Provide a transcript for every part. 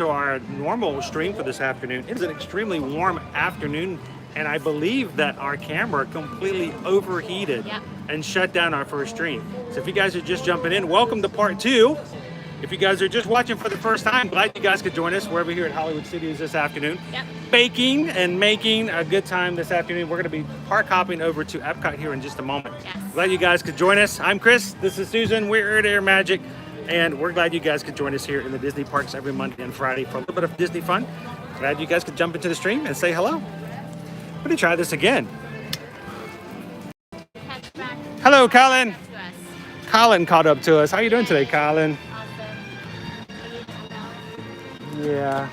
to our normal stream for this afternoon. It is an extremely warm afternoon, and I believe that our camera completely overheated and shut down our first stream. So if you guys are just jumping in, welcome to part 2. If you guys are just watching for the first time, glad you guys could join us. We're over here at Hollywood Studios this afternoon. Baking and making a good time this afternoon. We're going to be park hopping over to Epcot here in just a moment. Glad you guys could join us. I'm Chris. This is Susan. We're at Air Magic. And we're glad you guys could join us here in the Disney parks every Monday and Friday for a little bit of Disney fun. Glad you guys could jump into the stream and say hello. We're going to try this again. Hello, Colin. Colin caught up to us. How you doing today, Colin? Yeah,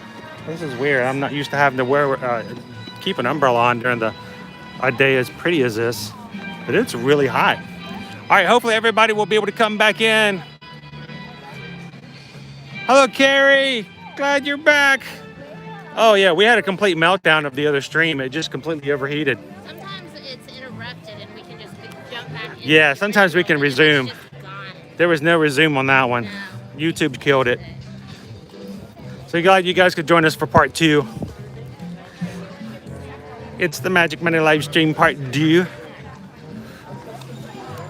this is weird. I'm not used to having to keep an umbrella on during a day as pretty as this, but it's really hot. All right, hopefully everybody will be able to come back in. Hello, Carrie. Glad you're back. Oh yeah, we had a complete meltdown of the other stream. It just completely overheated. Sometimes it's interrupted and we can just jump back in. Yeah, sometimes we can resume. There was no resume on that one. No. YouTube killed it. So glad you guys could join us for part 2. It's the Magic Monday live stream part 2.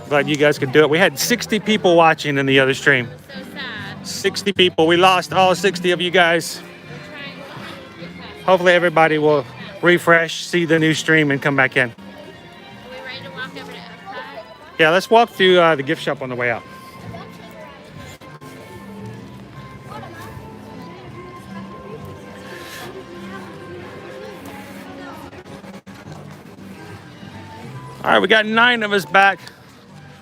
Glad you guys could do it. We had 60 people watching in the other stream. So sad. 60 people. We lost all 60 of you guys. Hopefully everybody will refresh, see the new stream, and come back in. Are we ready to walk over to Epcot? Yeah, let's walk through the gift shop on the way out. All right, we got 9 of us back,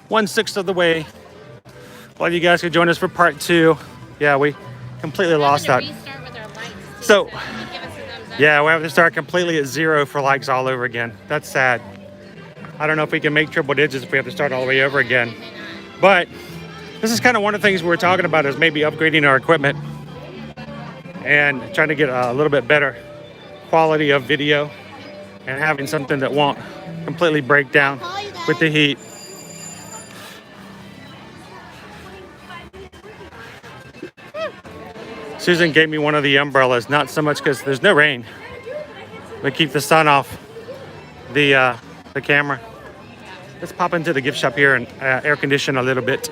1/6 of the way. Glad you guys could join us for part 2. Yeah, we completely lost that. So, yeah, we have to start completely at 0 for likes all over again. That's sad. I don't know if we can make triple digits if we have to start all the way over again. But this is kind of one of the things we were talking about, is maybe upgrading our equipment and trying to get a little bit better quality of video and having something that won't completely break down with the heat. Susan gave me one of the umbrellas, not so much because there's no rain, but keep the sun off the camera. Let's pop into the gift shop here and air condition a little bit.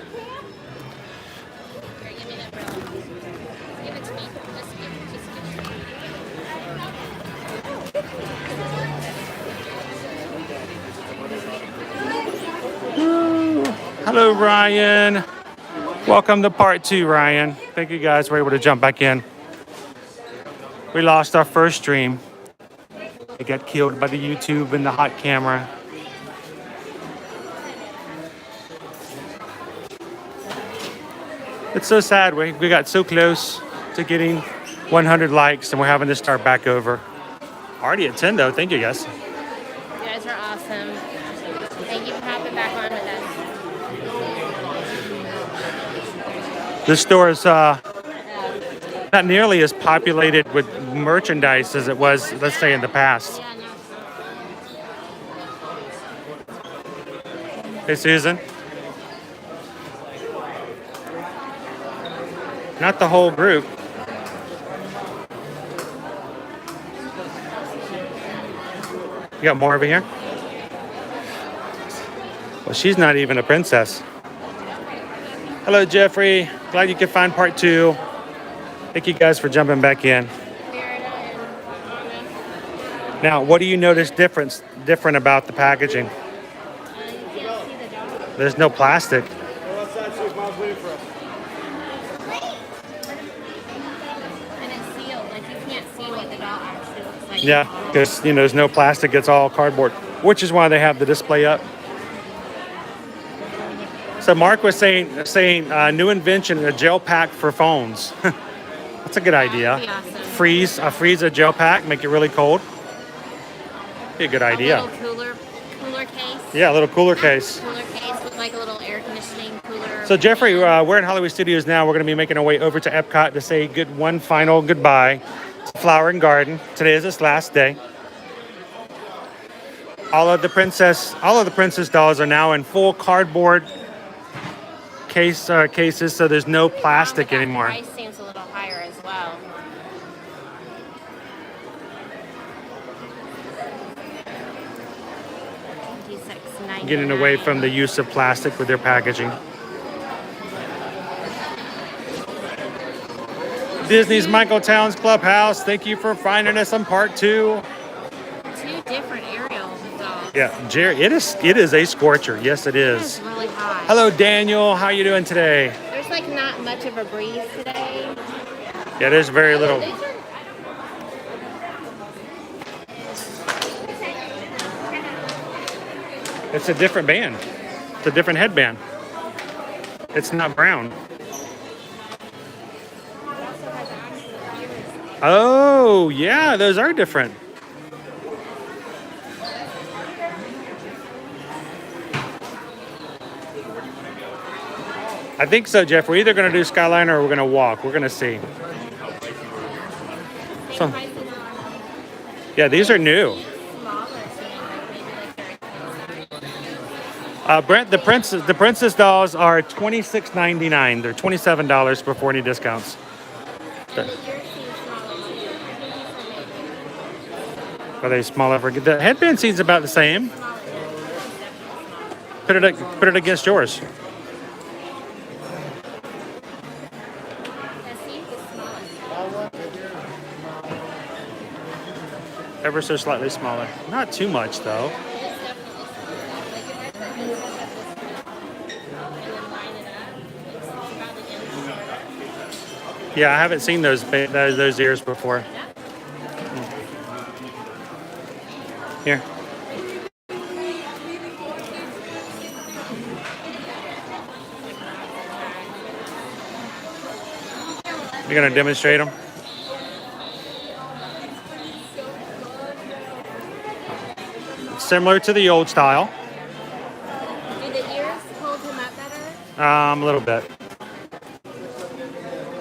Hello, Ryan. Welcome to part 2, Ryan. Thank you guys were able to jump back in. We lost our first stream. It got killed by the YouTube and the hot camera. It's so sad. We got so close to getting 100 likes and we're having to start back over. Already at 10 though. Thank you guys. You guys are awesome. Thank you for hopping back on with us. This store is not nearly as populated with merchandise as it was, let's say, in the past. Hey, Susan. Not the whole group. You got more over here? Well, she's not even a princess. Hello, Jeffrey. Glad you could find part 2. Thank you guys for jumping back in. Now, what do you notice different about the packaging? There's no plastic. Yeah, because there's no plastic. It's all cardboard, which is why they have the display up. So Mark was saying new invention, a gel pack for phones. That's a good idea. Awesome. Freeze a gel pack, make it really cold. Be a good idea. A little cooler case. Yeah, a little cooler case. Cooler case with like a little air conditioning cooler. So Jeffrey, we're in Hollywood Studios now. We're going to be making our way over to Epcot to say one final goodbye to Flower and Garden. Today is its last day. All of the princess dolls are now in full cardboard cases, so there's no plastic anymore. The price seems a little higher as well. getting away from the use of plastic with their packaging. Disney's Michael Towns Clubhouse. Thank you for finding us on part 2. 2 different Ariels. Yeah, Jerry, it is a scorcher. Yes, it is. It's really hot. Hello, Daniel. How you doing today? There's like not much of a breeze today. Yeah, there's very little. It's a different band. It's a different headband. It's not brown. Oh, yeah, those are different. I think so, Jeff. We're either going to do Skyliner or we're going to walk. We're going to see. So, yeah, these are new. Brent, the princess dolls are $26.99. They're $27 before any discounts. Are they smaller? The headband seems about the same. Put it against yours. Ever so slightly smaller. Not too much though. Yeah, I haven't seen those ears before. Here. You're gonna demonstrate them? It's similar to the old style. Do the ears hold him up better? A little bit.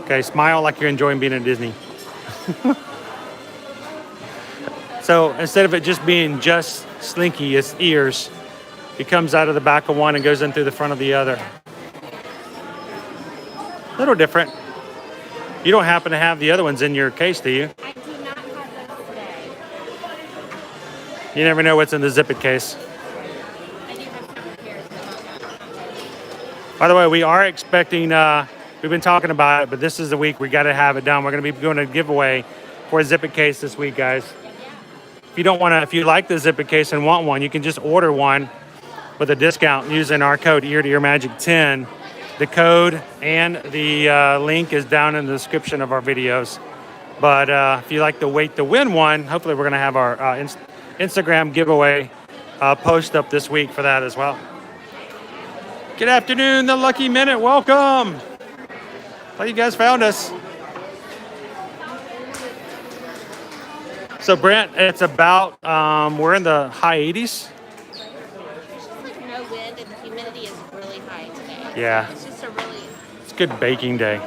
Okay, smile like you're enjoying being at Disney. So instead of it just being just Slinky, it's ears. It comes out of the back of one and goes in through the front of the other. A little different. You don't happen to have the other ones in your case, do you? I do not have those today. You never know what's in the Zip It case. I do have some pairs. By the way, we are expecting, we've been talking about it, but this is the week we got to have it done. We're going to be doing a giveaway for a Zip It case this week, guys. If you like the Zip It case and want one, you can just order one with a discount using our code Ear to Ear Magic 10. The code and the link is down in the description of our videos. But if you like to wait to win one, hopefully we're going to have our Instagram giveaway post up this week for that as well. Good afternoon, the Lucky Minute. Welcome. Glad you guys found us. So Brent, it's about, we're in the high 80s. There's just like no wind and the humidity is really high today. Yeah. It's just It's a good baking day. I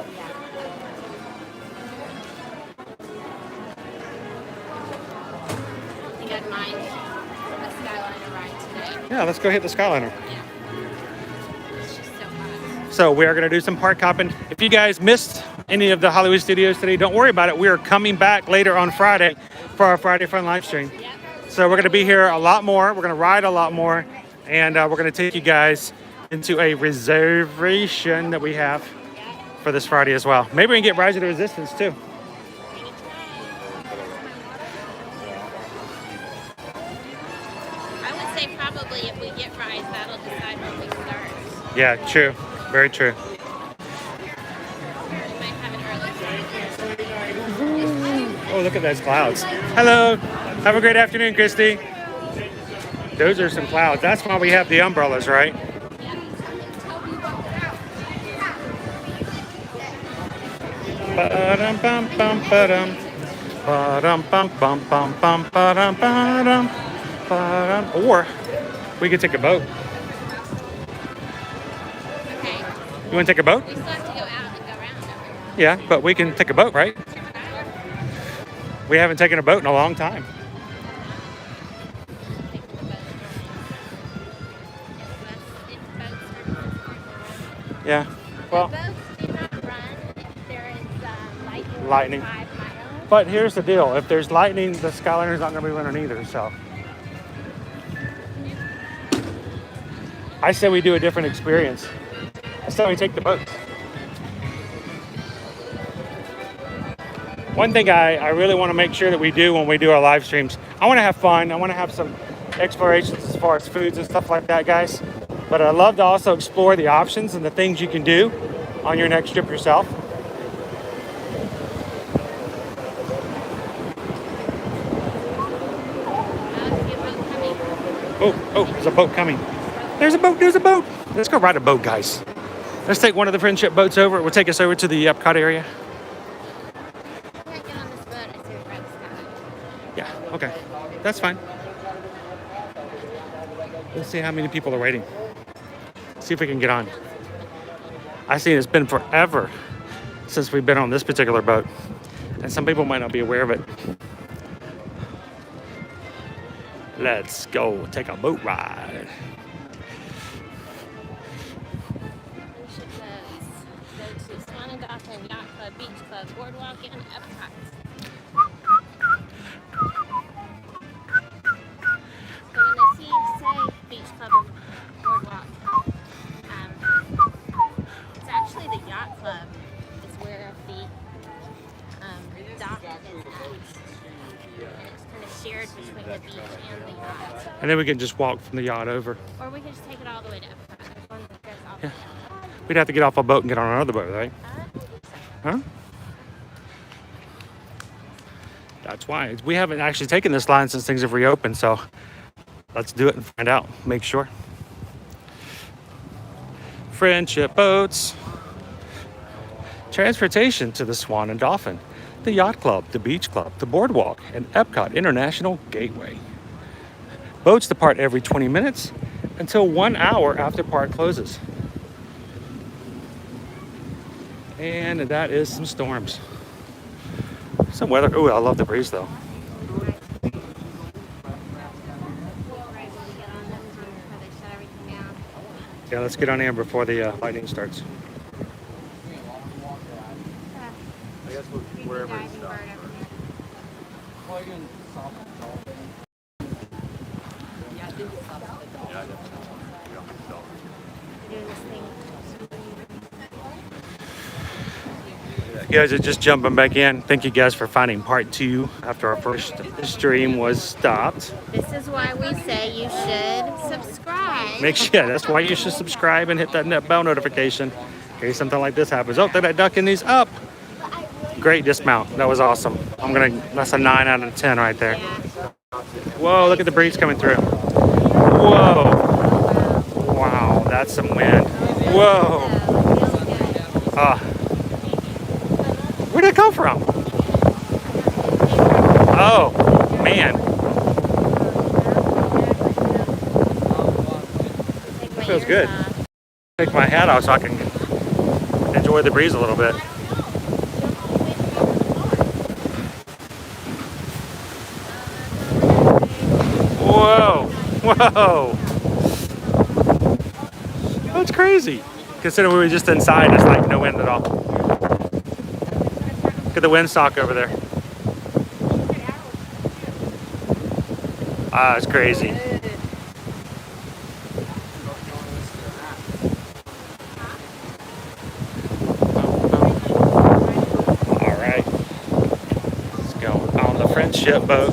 think I'd mind a Skyliner ride today. Yeah, let's go hit the Skyliner. Yeah. It's just so hot. So we are going to do some park hopping. If you guys missed any of the Hollywood Studios today, don't worry about it. We are coming back later on Friday for our Friday Fun live stream. Yep. So we're going to be here a lot more. We're going to ride a lot more. And we're going to take you guys into a reservation that we have for this Friday as well. Maybe we can get Rise of the Resistance too. I would say probably if we get Rise, that'll decide when we start. Yeah, true. Very true. We might have an early start. Oh, look at those clouds. Hello. Have a great afternoon, Christy. Those are some clouds. That's why we have the umbrellas, right? Ba-dum bum bum ba-dum. Ba-dum bum bum bum bum ba-dum ba-dum. Ba-dum. Or we could take a boat. Okay. You want to take a boat? We still have to go out and go around, don't Yeah, but we can take a boat, right? We haven't taken a boat in a long time. Yeah. Well, the boats do not run if there is lightning. 5 miles. But here's the deal. If there's lightning, the Skyliner's not going to be running either, so. I say we do a different experience. I say we take the boats. One thing I really want to make sure that we do when we do our live streams, I want to have fun. I want to have some explorations as far as foods and stuff like that, guys. But I love to also explore the options and the things you can do on your next trip yourself. Oh, there's a boat coming. There's a boat. Let's go ride a boat, guys. Let's take one of the friendship boats over. It will take us over to the Epcot area. Yeah, okay. That's fine. Let's see how many people are waiting. See if we can get on. I see it's been forever since we've been on this particular boat. And some people might not be aware of it. Let's go take a boat ride. Go to Swan and Dolphin, Yacht Club, Beach Club, Boardwalk, and Epcot. So when I see you say Beach Club and Boardwalk, it's actually the Yacht Club is where the dock is at. And it's kind of shared between the beach and the yacht. And then we can just walk from the yacht over. Or we can just take it all the way to Epcot. There's one that goes off Yeah. the Epcot. We'd have to get off a boat and get on another boat, right? Huh? That's why. We haven't actually taken this line since things have reopened, so let's do it and find out. Make sure. Friendship boats. Transportation to the Swan and Dolphin, the Yacht Club, the Beach Club, the Boardwalk, and Epcot International Gateway. Boats depart every 20 minutes until 1 hour after park closes. And that is some storms. Some weather. Oh, I love the breeze though. Yeah, let's get on in before the lightning starts. I guess wherever it's stopped. You guys are just jumping back in. Thank you guys for finding part 2 after our first stream was stopped. This is why we say you should subscribe. Make sure, yeah, that's why you should subscribe and hit that bell notification in case something like this happens. Oh, they're ducking these up. Great dismount. That was awesome. That's a 9 out of 10 right there. Whoa, look at the breeze coming through. Whoa. Wow, that's some wind. Whoa. Where'd it come from? Oh, man. Feels good. Take my hat off so I can enjoy the breeze a little bit. Whoa, whoa. That's crazy. Considering we were just inside, there's like no wind at all. Look at the windsock over there. Ah, it's crazy. All right, let's go on the friendship boat.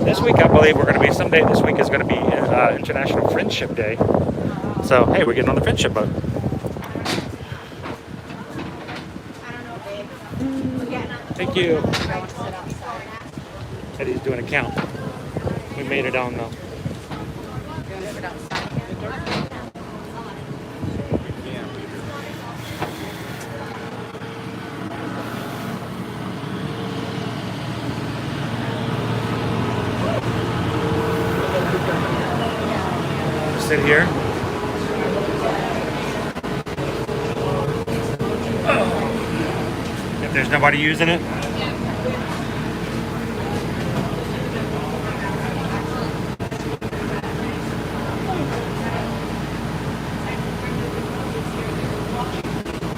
This week, I believe we're going to be, someday this week is going to be International Friendship Day. So, hey, we're getting on the friendship boat. Thank you. Eddie's doing a count. We made it on though. Sit here. If there's nobody using it.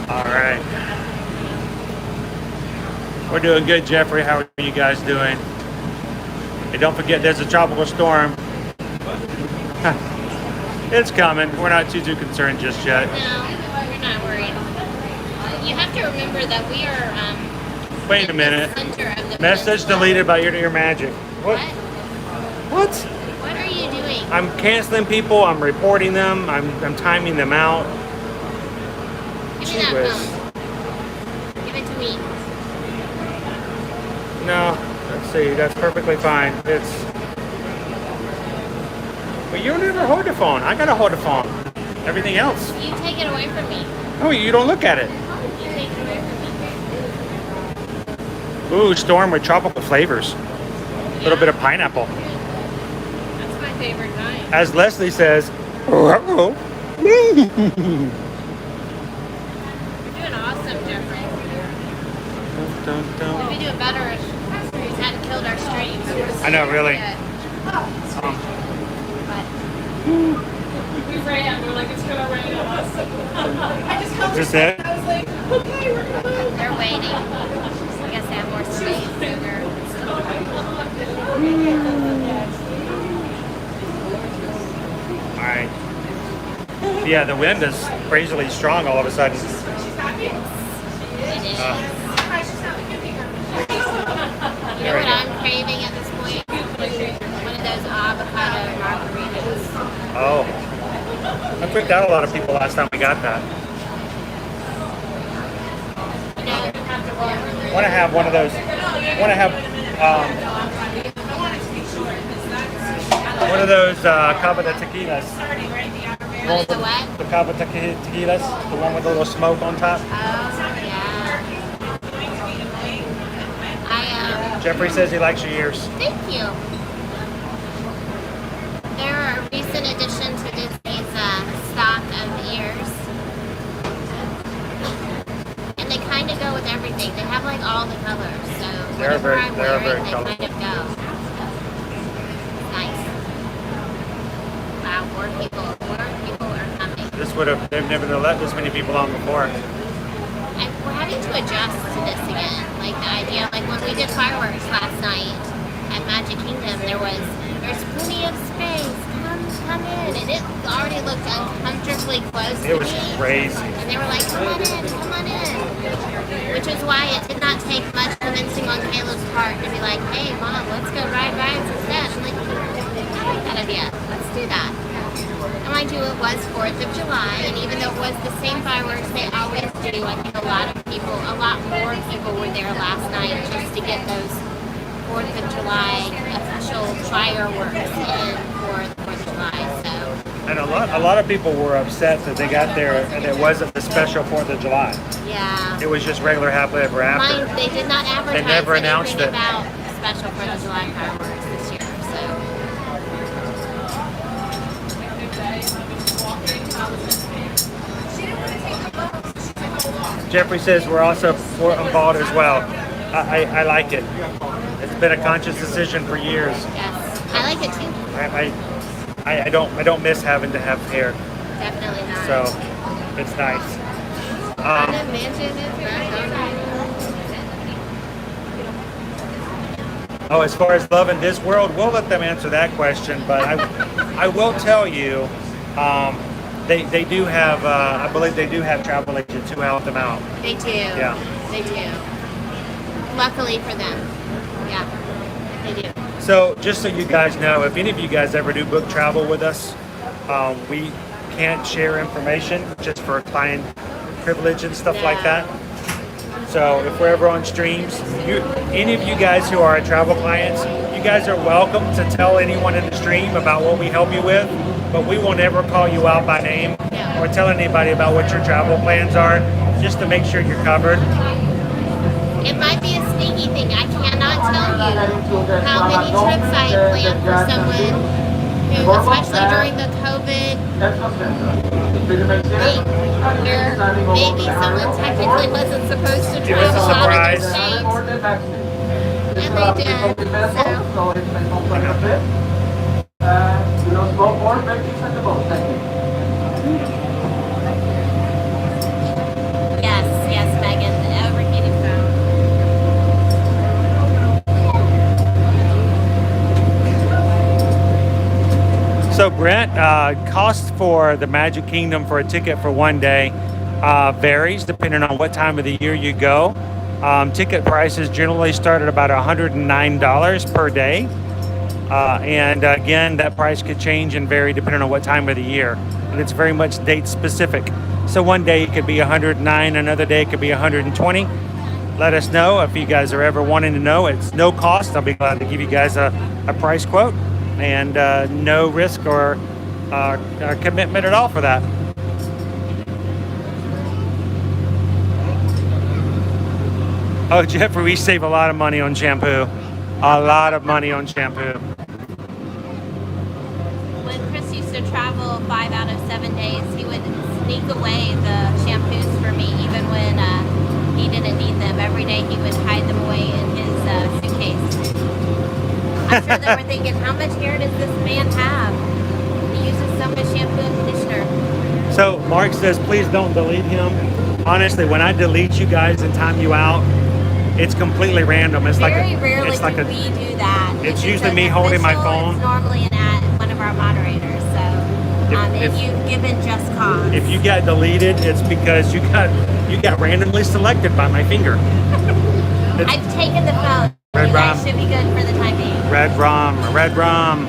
All right. We're doing good, Jeffrey. How are you guys doing? Hey, don't forget there's a tropical storm It's coming. We're not too concerned just yet. No, we're not worried. You have to remember that we are. Wait a minute. The center of the Message peninsula. deleted by your magic. What? What? What? What are you doing? I'm canceling people. I'm reporting them. I'm timing them out. Give me Gee that whiz. phone. Give it to me. No. Let's see. That's perfectly fine. It's. But you don't ever hold the phone. I gotta hold the phone. Everything else. You take it away from me. Oh, you don't look at it. You take it away from me. Ooh, storm with tropical flavors. A little bit of pineapple. That's my favorite kind. As Leslie says, uh-oh. You're doing awesome, Jeffrey. We'd be doing better if we hadn't killed our streams. I know, really. We ran. We're like, it's gonna rain on us. I just come Is this it? I was like, okay, we're gonna move. They're waiting. I guess they have more space. So All right. Yeah, the wind is crazily strong all of a sudden. it is. You know what I'm craving at this point? One of those avocado margaritas. Oh. I freaked out a lot of people last time we got that. You know, I want to have one of those. I want to have one of those cava de tequilas. one of the what? The cava de tequilas, the one with a little smoke on top. Oh, yeah. Jeffrey says he likes your ears. Thank you. They're a recent addition to Disney's stock of ears. And they kind of go with everything. They have like all the colors. So whatever I'm wearing, they kind of go. Nice. Wow, more people are coming. They've never let this many people on before. And we're having to adjust to this again. Like the idea, like when we did fireworks last night at Magic Kingdom, there's plenty of space. Come in, and it already looked uncomfortably close to me. It was crazy. And they were like, come on in. Which is why it did not take much convincing on Caleb's part to be like, hey, Mom, let's go ride rides instead. I'm like, I like that idea. Let's do that. And mind you, it was 4th of July, and even though it was the same fireworks they always do, I think a lot more people were there last night just to get those 4th of July official fireworks in for the 4th of July. So. And a lot of people were upset that they got there and it wasn't the special 4th of July. Yeah. It was just regular happily ever after. They did not advertise They never announced anything it. about special 4th of July fireworks this year. So. Jeffrey says we're also involved as well. I like it. It's been a conscious decision for years. Yes, I like it too. I don't miss having to have hair, Definitely not. so it's nice. Haunted Mansion is back on. Oh, as far as loving this world, we'll let them answer that question. But I will tell you, they do have, I believe they do have travel agents who help them out. They do. Yeah. They do. Luckily for them. Yeah, they do. So just so you guys know, if any of you guys ever do book travel with us, we can't share information just for client privilege and stuff like that. So if we're ever on streams, any of you guys who are travel clients, you guys are welcome to tell anyone in the stream about what we help you with, but we will never call you out by name or tell anybody about what your travel plans are, just to make sure you're covered. It might be a sneaky thing. I cannot tell you how many trips I have planned for someone who, especially during the COVID thing, where maybe someone technically wasn't supposed to It was a travel out of the surprise. state, and they did. Yes, Megan, the overheated phone. So So Brent, cost for the Magic Kingdom for a ticket for one day varies depending on what time of the year you go. Ticket prices generally start at about $109 per day. And again, that price could change and vary depending on what time of the year. And it's very much date specific. So one day it could be 109, another day it could be 120. Let us know if you guys are ever wanting to know. It's no cost. I'll be glad to give you guys a price quote, and no risk or commitment at all for that. Oh, Jeffrey, we save a lot of money on shampoo. A lot of money on shampoo. When Chris used to travel 5 out of 7 days, he would sneak away the shampoos for me, even when he didn't need them. Every day he would hide them away in his suitcase. I'm sure they were thinking, how much hair does this man have? He uses so much shampoo and conditioner. So Mark says, please don't delete him. Honestly, when I delete you guys and time you out, it's completely random. It's Very rarely it's like do we do that. It's If usually an me holding my official, phone. It's normally one of our moderators. So if you've given just cause. If you got deleted, it's because you got randomly selected by my finger. I've taken the phone. Red You guys rum. should be good for the time being. Red rum.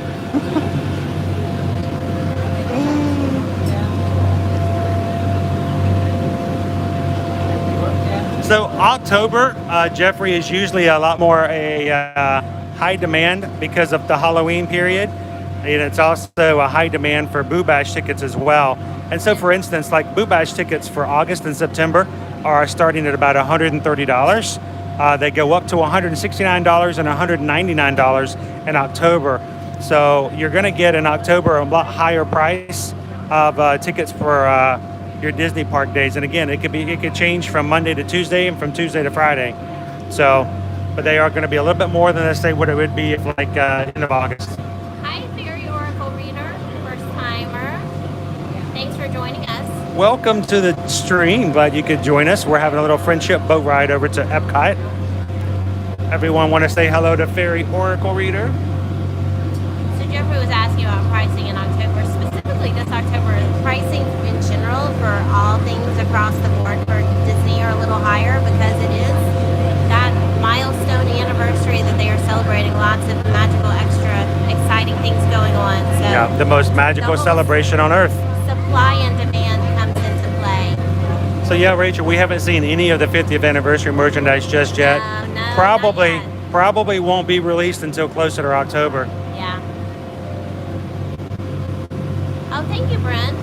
So October, Jeffrey, is usually a lot more high demand because of the Halloween period. And it's also a high demand for Boo Bash tickets as well. And so, for instance, like Boo Bash tickets for August and September are starting at about $130. They go up to $169 and $199 in October. So you're going to get in October a lot higher price of tickets for your Disney park days. And again, it could change from Monday to Tuesday and from Tuesday to Friday. So, but they are going to be a little bit more than let's say what it would be if like end of August. Hi, Fairy Oracle Reader, first timer. Thanks for joining us. Welcome to the stream. Glad you could join us. We're having a little friendship boat ride over to Epcot. Everyone want to say hello to Fairy Oracle Reader? So Jeffrey was asking about pricing in October, specifically this October. Pricing in general for all things across the board for Disney are a little higher because it is that milestone anniversary that they are celebrating. Lots of magical, extra, exciting things going on. So Yeah, the most magical celebration on earth. Supply and demand comes into play. So yeah, Rachel, we haven't seen any of the 50th anniversary merchandise just yet. No, probably not yet. probably won't be released until closer to October. Yeah. Oh, thank you, Brent.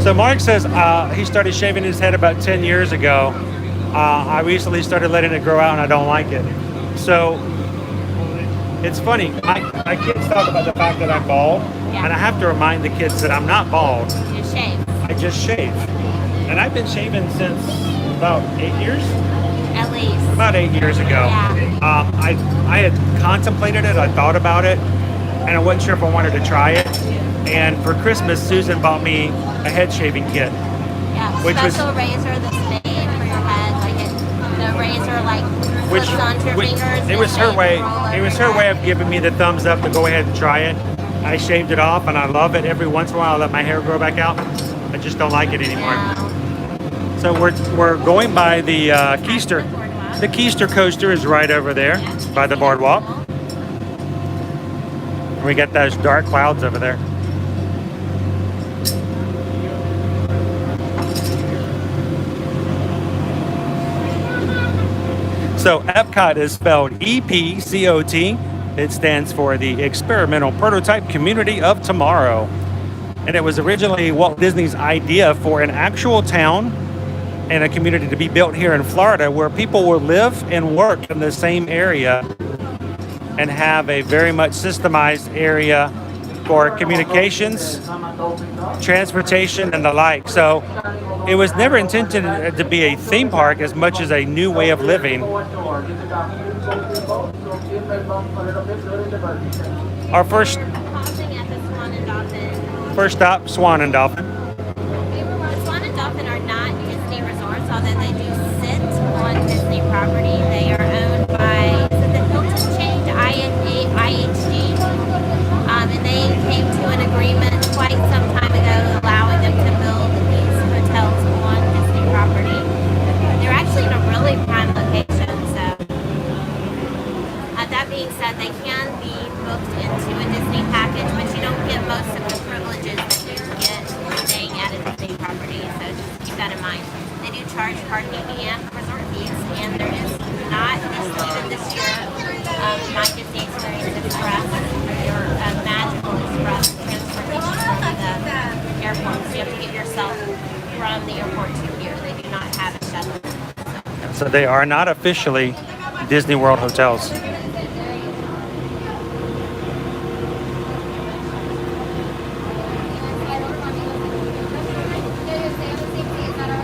So Mark says he started shaving his head about 10 years ago. I recently started letting it grow out and I don't like it. So it's funny, my kids talk about the fact that I'm bald, Yeah. and I have to remind the kids that I'm not bald. You shave. I just shave. And I've been shaving since about 8 years. At least. About 8 years ago. Yeah. I had contemplated it, I thought about it, and I wasn't sure if I wanted to try it. And for Christmas, Susan bought me a head shaving kit. Yeah. Which was- Special razor that's made for your head. Like the razor like slips onto your fingers. It was her way. It was her way of giving me the thumbs up to go ahead and try it. I shaved it off, and I love it. Every once in a while, I let my hair grow back out. I just don't like it anymore. Yeah. So we're going by the Keister. The Keister coaster is right over there by the boardwalk. We got those dark clouds over there. So Epcot is spelled EPCOT. It stands for the Experimental Prototype Community of Tomorrow. And it was originally Walt Disney's idea for an actual town and a community to be built here in Florida where people will live and work in the same area and have a very much systemized area for communications, transportation, and the like. So it was never intended to be a theme park as much as a new way of living. Our first Pausing at the Swan and Dolphin. stop, Swan and Dolphin. The Swan and Dolphin they can be booked into a Disney package, but you don't get most of the privileges that you get staying at a Disney property. So just keep that in mind. They do charge parking and resort fees, and there is not even this year My Disney Experience Express or Magical Express transportation from the airport. So you have to get yourself from the airport to here. They do not have a shuttle. So they are not officially Disney World hotels.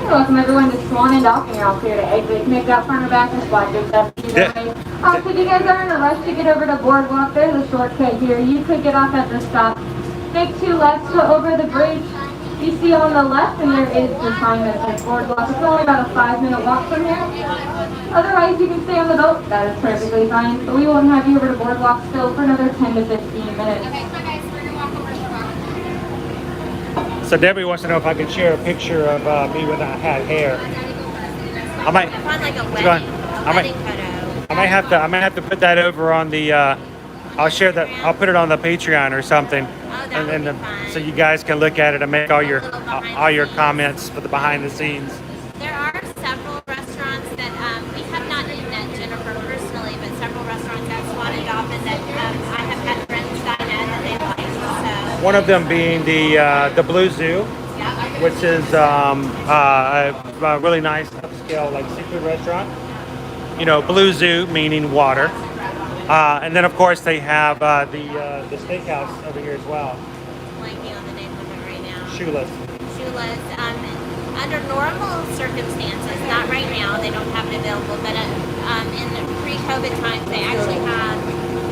Welcome everyone to Swan and Docking House here to exit. Make that front or back and slide your steps either way. So if you guys are in a rush to get over to Boardwalk, there's a shortcut here. You could get off at the stop. Take 2 lefts to over the bridge. You see on the left, and there is the sign that says Boardwalk. It's only about a 5-minute walk from here. Otherwise, you can stay on the boat. That is perfectly fine. But we won't have you over to Boardwalk still for another 10 to 15 minutes. So Debbie wants to know if I could share a picture of me when I had hair. I might. Find like a Go wedding, on. a wedding photo. I might have to put that over on the. I'll share that. I'll put it on the Patreon or something, that would be fun. so you guys can look at it and make all your comments for the behind the scenes. There are several restaurants that we have not eaten at, Jennifer personally, but several restaurants at Swan and Dolphin that I have had friends dine at that they like. So One of them being the Blue Zoo, yeah. which is a really nice upscale like seafood restaurant. You know, Blue Zoo meaning water. And then, of course, they have the steakhouse over here as well. Blanking on the name of it right now. Shoeless. Shoeless. Under normal circumstances, not right now, they don't have it available, but in the pre-COVID times, they actually have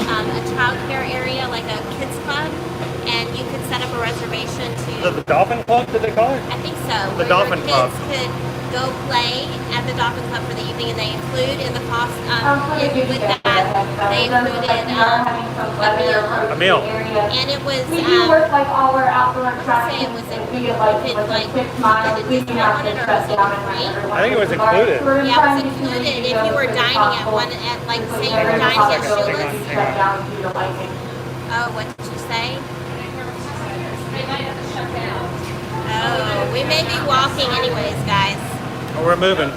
a child care area, like a kids club, and you could set up a reservation to... The Dolphin Club, did they call it? I think so. The Dolphin Club. Kids could go play at the Dolphin Club for the evening, and they include in the cost, with that, they included a meal. A meal. And it was, We do work like all our outdoor say attractions. it was We get like included, like, 6 miles. the We Disney can have one, to or shut was it down free? and I think it was included. Yeah, it was included if you were dining at one, at like, say you were dining at Shoeless. Oh, what did you say? Oh, we may be walking anyways, guys. Oh, we're moving.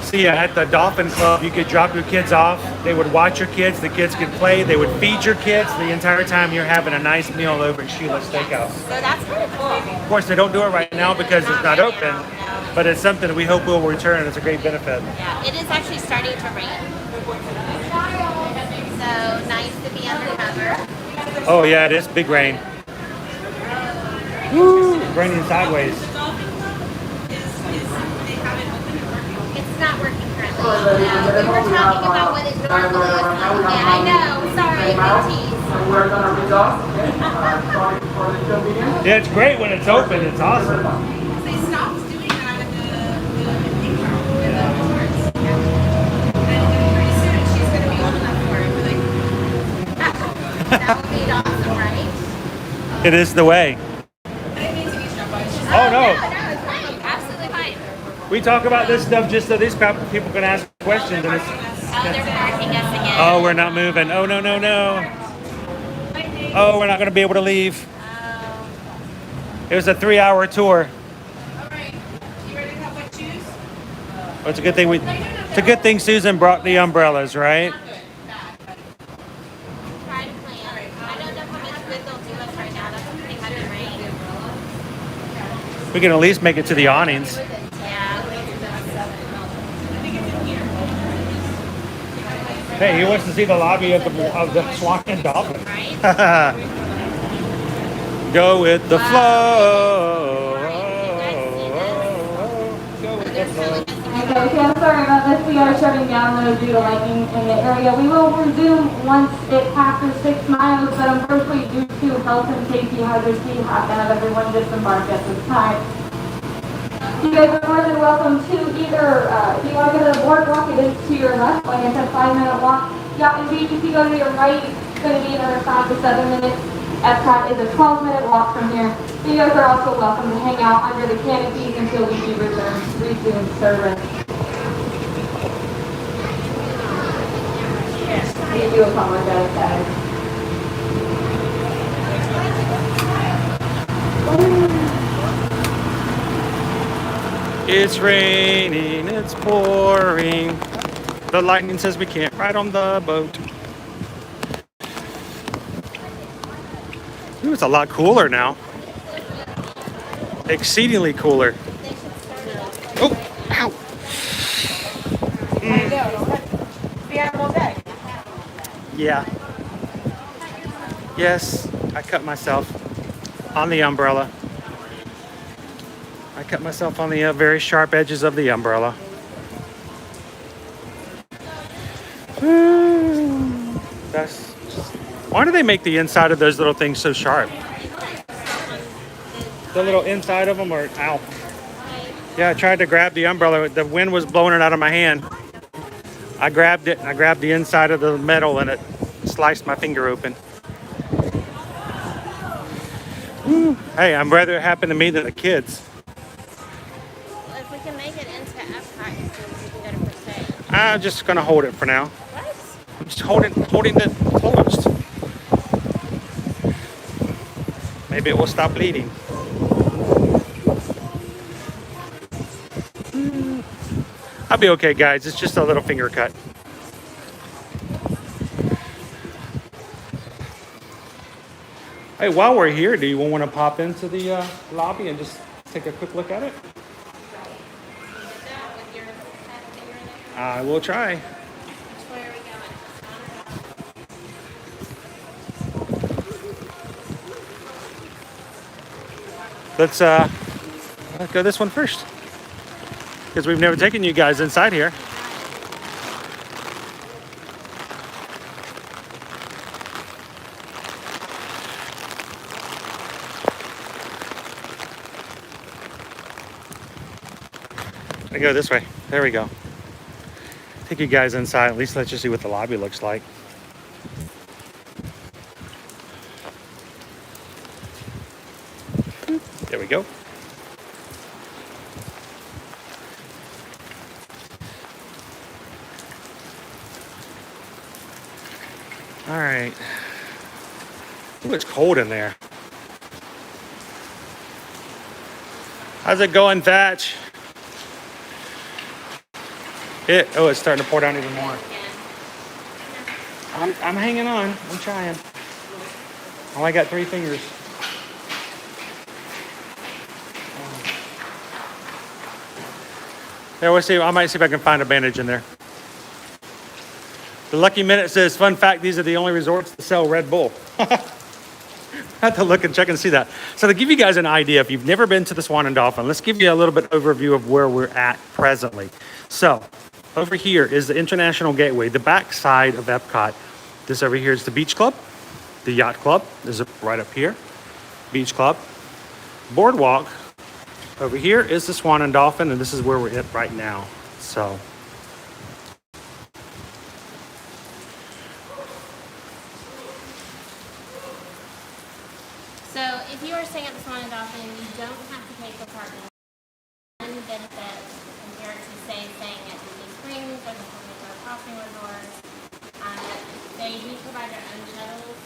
See, at the Dolphin Club, you could drop your kids off. They would watch your kids. The kids could play. They would feed your kids the entire time you're having a nice meal over at Sheila's Steakhouse. So that's kind of cool. Of course, they don't do it right now because it's not open, but it's something that we hope will return. It's a great benefit. Yeah, it is actually starting to rain. So nice to be undercover. Oh yeah, it is big rain. Woo! It's raining sideways. It's not working currently. No, we were talking about what it normally is. Yeah, I know. Sorry, good tease. We're going to read off. Sorry for the inconvenience. Yeah, it's great when it's open. It's awesome. They stopped doing that with the theme park, with the resorts. And pretty soon she's going to be old enough for it. That would be awesome, right? It is the way. I didn't mean to eavesdrop. Oh no! No, it's fine. Absolutely fine. We talk about this stuff just so these people can ask questions. And it's, Oh, they're parking us again. oh, we're not moving. Oh no, no, no. Oh, we're not going to be able to leave. It was a 3-hour tour. All right. You ready to have wet shoes? Well, it's a good thing it's a good thing Susan brought the umbrellas, right? Try to plan. I don't know how much good they'll do us right now. That's a pretty heavy rain. We can at least make it to the awnings. Yeah. Hey, he wants to see the lobby of the Swan and Dolphin. Right? Go with the flow. Okay, I'm sorry about this. We are shutting down those due to lightning in the area. We will resume once it passes 6 miles, but unfortunately due to health and safety hazards, we have to have everyone disembark at this time. You guys are more than welcome to either, if you want to go to the boardwalk, it is to your left. Like I said, 5-minute walk. Yeah, indeed, if you go to your right, it's going to be another 5 to 7 minutes. Epcot is a 12-minute walk from here. You guys are also welcome to hang out under the canopies until we resume service. do apologize, guys. It's raining, it's pouring. The lightning says we can't ride on the boat. Ooh, it's a lot cooler now. Exceedingly cooler. Oh, ow. There you go. Be out all day. Yeah. Yes, I cut myself on the umbrella. I cut myself on the very sharp edges of the umbrella. That's just, why do they make the inside of those little things so sharp? The little inside of them are, ow. Yeah, I tried to grab the umbrella. The wind was blowing it out of my hand. I grabbed it, and I grabbed the inside of the metal, and it sliced my finger open. Hey, I'm rather it happened to me than the kids. Well, if we can make it into Epcot, we can go to Crusade. I'm just gonna hold it for now. What? I'm just holding it closed. Maybe it will stop bleeding. I'll be okay, guys. It's just a little finger cut. Hey, while we're here, do you want to pop into the lobby and just take a quick look at it? I will try. Where are we going? Let's go this one first, because we've never taken you guys inside here. I go this way. There we go. Take you guys inside. At least let you see what the lobby looks like. There we go. All right. Ooh, it's cold in there. How's it going, Thatch? Oh, it's starting to pour down even more. I'm hanging on. I'm trying. I only got 3 fingers. There, we'll see. I might see if I can find a bandage in there. The Lucky Minute says, fun fact, these are the only resorts to sell Red Bull. I have to look and check and see that. So to give you guys an idea, if you've never been to the Swan and Dolphin, let's give you a little bit overview of where we're at presently. So over here is the International Gateway, the back side of Epcot. This over here is the Beach Club, the Yacht Club. This is right up here, Beach Club. Boardwalk over here is the Swan and Dolphin, and this is where we're at right now. So if you are staying at the Swan and Dolphin, you don't have to pay for parking. One benefit compared to staying at Disney Springs or the particular crossing resorts, they do provide their own shuttles.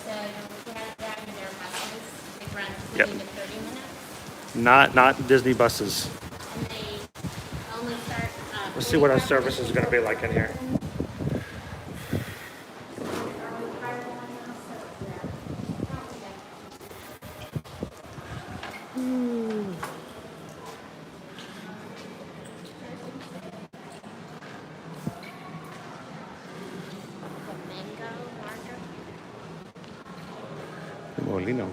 So you don't have to drive their buses. They run 20 to 30 minutes. not Disney buses. And they only start. Let's see what our service is going to be like in here. Molino.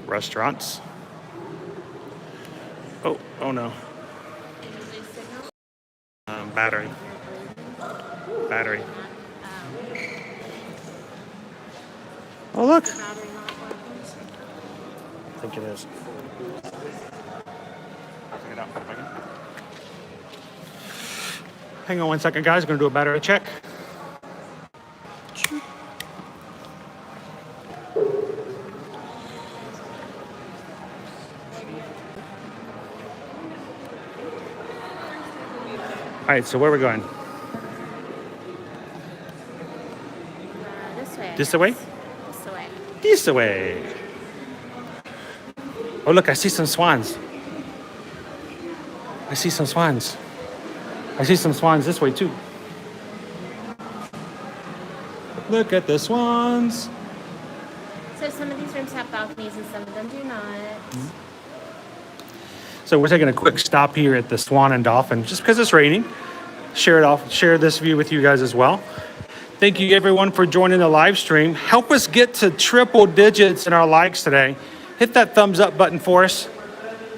Restaurants. Oh no. Battery. Oh look. I think it is. Check it out for a second. Hang on one second, guys. Going to do a battery check. All right, so where are we going? This way? This way. This way. Oh, look, I see some swans. I see some swans. I see some swans this way, too. Look at the swans. So some of these rooms have balconies and some of them do not. So we're taking a quick stop here at the Swan and Dolphin just because it's raining. Share this view with you guys as well. Thank you everyone for joining the live stream. Help us get to triple digits in our likes today. Hit that thumbs up button for us.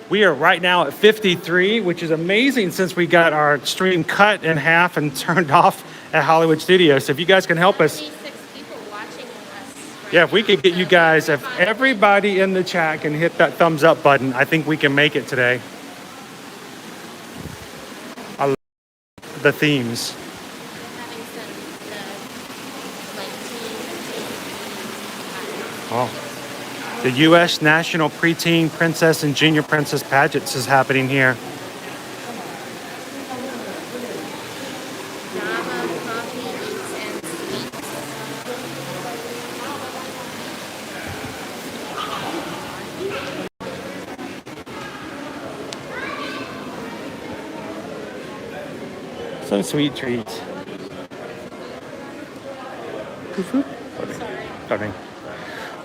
We are right now at 53, which is amazing since we got our stream cut in half and turned off at Hollywood Studios. So if you guys can help us. 36 people watching us. Yeah, if we could get you guys, if everybody in the chat can hit that thumbs up button, I think we can make it today. I love the themes. Having some, Oh. The U.S. National Preteen Princess and Junior Princess Pageants is happening here. Java, coffee, eats, and sweets. Some sweet treats. Sorry.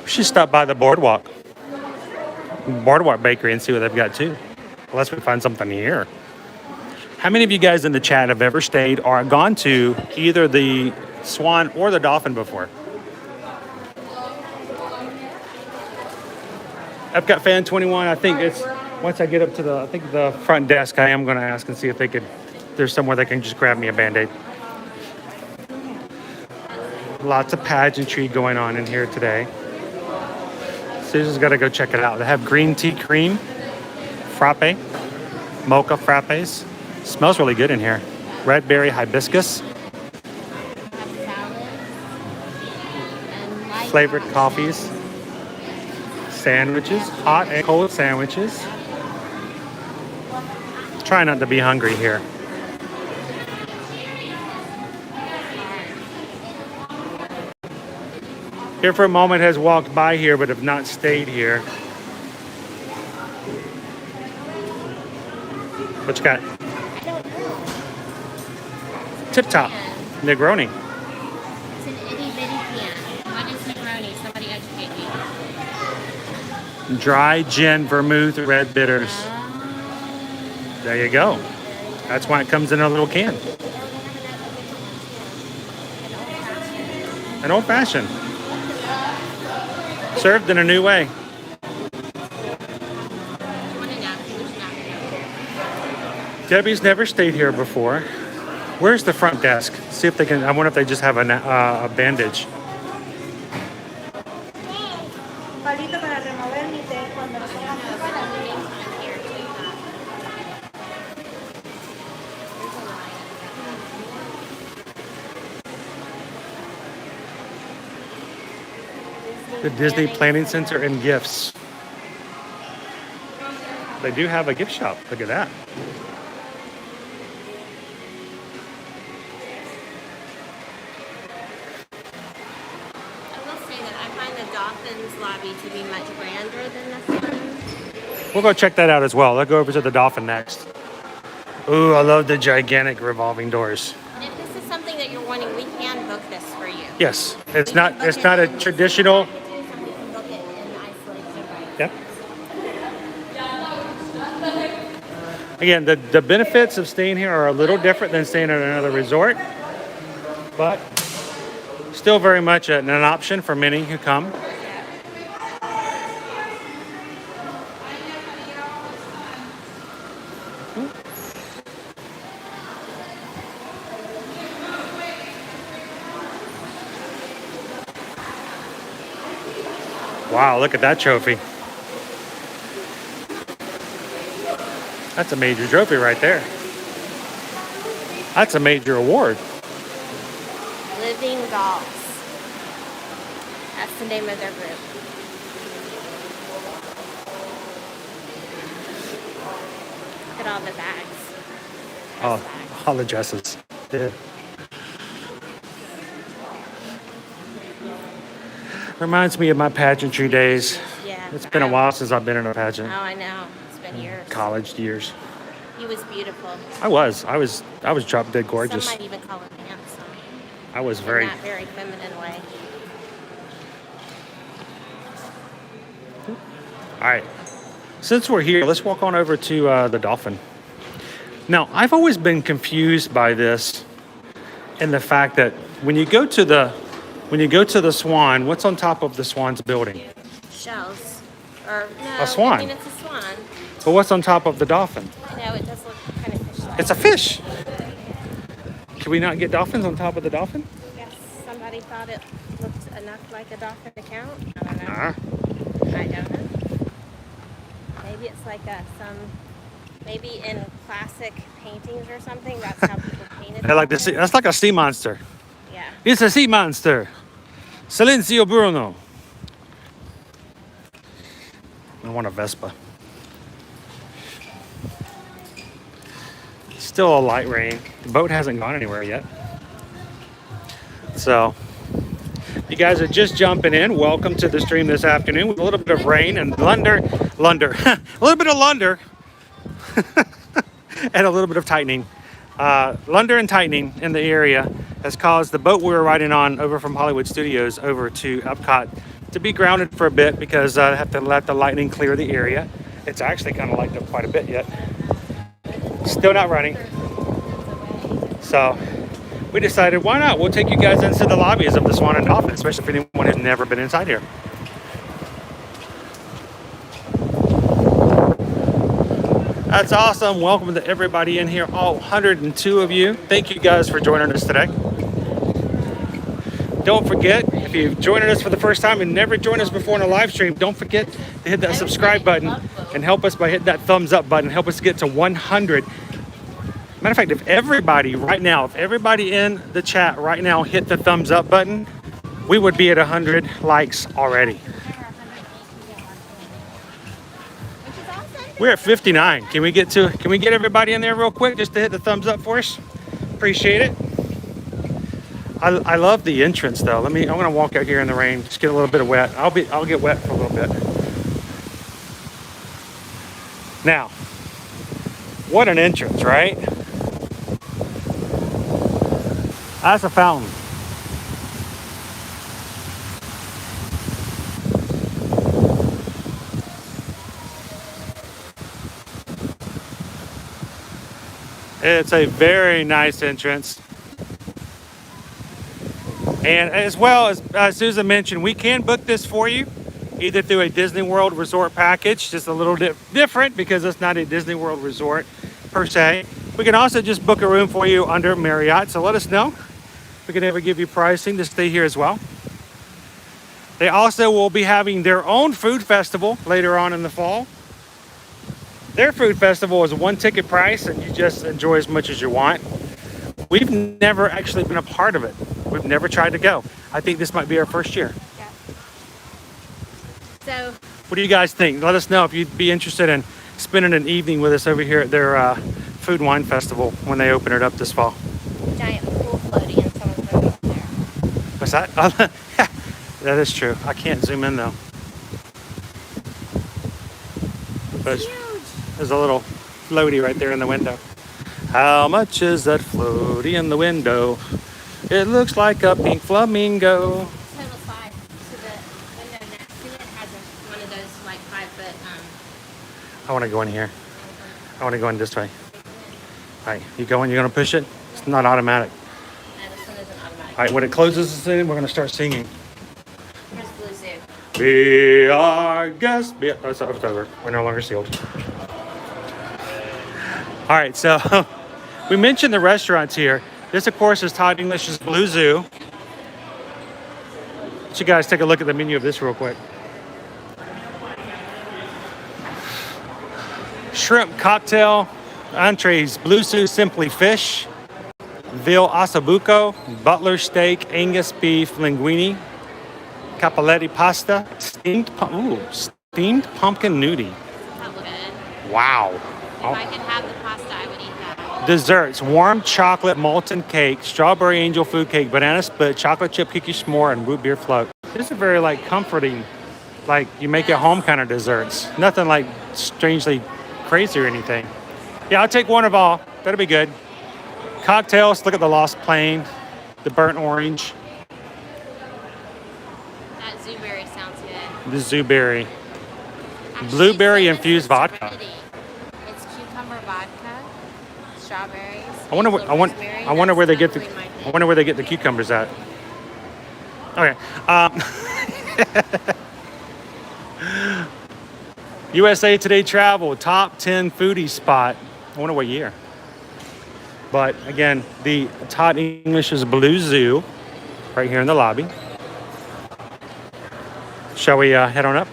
We should stop by the Boardwalk Bakery and see what they've got too. Unless we find something here. How many of you guys in the chat have ever stayed or gone to either the Swan or the Dolphin before? Epcot Fan 21, I think it's, once I get up to the front desk, I am going to ask and see if there's somewhere they can just grab me a Band-Aid. Lots of pageantry going on in here today. Susan's got to go check it out. They have green tea cream, frappe, mocha frappes. Smells really good in here. Red berry hibiscus. Have salads and light Flavored coffees. Sandwiches, hot and cold sandwiches. Try not to be hungry here. Here for a moment has walked by here but have not stayed here. What you got? I don't know. Tip Top. Negroni. It's an itty bitty can. What is Negroni? Somebody educate me. Dry gin, vermouth, red bitters. There you go. That's why it comes in a little can. An old fashioned. Served in a new way. Debbie's never stayed here before. Where's the front desk? See if they can. I wonder if they just have a bandage. Palito para remover mi té cuando lo pongas. The Disney Planning Center and gifts. They do have a gift shop. Look at that. I will say that I find the Dolphins lobby to be much grander than the Swans. We'll go check that out as well. Let's go over to the Dolphin next. Ooh, I love the gigantic revolving doors. And if this is something that you're wanting, we can book this for you. Yes, it's not a traditional. We can book it in isolation. Yep. Again, the benefits of staying here are a little different than staying at another resort, but still very much an option for many who come. Wow, look at that trophy. That's a major trophy right there. That's a major award. Living Dolls. That's the name of their group. Look at all the bags. Oh, all the dresses. Yeah. Reminds me of my pageantry days. Yeah. It's been a while since I've been in a pageant. Oh, I know. It's been years. College years. He was beautiful. I was drop dead gorgeous. Some might even call him handsome. I was In very. that very feminine way. All right. Since we're here, let's walk on over to the Dolphin. Now, I've always been confused by this, and the fact that when you go to the Swan, what's on top of the Swan's building? Shells. Or no, A swan. I mean, it's a swan. But what's on top of the Dolphin? I know, it does look kind of fish-like. It's a fish. Can we not get dolphins on top of the Dolphin? I guess somebody thought it looked enough like a dolphin to count. I don't know. Nah. I don't know. Maybe it's like maybe in classic paintings or something, that's how people painted I like to see. That's like a sea monster. Yeah. It's a sea monster. Silencio Bruno. I want a Vespa. Still a light rain. The boat hasn't gone anywhere yet. So, you guys are just jumping in. Welcome to the stream this afternoon with a little bit of rain and lunder, a little bit of lunder, and a little bit of tightening. Lunder and tightening in the area has caused the boat we were riding on over from Hollywood Studios over to Epcot to be grounded for a bit because I have to let the lightning clear the area. It's actually kind of lightened up quite a bit yet. Still not running. So we decided, why not? We'll take you guys into the lobbies of the Swan and Dolphin, especially for anyone who's never been inside here. That's awesome. Welcome to everybody in here, all 102 of you. Thank you guys for joining us today. Don't forget, if you've joined us for the first time and never joined us before in a live stream, don't forget to hit that subscribe button and help us by hitting that thumbs up button. Help us get to 100. Matter of fact, if everybody in the chat right now hit the thumbs up button, we would be at 100 likes already. We're at 59. Can we get everybody in there real quick just to hit the thumbs up for us? Appreciate it. I love the entrance though. I'm gonna walk out here in the rain, just get a little bit of wet. I'll get wet for a little bit. Now, what an entrance, right? That's a fountain. It's a very nice entrance. And as well as Susan mentioned, we can book this for you either through a Disney World resort package, just a little bit different because it's not a Disney World resort per se. We can also just book a room for you under Marriott. So let us know. We can ever give you pricing to stay here as well. They also will be having their own food festival later on in the fall. Their food festival is one ticket price and you just enjoy as much as you want. We've never actually been a part of it. We've never tried to go. I think this might be our first year. Yeah. So, what do you guys think? Let us know if you'd be interested in spending an evening with us over here at their food and wine festival when they open it up this fall. giant pool floaty and someone's going up there. What's that? That is true. I can't zoom in though. But there's a little floaty right there in the window. How much is that floaty in the window? It looks like a pink flamingo. Total size. So the window next to it has one of those like 5 foot. I want to go in here. I want to go in this way. All right, you going? You're going to push it? It's not automatic. No, this one isn't automatic. All right, when it closes us in, we're going to start singing. Here's Blue Zoo. Be our guest. Oh, it's over. We're no longer sealed. All right, so we mentioned the restaurants here. This, of course, is Todd English's Blue Zoo. Let you guys take a look at the menu of this real quick. Shrimp cocktail, entrees, Blue Zoo Simply Fish, veal ossobuco, butler steak, Angus beef linguine, capelletti pasta, steamed pumpkin nudie. That look good. Wow. If I could have the pasta, I would eat that. Desserts, warm chocolate molten cake, strawberry angel food cake, banana split, chocolate chip cookie s'more, and root beer float. These are very like comforting, like you make at home kind of desserts. Nothing like strangely crazy or anything. Yeah, I'll take one of all. That'll be good. Cocktails, look at the Lost Plane, the burnt orange, That Zooberry sounds good. the Zooberry. Actually, Blueberry so it's infused a vodka. Trinity. It's cucumber vodka, strawberries. I wonder basil, rosemary. I wonder where they get the That's totally my I thing. wonder where they get the cucumbers at. Okay. USA Today Travel top 10 foodie spot. I wonder what year. But again, the Todd English's Blue Zoo, right here in the lobby. Shall we head on up?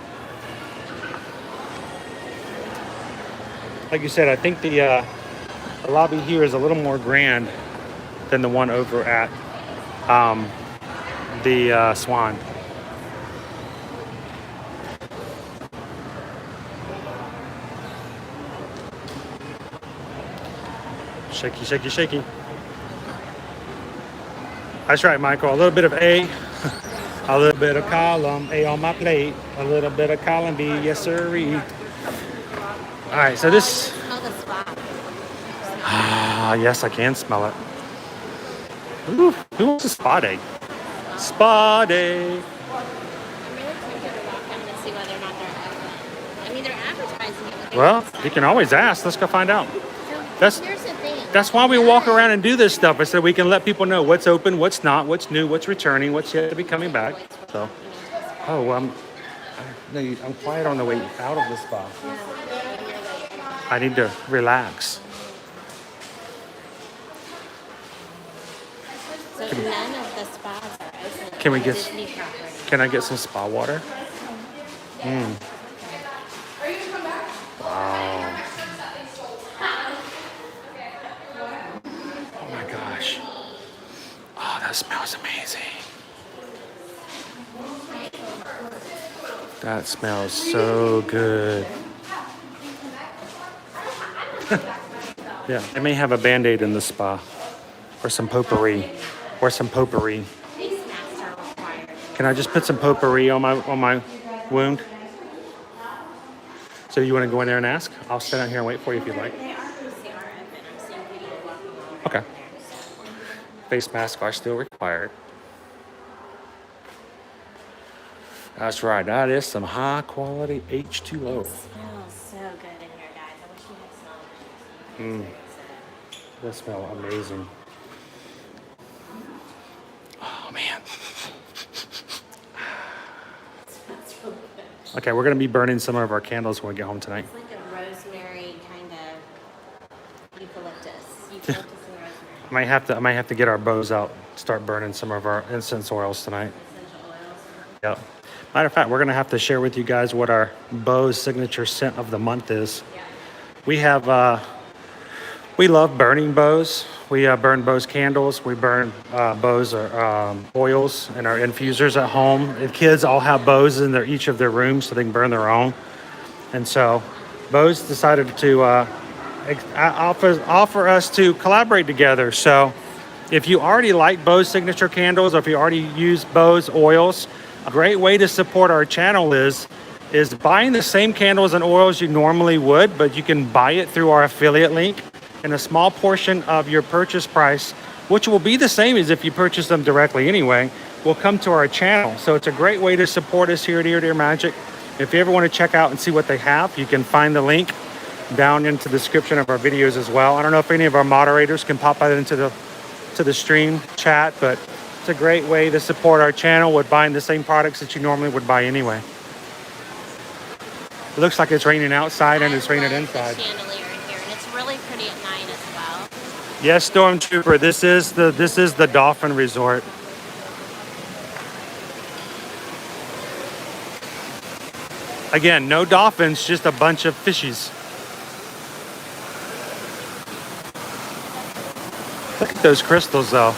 Like you said, I think the lobby here is a little more grand than the one over at the Swan. Shaky, shaky, shaky. That's right, Michael. A little bit of A, a little bit of column A on my plate, a little bit of column B, yes sirree. All right, so this. Smell the spot. Yes, I can smell it. Ooh, who wants a spa day? Spa day. I'm really tempted to walk down and see whether or not they're open. I mean, they're advertising it. But they Well, don't you can sign always ask. Let's go find out. it. So that's- here's the thing. That's why we walk around and do this stuff. So we can let people know what's open, what's not, what's new, what's returning, what's yet to be coming back. So, I'm quiet on the way out of the spa. I need to relax. So none of the spas are open. Can we on get- Disney property. Can I get some spa water? Wow. Oh my gosh. Oh, that smells amazing. That smells so good. Yeah, they may have a Band-Aid in the spa. Or some potpourri. Or some potpourri. Face masks are required. Can I just put some potpourri on my wound? So you want to go in there and ask? I'll sit out here and wait for you if you'd like. They are open. I'm seeing people walking along. Okay. Face masks are still required. That's right. That is some high quality H2O. It smells so good in here, guys. I wish you had smelled it. That smells amazing. Oh man. Okay, we're gonna be burning some of our candles when we get home tonight. It's like a rosemary kind of eucalyptus. Eucalyptus and rosemary. I might have to get our bows out, start burning some of our incense oils tonight. Essential oils. Yep. Matter of fact, we're gonna have to share with you guys what our Bose signature scent of the month is. Yeah. We have, we love burning Bose. We burn Bose candles. We burn Bose oils in our infusers at home. The kids all have Bose in each of their rooms so they can burn their own. And so Bose decided to offer us to collaborate together. So if you already like Bose signature candles, or if you already use Bose oils, a great way to support our channel is buying the same candles and oils you normally would, but you can buy it through our affiliate link, and a small portion of your purchase price, which will be the same as if you purchase them directly anyway, will come to our channel. So it's a great way to support us here at Ear to Ear Magic. If you ever want to check out and see what they have, you can find the link down into the description of our videos as well. I don't know if any of our moderators can pop that into the stream chat, but it's a great way to support our channel with buying the same products that you normally would buy anyway. It looks like it's raining outside and it's raining inside. The chandelier in here, and it's really pretty at night as well. Yes, Stormtrooper, this is the Dolphin Resort. Again, no dolphins, just a bunch of fishies. Look at those crystals though.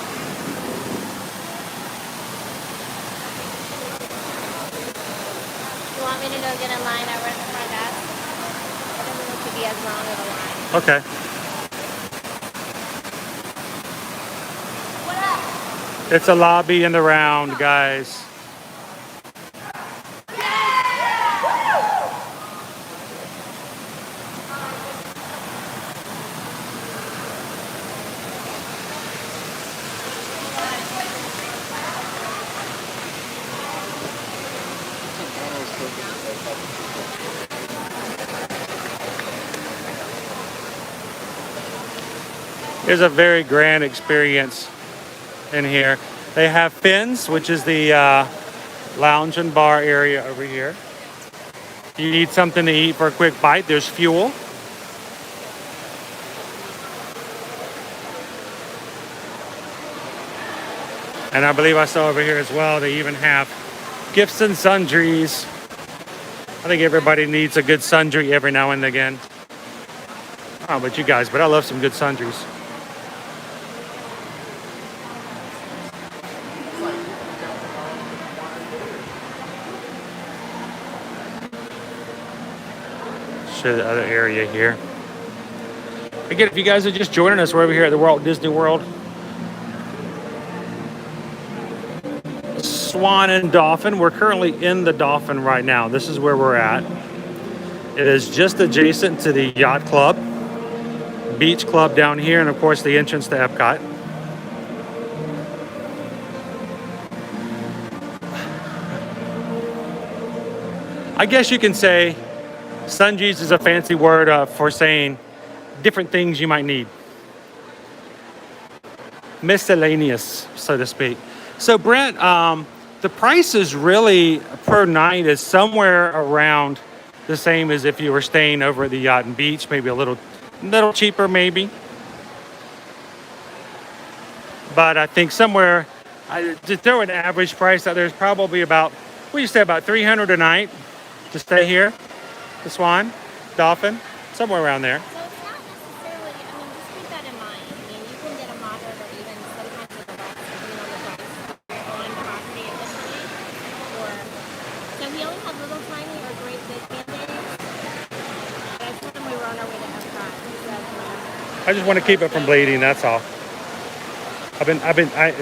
You want me to go get in line over at the front desk? It doesn't look to be as long of a line. Okay. What up? It's a lobby and around, guys. It's a very grand experience in here. They have Fins, which is the lounge and bar area over here. If you need something to eat for a quick bite, there's Fuel. And I believe I saw over here as well, they even have gifts and sundries. I think everybody needs a good sundry every now and again. I don't know about you guys, but I love some good sundries. Show the other area here. Again, if you guys are just joining us, we're over here at the Walt Disney World. Swan and Dolphin. We're currently in the Dolphin right now. This is where we're at. It is just adjacent to the Yacht Club, Beach Club down here, and of course the entrance to Epcot. I guess you can say sundries is a fancy word for saying different things you might need. Miscellaneous, so to speak. So Brent, the price is really per night is somewhere around the same as if you were staying over at the Yacht and Beach, maybe a little cheaper maybe. But I think somewhere, to throw an average price out, there's probably about, what do you say, about $300 a night to stay here? The Swan, Dolphin, somewhere around there. So it's not necessarily, I mean, just keep that in mind. I mean, you can get a moderate or even sometimes with a less, depending on the price on property at this point. Or, so we only have little tiny or great big band-aids. But I told them we were on our way to Epcot. He said, I just want to keep it from bleeding, that's all.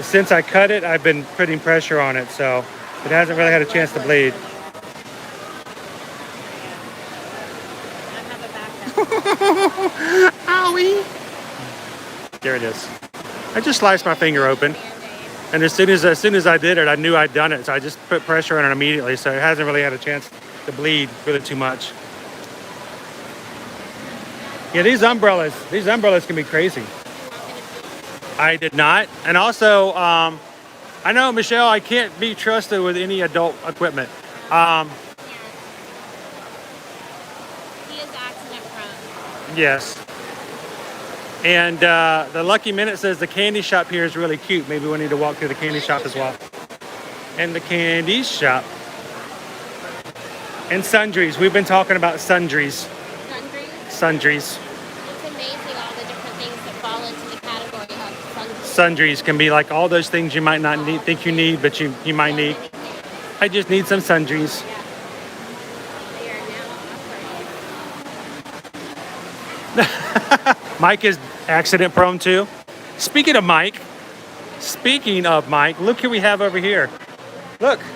Since I cut it, I've been putting pressure on it, so it hasn't really had a chance to bleed. Owie! There it is. I just sliced my finger open, and as soon as I did it, I knew I'd done it, so I just put pressure on it immediately, so it hasn't really had a chance to bleed really too much. Yeah, these umbrellas can be crazy. I did not, and also, I know, Michelle, I can't be trusted with any adult equipment. he is accident prone. Yes. And the Lucky Minute says the candy shop here is really cute. Maybe we need to walk through the candy shop as well. And the candy shop. And sundries. We've been talking about sundries. Sundries. Sundries. It's amazing all the different things that fall into the category of sundries. Sundries can be like all those things you might not think you need, but you might need. I just need some sundries. They are now offering. Mike is accident prone too. Speaking of Mike, look who we have over here. Look, Is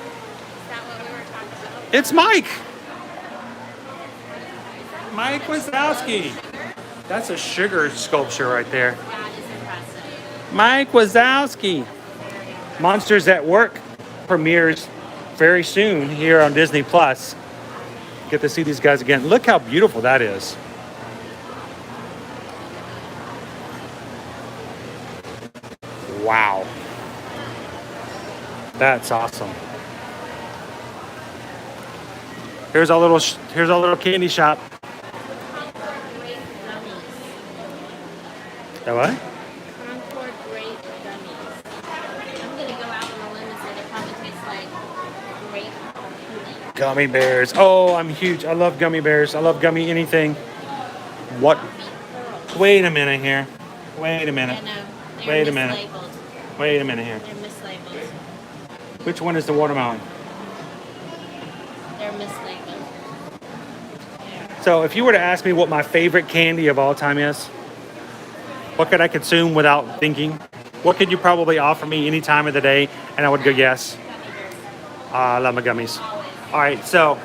that what we were talking about? it's Mike. Mike Wazowski. That's a sugar sculpture right there. That is impressive. Mike Wazowski. Monsters at Work premieres very soon here on Disney Plus. Get to see these guys again. Look how beautiful that is. Wow. That's awesome. Here's our little candy shop. Concord grape gummies. That what? Concord grape gummies. I'm gonna go out on a limb and say they probably taste like grape. Gummy bears. Oh, I'm huge. I love gummy bears. I love gummy anything. What? Wait a minute here. Wait a minute. Yeah, no, they're Wait a minute. mislabeled. Wait a minute here. They're mislabeled. Which one is the watermelon? They're mislabeled. So if you were to ask me what my favorite candy of all time is, what could I consume without thinking? What could you probably offer me any time of the day? And I would go, yes. I love my gummies. All right, so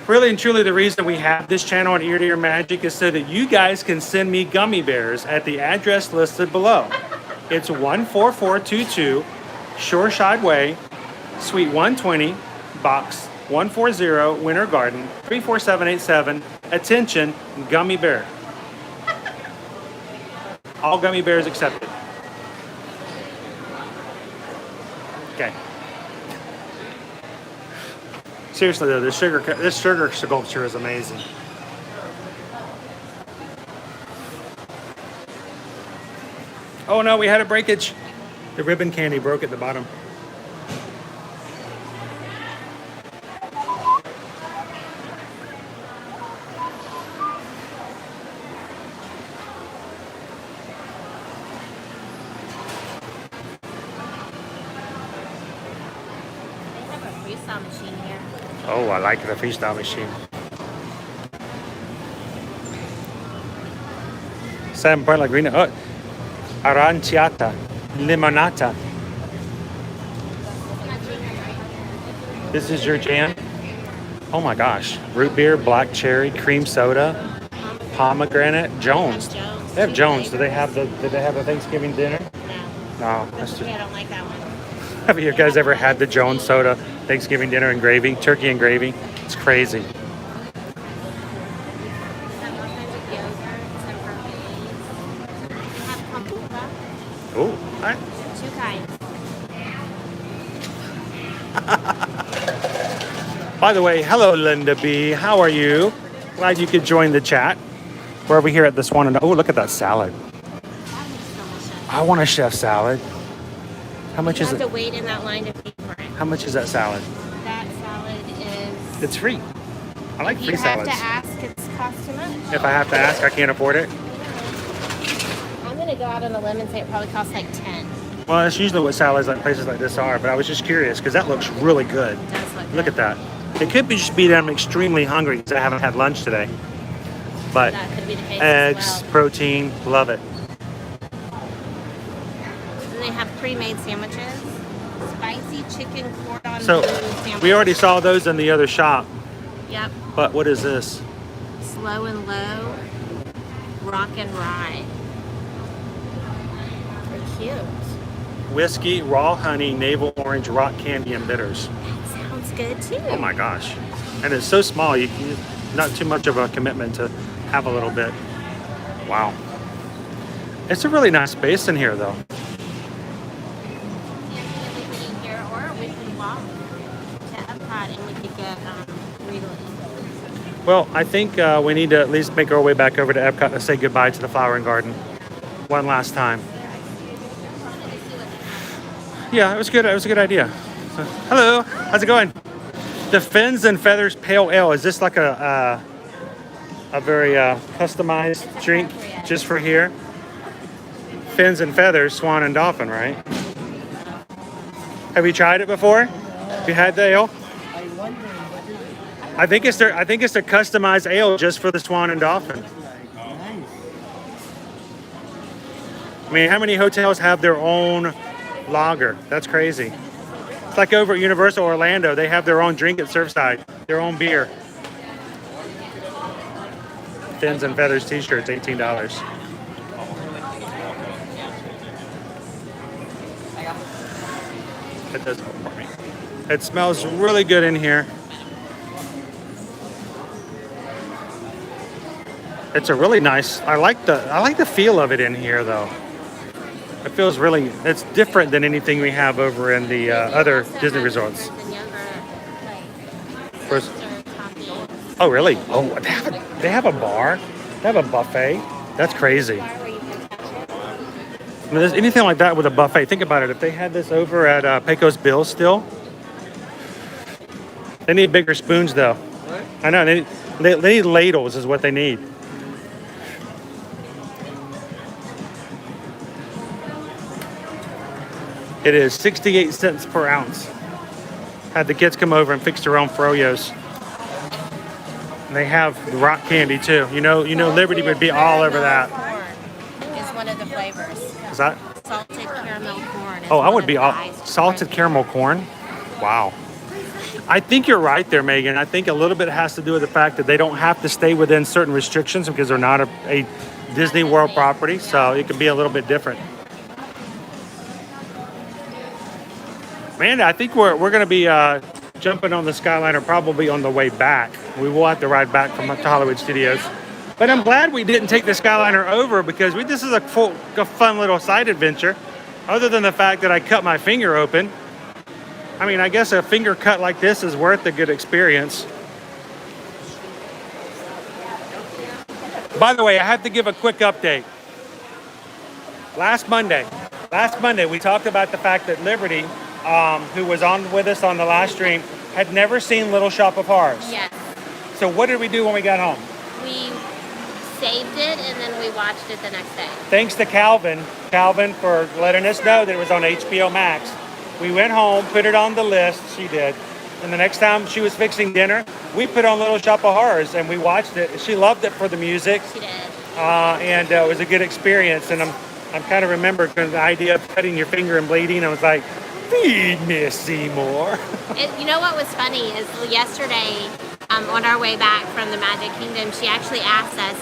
really and truly the reason we have this channel on Ear to Ear Magic is so that you guys can send me gummy bears at the address listed below. It's 14422 Shoreside Way, Suite 120, Box 140, Winter Garden, 34787. Attention, gummy bear. All gummy bears accepted. Okay. Seriously though, this sugar sculpture is amazing. Oh no, we had a breakage. The ribbon candy broke at the bottom. Freestyle machine here. Oh, I like the freestyle machine. 7 Laguna. Oh, aranciata, limonata. This is your jam? Oh my gosh. Root beer, black cherry, cream soda, pomegranate, Jones. They have Jones. Did they have the Thanksgiving dinner? No. That's just, I don't like that one. have you guys ever had the Jones soda Thanksgiving dinner and gravy? Turkey and gravy? It's crazy. They have all kinds of yogurts and burgers. They have kombucha. Oh, hi. 2 kinds. By the way, hello Linda B. How are you? Glad you could join the chat. We're over here at the Swan and oh, look at that salad. That looks delicious. I want a chef salad. How much You is have it? to wait in that line to pay for it. How much is that salad? That salad is... It's free. I like If free you have salads. to ask, it's cost too much. If I have to ask, I can't afford it. I'm going to go out on a limb and say it probably costs like 10. Well, that's usually what salads like places like this are, but I was just curious because that looks really good. It does Look good. at that. It could be just be that I'm extremely hungry because I haven't had lunch today. But That could be the case eggs, as well. protein, love it. Then they have pre-made sandwiches. Spicy chicken cordon So bleu sandwich. we already saw those in the other shop, Yep. but what is this? Slow and low. Rock and rye. They're cute. Whiskey, raw honey, navel orange, rock candy, and bitters. That sounds good too. Oh my gosh. And it's so small, not too much of a commitment to have a little bit. Wow. It's a really nice space in here though. Yeah, we could eat here or we could walk to Epcot and we could get Regal. Well, I think we need to at least make our way back over to Epcot to say goodbye to the Flowering Garden one last time. Yeah, it was good. It was a good idea. So, hello, how's it going? The Fins and Feathers Pale Ale. Is this like a very customized drink just for here? Fins and Feathers, Swan and Dolphin, right? Have you tried it before? Have you had the ale? I think it's their customized ale just for the Swan and Dolphin. I mean, how many hotels have their own lager? That's crazy. It's like over at Universal Orlando, they have their own drink at Surfside, their own beer. Fins and Feathers t-shirts, $18. It does go for me. It smells really good in here. It's a really nice. I like the feel of it in here though. It feels really. It's different than anything we have over in the other Disney resorts. First, oh really? Oh, they have a bar. They have a buffet. That's crazy. I mean, there's anything like that with a buffet. Think about it. If they had this over at Pecos Bill still, they need bigger spoons though. What? I know. They need ladles is what they need. It is 68 cents per ounce. Had the kids come over and fix their own froyos. And they have rock candy too. You know, Liberty would be all over that. Is one of the flavors. Is that? Salted caramel corn. Oh, I would be all salted caramel corn. Wow. I think you're right there, Megan. I think a little bit has to do with the fact that they don't have to stay within certain restrictions because they're not a Disney World property, so it can be a little bit different. Man, I think we're going to be jumping on the Skyliner probably on the way back. We will have to ride back from to Hollywood Studios. But I'm glad we didn't take the Skyliner over because this is a fun little side adventure. Other than the fact that I cut my finger open. I mean, I guess a finger cut like this is worth a good experience. By the way, I have to give a quick update. Last Monday, we talked about the fact that Liberty, who was on with us on the last stream, had never seen Little Shop of Horrors. Yes. So what did we do when we got home? We saved it and then we watched it the next day. Thanks to Calvin for letting us know that it was on HBO Max. We went home, put it on the list, she did. And the next time she was fixing dinner, we put on Little Shop of Horrors and we watched it. She loved it for the music. She did. And it was a good experience. And I'm kind of remembered the idea of cutting your finger and bleeding. I was like, feed me Seymour. You know what was funny is yesterday, on our way back from the Magic Kingdom, she actually asked us,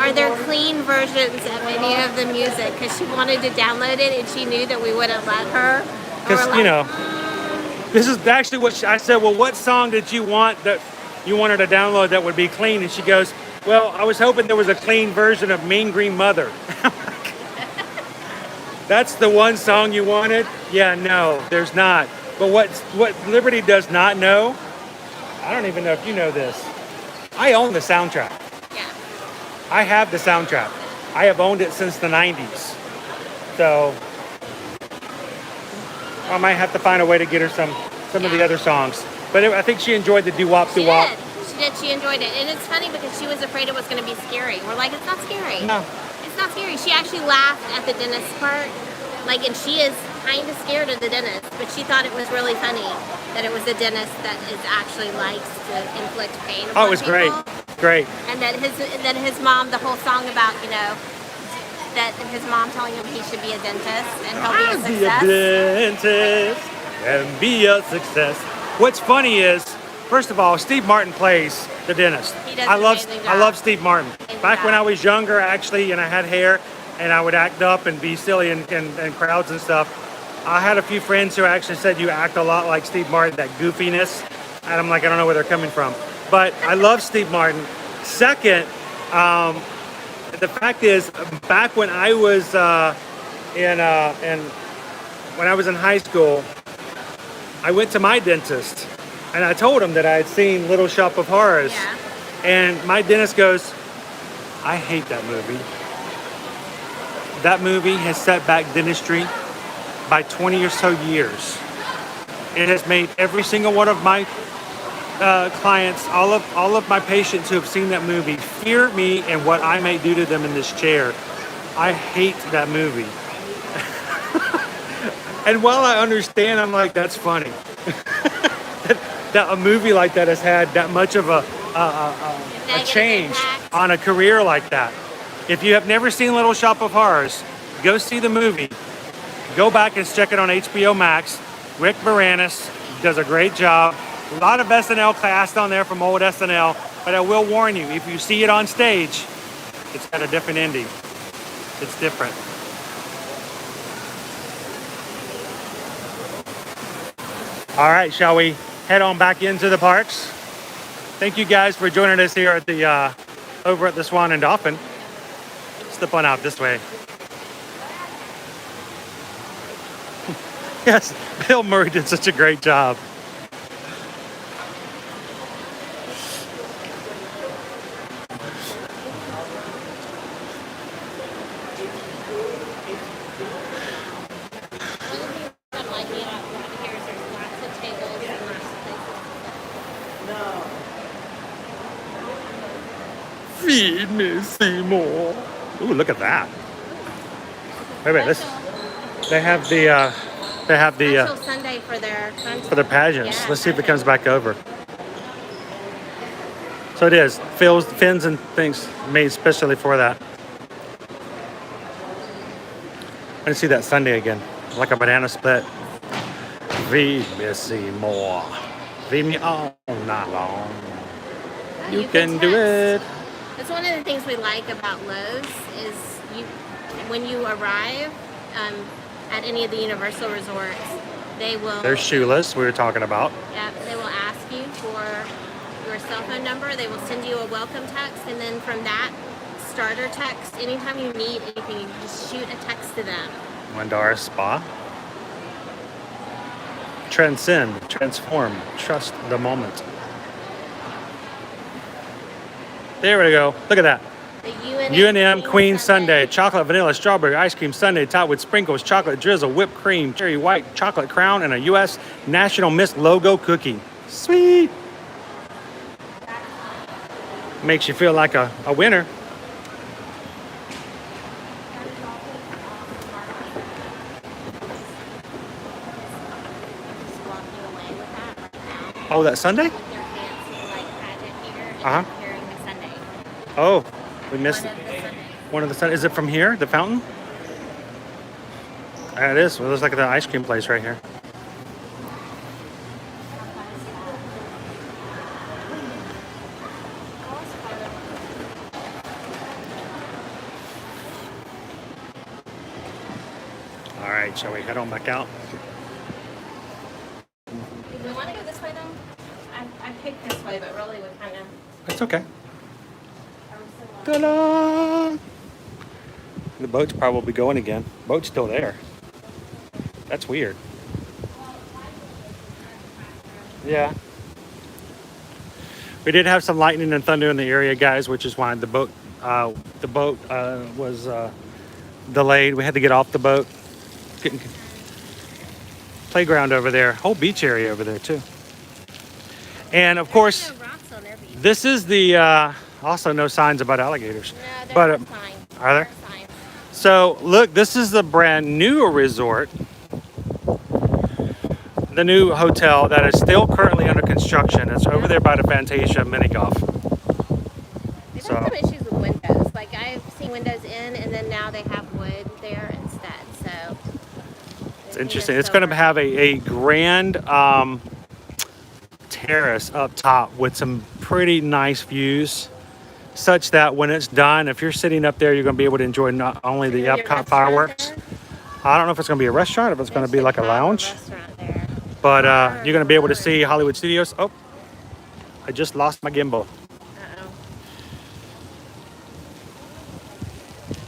are there clean versions of any of the music? Because she wanted to download it and she knew that we wouldn't let her. Because, this is actually what I said, well, what song did you want that you wanted to download that would be clean? And she goes, well, I was hoping there was a clean version of Mean Green Mother. That's the one song you wanted? Yeah, no, there's not. But what Liberty does not know, I don't even know if you know this, I own the soundtrack. Yeah. I have the soundtrack. I have owned it since the 90s. So I might have to find a way to get her some of the other songs. But I think she enjoyed the doo-wop, doo-wop. She did. She enjoyed it. And it's funny because she was afraid it was going to be scary. We're like, it's not scary. No. It's not scary. She actually laughed at the dentist part. And she is kind of scared of the dentist, but she thought it was really funny that it was a dentist that actually likes to inflict pain upon Oh, it was people. Great. And that his mom, the whole song about, that his mom telling him he should be a dentist and he'll be a success. Be a dentist and be a success. What's funny is, first of all, Steve Martin plays the dentist. He does I an love amazing I job. love Steve Martin. Amazing Back when job. I was younger, actually, and I had hair, and I would act up and be silly in crowds and stuff. I had a few friends who actually said you act a lot like Steve Martin, that goofiness. And I'm like, I don't know where they're coming from. But I love Steve Martin. Second, the fact is, back when I was when I was in high school, I went to my dentist and I told him that I had seen Little Shop of Horrors. Yeah. And my dentist goes, I hate that movie. That movie has set back dentistry by 20 or so years. It has made every single one of my clients, all of my patients who have seen that movie, fear me and what I may do to them in this chair. I hate that movie. And while I understand, I'm like, that's funny. that a movie like that has had that much of a change impact on a career like that. If you have never seen Little Shop of Horrors, go see the movie. Go back and check it on HBO Max. Rick Moranis does a great job. A lot of SNL cast on there from old SNL, but I will warn you, if you see it on stage, it's got a different ending. It's different. All right, shall we head on back into the parks? Thank you guys for joining us here at the over at the Swan and Dolphin. Step on out this way. Yes, Bill Murray did such a great job. Feed me, Seymour. Ooh, look at that. Wait, this. They have the Special Sunday for their pageants. Yeah, Let's see if it comes back over. So it is fins and things made especially for that. I didn't see that Sunday again, like a banana split. Feed me, Seymour. Feed me all night long. You can do it. That's one of the things we like about Lowe's is when you arrive at any of the Universal resorts, they will. There's Shoeless we were talking about. Yeah, they will ask you for your cell phone number. They will send you a welcome text, and then from that starter text, anytime you need anything, you can just shoot a text to them. Wandara Spa. Transcend, transform, trust the moment. There we go. Look at that. The UNM Queen Sundae. Chocolate, vanilla, strawberry, ice cream sundae topped with sprinkles, chocolate drizzle, whipped cream, cherry white, chocolate crown, and a U.S. National Miss logo cookie. Sweet. Makes you feel like a winner. Just walking away with that right now. Oh, that Sunday? With their fancy like pageant here, and Uh-huh. carrying the Sunday. Oh, we missed One of the Sundays. one of the Sundays. Is it from here, the fountain? It is. Well, it looks like the ice cream place right here. All right, shall we head on back out? Do we want to go this way though? I picked this way, but really we kind of. It's okay. Ta-da! The boat's probably going again. Boat's still there. That's weird. Yeah. We did have some lightning and thunder in the area, guys, which is why the boat was delayed. We had to get off the boat. Getting playground over there, whole beach area over there too. And of course, There's no rocks on their beach. this is the also no signs about alligators. No, there's But no signs. are there? There are signs. So look, this is the brand new resort, the new hotel that is still currently under construction. It's over there by the Fantasia mini golf. They've So- had some issues with windows. Like I've seen windows in, and then now they have wood there instead. So It's interesting. It's going to have a grand terrace up top with some pretty nice views, such that when it's done, if you're sitting up there, you're going to be able to enjoy not only the Epcot fireworks. I don't know if it's going to be a restaurant, if it's going to be like a lounge, but you're going to be able to see Hollywood Studios. Oh, I just lost my gimbal. Uh-oh.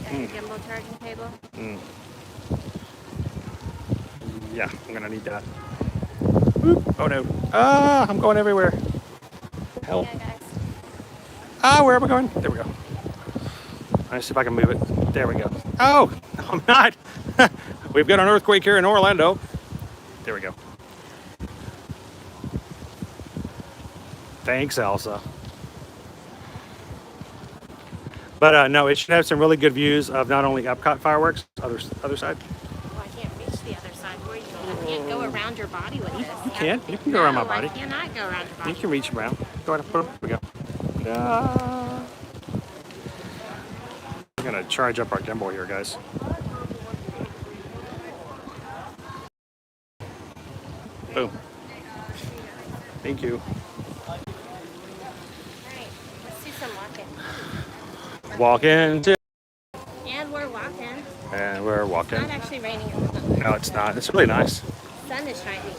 Got your gimbal charging cable? Yeah, I'm going to need that. Oop. Oh no. Ah, I'm going everywhere. Help. Yeah, guys. Ah, where am I going? There we go. Let's see if I can move it. There we go. Oh, no, I'm not. We've got an earthquake here in Orlando. There we go. Thanks, Elsa. But no, it should have some really good views of not only Epcot fireworks, other side. Oh, I can't reach the other side. Where you going? I can't go around your body with this. You can. You can go around my No, body. I cannot go around your body. You can reach around. Go ahead. Here we go. I'm gonna charge up our gimbal here, guys. Boom. Thank you. All right, let's do some walking. Walking. And we're walking. And we're It's walking. not actually raining at the moment. No, it's not. It's really nice. The sun is shining.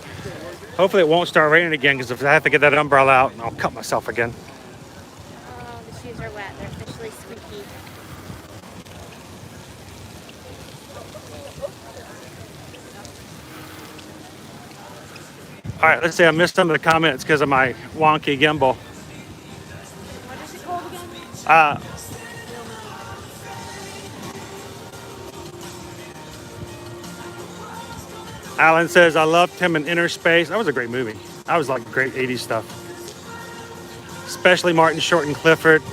Hopefully it won't start raining again, because if I have to get that umbrella out, I'll cut myself again. Oh, the shoes are wet. They're officially squeaky. All right, let's see. I missed some of the comments because of my wonky gimbal. What is it called again? Alan says, I loved him in Inner Space. That was a great movie. That was like great 80s stuff. Especially Martin Short and Clifford.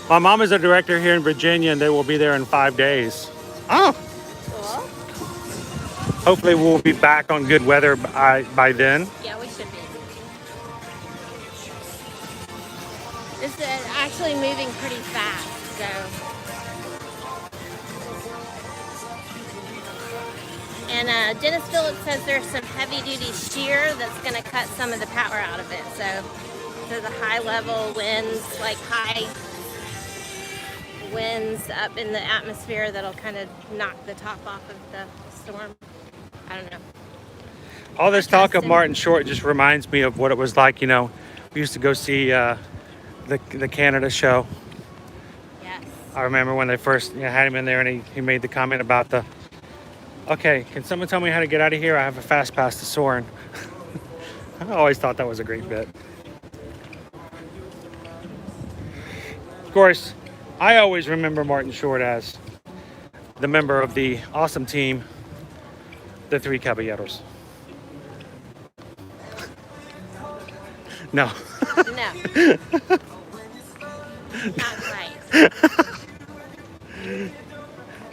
My mom is a director here in Virginia, and they will be there in 5 days. Oh, Cool. hopefully we'll be back on good weather by then. Yeah, we should be. This is actually moving pretty fast, so. And Dennis Phillips says there's some heavy-duty shear that's going to cut some of the power out of it. So there's a high-level winds, like high winds up in the atmosphere that'll kind of knock the top off of the storm. I don't know. All this talk of Justin. Martin Short just reminds me of what it was like, we used to go see the Canada show. Yes. I remember when they first had him in there and he made the comment about okay, can someone tell me how to get out of here? I have a fast pass to Soarin'. I always thought that was a great bit. Of course, I always remember Martin Short as the member of the awesome team, the Three Caballeros. No. No. Not quite.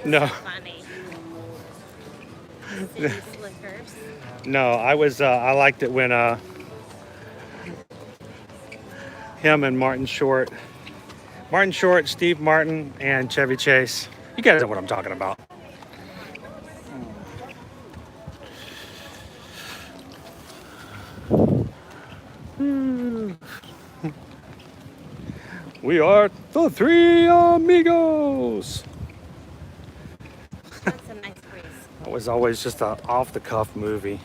No. Funny. City slickers. No, I liked it when him and Martin Short, Steve Martin, and Chevy Chase. You guys know what I'm talking about. We are the Three Amigos. That's a nice breeze. That was always just an off-the-cuff movie.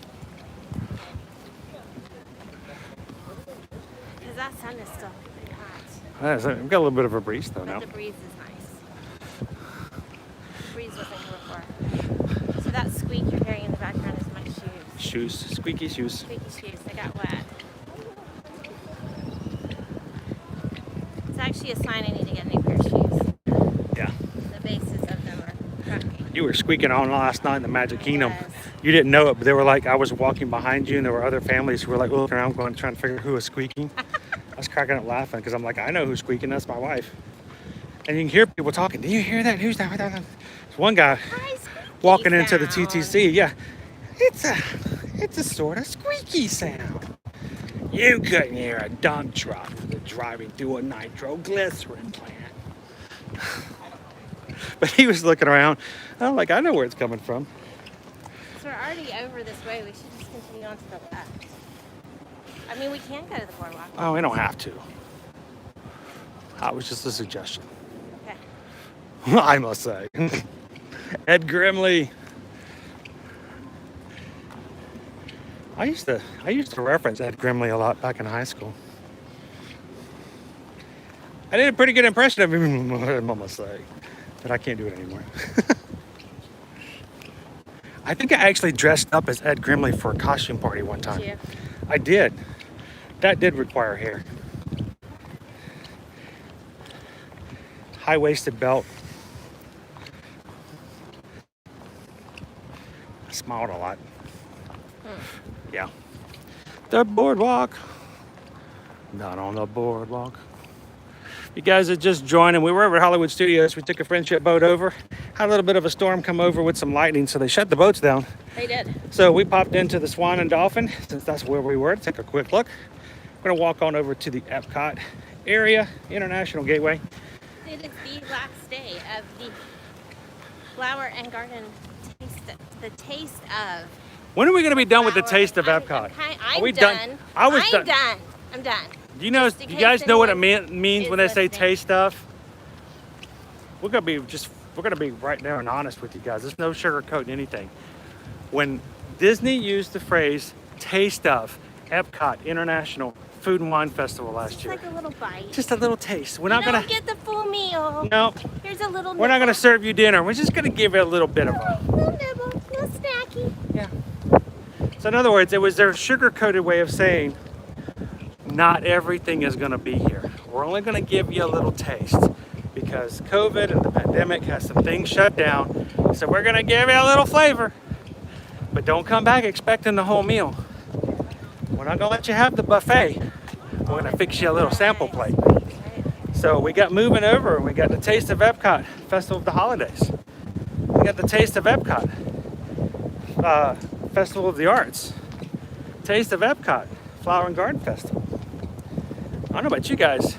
Because that sun is still pretty hot. We've got a little bit of a breeze though But now. the breeze is nice. The breeze wasn't here before. So that squeak you're hearing in the background is my shoes. Shoes, squeaky shoes. Squeaky shoes. They got wet. It's actually a sign I need to get a new pair of shoes. Yeah. The bases of them are cracking. You were squeaking on last night in the Magic Kingdom. Yes. You didn't know it, but they were like, I was walking behind you and there were other families who were like looking around trying to figure out who was squeaking. I was cracking up laughing because I'm like, I know who's squeaking, that's my wife. And you can hear people talking, do you hear that? Who's that? There's one guy Hi, squeaky walking into the sound. TTC. Yeah, it's a sort of squeaky sound. You couldn't hear a dump truck driving through a nitroglycerin plant. But he was looking around. I'm like, I know where it's coming from. So we're already over this way. We should just continue on to the left. I mean, we can go to the boardwalk. Oh, we don't have to. That was just a suggestion. Okay. I must say. Ed Grimley. I used to reference Ed Grimley a lot back in high school. I did a pretty good impression of him, I must say, but I can't do it anymore. I think I actually dressed up as Ed Grimley for a costume party one time. Did you? I did. That did require hair. High-waisted belt. I smiled a lot. Yeah. The boardwalk. Not on the boardwalk. You guys are just joining. We were over at Hollywood Studios. We took a friendship boat over. Had a little bit of a storm come over with some lightning, so they shut the boats down. They did. So we popped into the Swan and Dolphin, since that's where we were, to take a quick look. We're gonna walk on over to the Epcot area, International Gateway. It is the last day of the Flower and Garden the taste of. When are we gonna be done with the Flower- taste of I'm- Epcot? I'm Are we done. I was I'm done. done. I'm done. Do you know? Just in You case guys know what it anyone means is when they say listening. taste stuff? We're gonna be right there and honest with you guys. There's no sugarcoating anything. When Disney used the phrase "taste of" Epcot International Food and Wine Festival last It's year, like a little bite. just a little taste. We're You not gonna. don't get the full meal. No, Here's a little. we're not gonna nibble. serve you dinner. We're just gonna give you a little bit of a. Little nibble, little snacky. Yeah. So in other words, it was their sugar-coated way of saying, not everything is going to be here. We're only going to give you a little taste because COVID and the pandemic has some things shut down. So we're going to give you a little flavor, but don't come back expecting the whole meal. We're not going to let you have the buffet. We're going to fix you a little sample plate. So we got moving over and we got the Taste of Epcot, Festival of the Holidays. We got the Taste of Epcot. Festival of the Arts, Taste of Epcot, Flower and Garden Festival. I don't know about you guys.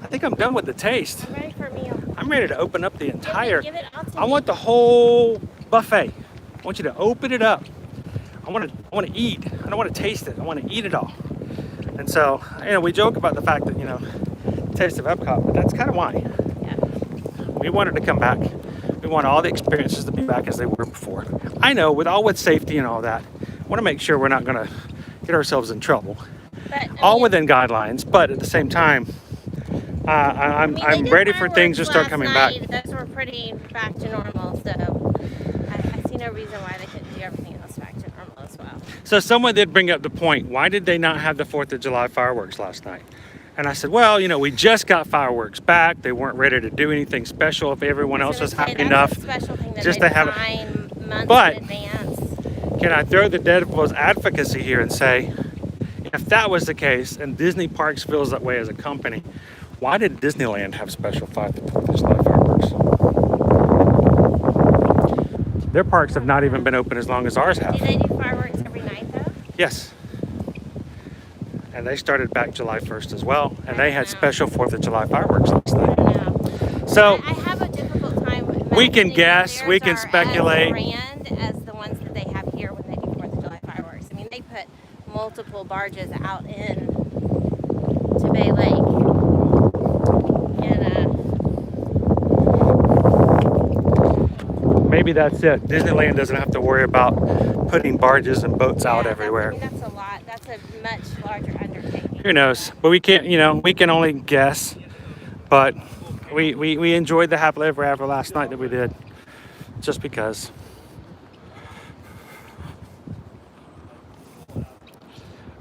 I think I'm done with the taste. I'm ready for a meal. I'm ready to open up the entire. Give it all to I me. want the whole buffet. I want you to open it up. I want to eat. I don't want to taste it. I want to eat it all. And so, we joke about the fact that Taste of Epcot, but that's kind of why Yeah. we wanted to come back. We want all the experiences to be back as they were before. I know, with safety and all that, want to make sure we're not going to get ourselves in trouble. But, I All mean, within guidelines, but at the same time, I mean, they I'm did ready for things to fireworks start coming last back. night. Those were pretty back to normal, so I see no reason why they couldn't do everything else back to normal as well. So someone did bring up the point, why did they not have the 4th of July fireworks last night? And I said, well, you know, we just got fireworks back. They weren't ready to do anything special if everyone else was happy enough just to have it. Months But in advance. can I throw the devil's advocacy here and say, if that was the case and Disney Parks feels that way as a company, why did Disneyland have special 4th of July fireworks? Their parks have not even been open as long as ours Do have. they do fireworks every night though? Yes. And they started back July 1st as well. And they had Wow. special 4th of July fireworks last I night. don't know. So I have a difficult time with we can imagining guess, theirs we can are speculate. as grand as the ones that they have here when they do 4th of July fireworks. I mean, they put multiple barges out in to Bay Lake. And maybe that's it. Disneyland doesn't have to worry about putting barges and boats out yeah, everywhere. I mean, that's a lot. That's a much larger undertaking. Who knows? But we can't, you know, we can only guess. But we enjoyed the happily ever after last night that we did. Just because.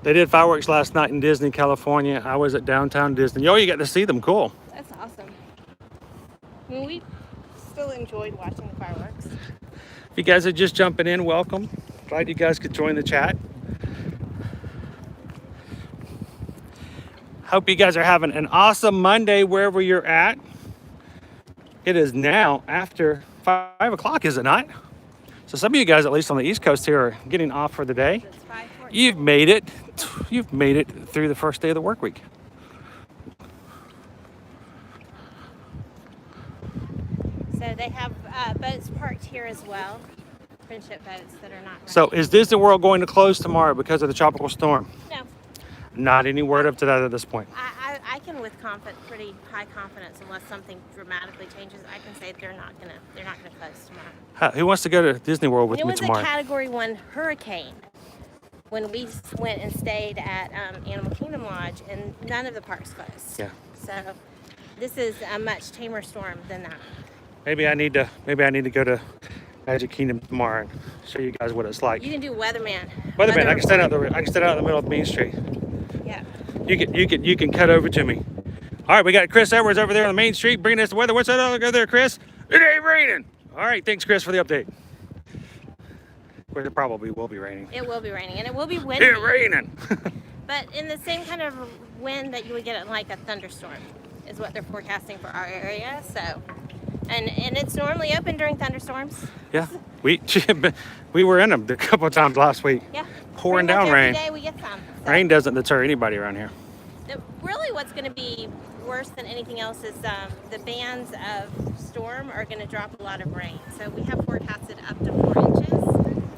They did fireworks last night in Disney, California. I was at downtown Disney. Oh, you got to see them. Cool. That's awesome. I mean, we still enjoyed watching the fireworks. If you guys are just jumping in, welcome. Glad you guys could join the chat. Hope you guys are having an awesome Monday wherever you're at. It is now after 5 o'clock, is it not? So some of you guys, at least on the East Coast here, are getting off for the day. It's 5:40. You've made it. You've made it through the first day of the work week. So they have boats parked here as well. Friendship boats that are not running. So is Disney World going to close tomorrow because of the tropical storm? No. Not any word up to that at this point. I can with pretty high confidence, unless something dramatically changes, I can say they're not gonna close tomorrow. Who wants to go to Disney World with It me was tomorrow? a Category 1 hurricane when we went and stayed at Animal Kingdom Lodge, and none of the parks closed. Yeah. So this is a much tamer storm than that. Maybe I need to go to Magic Kingdom tomorrow and show you guys what it's like. You can do weatherman. Weatherman, I can stand out report. I can stand out in the middle of Main Street. Yeah. You can cut over to me. All right, we got Chris Edwards over there on the Main Street bringing us the weather. What's that other there, Chris? It ain't raining. All right, thanks, Chris, for the update. Well, it probably will be raining. It will be raining, and it will be windy. It's raining. But in the same kind of wind that you would get in like a thunderstorm is what they're forecasting for our area. So, and it's normally open during thunderstorms. Yeah, we were in them a couple of times last week. Yeah. Pouring Pretty much down rain. Every day we get some. So Rain doesn't deter anybody around here. really what's going to be worse than anything else is the bands of storm are going to drop a lot of rain. So we have forecasted up to 4 inches.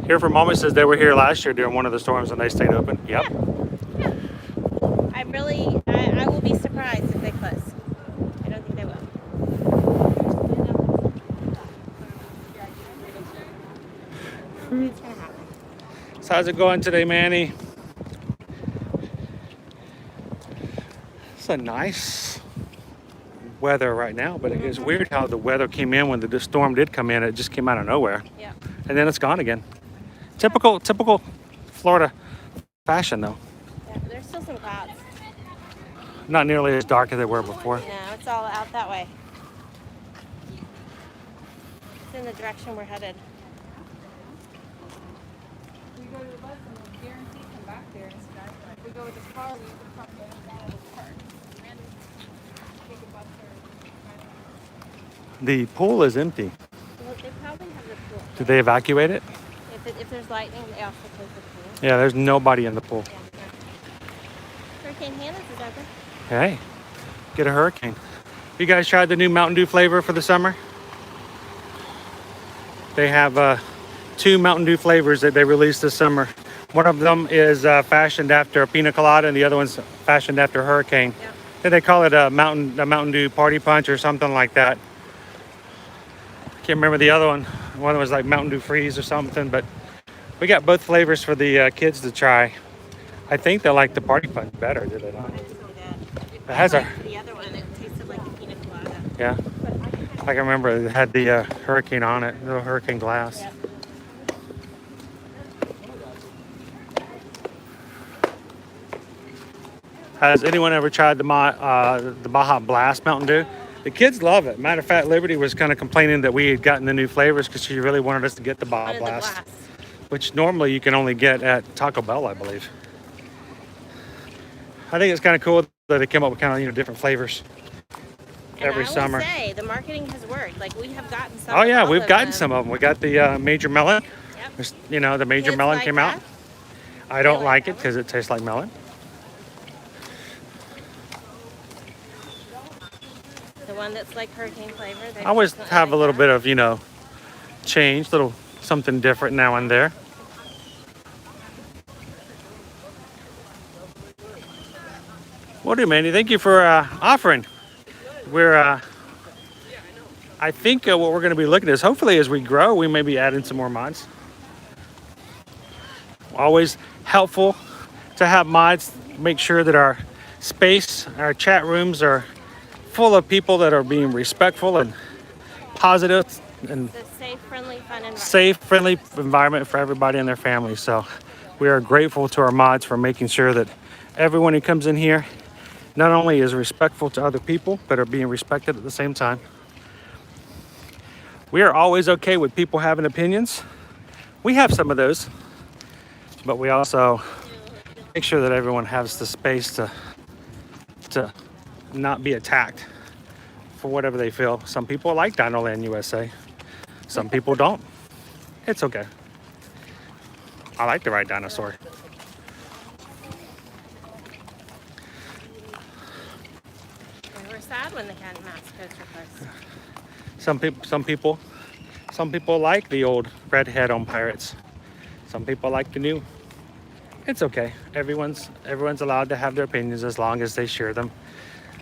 Here from Mama says they were here last year during one of the storms and they stayed open. Yep. Yeah. I will be surprised if they close. I don't think they will. It's going to happen. So how's it going today, Manny? It's a nice weather right now, but it's weird how the weather came in when the storm did come in. It just came out of nowhere, Yeah. and then it's gone again. Typical Florida fashion, though. Yeah, but there's still some clouds. Not nearly as dark as they were before. No, it's all out that way. It's in the direction we're headed. We go to the bus and we'll guarantee come back there in Skyliner. If we go with the car, we can come down to all the parks. And take a bus there. The pool is empty. Well, they probably have the pool. Did they evacuate it? If there's lightning, they also close the pool. Yeah, there's nobody in the pool. Yeah. Hurricane Hannah's is open. Hey, get a hurricane. You guys tried the new Mountain Dew flavor for the summer? They have 2 Mountain Dew flavors that they released this summer. One of them is fashioned after a pina colada, and the other one's fashioned after a hurricane. Yeah. I think they call it a Mountain Dew Party Punch or something like that. Can't remember the other one. One was like Mountain Dew Freeze or something, but We got both flavors for the kids to try. I think they like the party punch better, do they not? It has a, The other one, it tasted like a pina colada. yeah. I can remember it had the hurricane on it, the hurricane glass. Yep. Has anyone ever tried the Baja Blast Mountain Dew? The kids love it. Matter of fact, Liberty was kind of complaining that we had gotten the new flavors because she really wanted us to get the Baja Wanted the Blast, blast. which normally you can only get at Taco Bell, I believe. I think it's kind of cool that they came up with kind of different flavors every summer. I will say, the marketing has worked. Like, we have gotten some. Oh yeah, of we've gotten them. some of them. We got the Major Melon. Yep. The Major Kids Melon like came that? out. I don't They like like it because it tastes like melon. The one that's like hurricane flavor. I always have a little bit of, change, little something different now and there. Well, do, Mandy. Thank you for offering. We're, I think what we're going to be looking at is hopefully as we grow, we may be adding some more mods. Always helpful to have mods. Make sure that our space, our chat rooms are full of people that are being respectful and positive and It's a safe, friendly, fun environment. safe, friendly environment for everybody and their families. So we are grateful to our mods for making sure that everyone who comes in here not only is respectful to other people, but are being respected at the same time. We are always okay with people having opinions. We have some of those, but we also make sure that everyone has the space to not be attacked for whatever they feel. Some people like Dinoland USA. Some people don't. It's okay. I like to ride dinosaur. We were sad when the Cat and Mouse coaster closed. Some people like the old redhead on Pirates. Some people like the new. It's okay. Everyone's allowed to have their opinions as long as they share them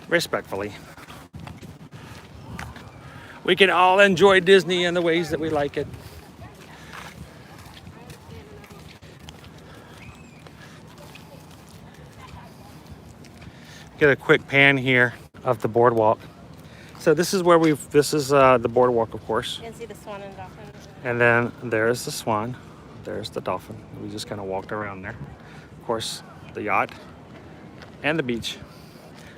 respectfully. We can all enjoy Disney in the ways that we like it. Get a quick pan here of the boardwalk. So this is where the boardwalk, of course. You can see the swan and dolphin. And then there's the swan, there's the dolphin. We just kind of walked around there. Of course, the yacht and the beach.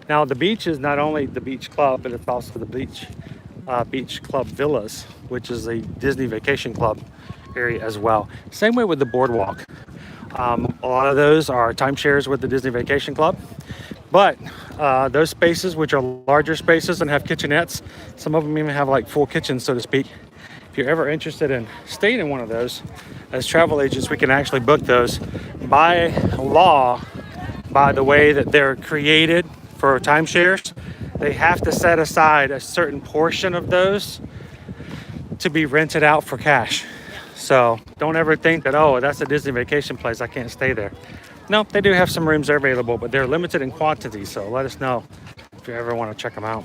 Now the beach is not only the beach club, but it's also the beach club villas, which is a Disney vacation club area as well. Same way with the boardwalk. A lot of those are timeshares with the Disney Vacation Club, but those spaces, which are larger spaces and have kitchenettes, some of them even have like full kitchens, so to speak. If you're ever interested in staying in one of those, as travel agents, we can actually book those by law. By the way that they're created for timeshares, they have to set aside a certain portion of those to be rented out for cash. So don't ever think that, oh, that's a Disney vacation place, I can't stay there. No, they do have some rooms available, but they're limited in quantity. So let us know if you ever want to check them out.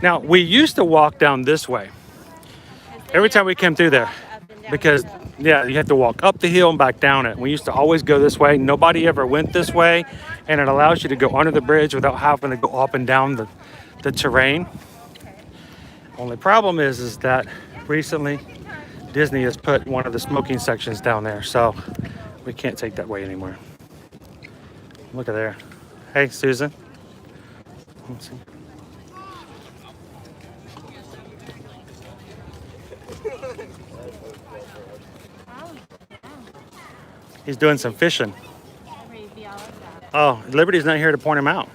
Now, we used to walk down this way every time we came through there because, yeah, you have to walk up the hill and back down it. We used to always go this way. Nobody ever went this way, and it allows you to go under the bridge without having to go up and down the terrain. Only problem is that recently Disney has put one of the smoking sections down there, so we can't take that way anymore. Look at there. Hey, Susan. Let's see. He's doing some fishing. Oh, Liberty's not here to point him out.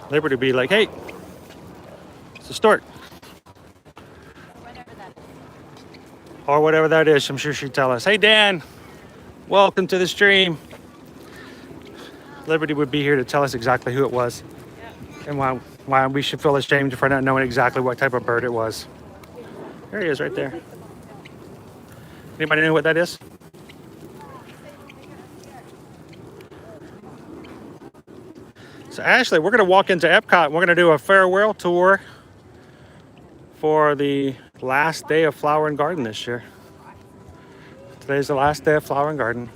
Liberty be like, hey, it's a stork. Or whatever that is, I'm sure she'd tell us. Hey, Dan, welcome to the stream. Liberty would be here to tell us exactly who it was. Yep. And why we should feel ashamed for not knowing exactly what type of bird it was. There he is right there. Anybody know what that is? So Ashley, we're going to walk into Epcot. We're going to do a farewell tour for the last day of Flower and Garden this year. Today's the last day of Flower and Garden.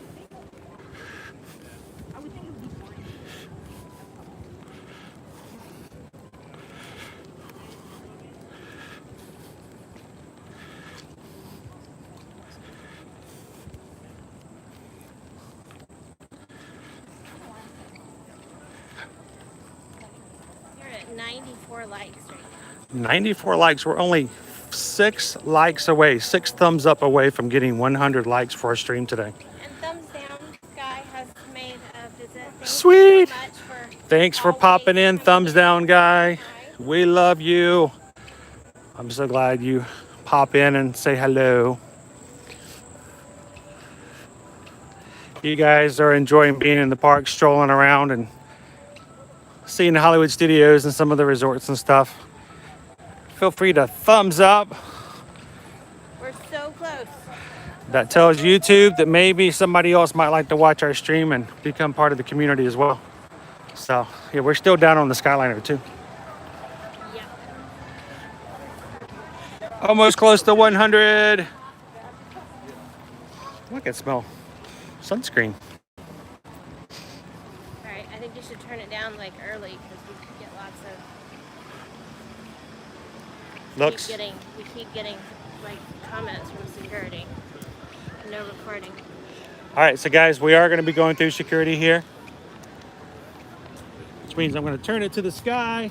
You're at 94 likes right now. 94 likes. We're only 6 likes away, 6 thumbs up away from getting 100 likes for our stream today. And thumbs down, Sky has made a visit. Thank Sweet. you so much for Thanks for always popping in. coming Thumbs in. down, guy. Hi. We love you. I'm so glad you pop in and say hello. You guys are enjoying being in the park, strolling around and seeing the Hollywood studios and some of the resorts and stuff. Feel free to thumbs up. We're so close. That tells YouTube that maybe somebody else might like to watch our stream and become part of the community as well. So, yeah, we're still down on the Skyliner too. Yeah. Almost close to 100. I can smell sunscreen. All right, I think you should turn it down like early because we could get lots of. Looks. We keep getting like comments from security. No recording. All right, so guys, we are going to be going through security here, which means I'm going to turn it to the sky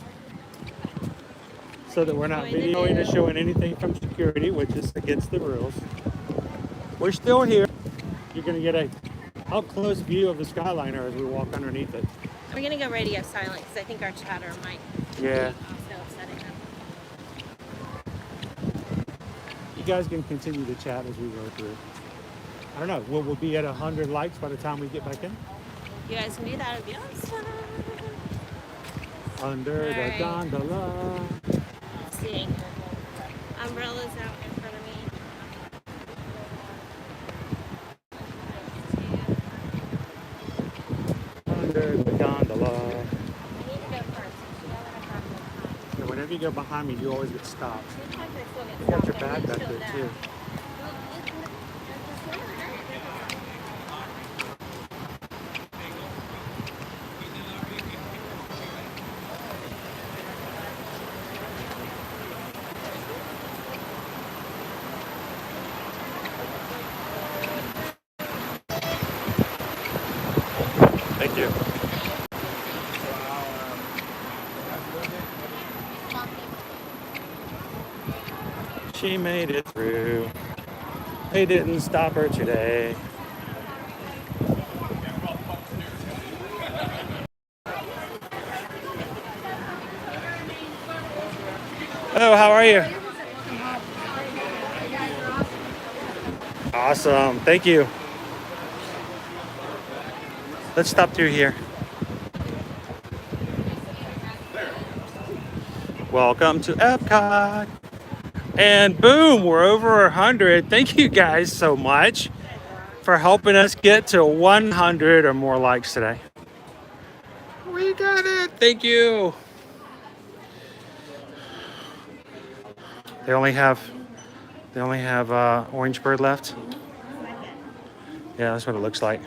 so that we're not videoing or showing anything from security, which is against the rules. We're still here. You're going to get a up-close view of the Skyliner as we walk underneath it. We're gonna go radio silent because I think our chatter might Yeah. be also upsetting them. You guys can continue to chat as we go through. I don't know. Will we be at 100 likes by the time we get back in? You guys can do that. It'd be awesome. Under All the right. gondola. Seeing umbrellas out in front of me. Under the gondola. I need to go first. Yeah, whenever you go behind me, you always get stopped. Sometimes I still get You got your stopped. bag back there too. Thank you. She made it through. They didn't stop her today. Hello, how are you? Awesome, thank you. Let's stop through here. Welcome to Epcot. And boom, we're over 100. Thank you guys so much for helping us get to 100 or more likes today. We got it. Thank you. They only have Orange Bird left. Yeah, that's what it looks like.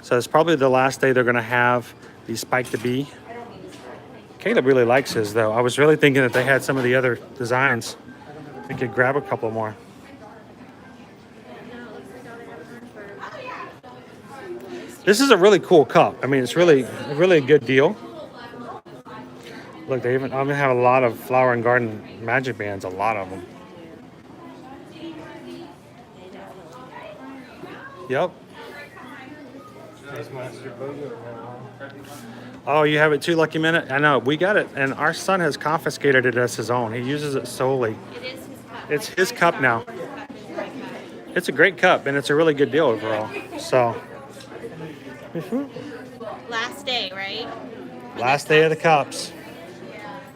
So it's probably the last day they're gonna have the Spike the Bee. Caleb really likes his though. I was really thinking that they had some of the other designs. We could grab a couple more. This is a really cool cup. I mean, it's really a good deal. Look, they even have a lot of Flower and Garden magic bands, a lot of them. Yep. Oh, you have it too, Lucky Minute? I know, we got it, and our son has confiscated it as his own. He uses it solely. It is his cup. It's his cup now. It's a great cup, and it's a really good deal overall. So, Last day, right? last day of the cups.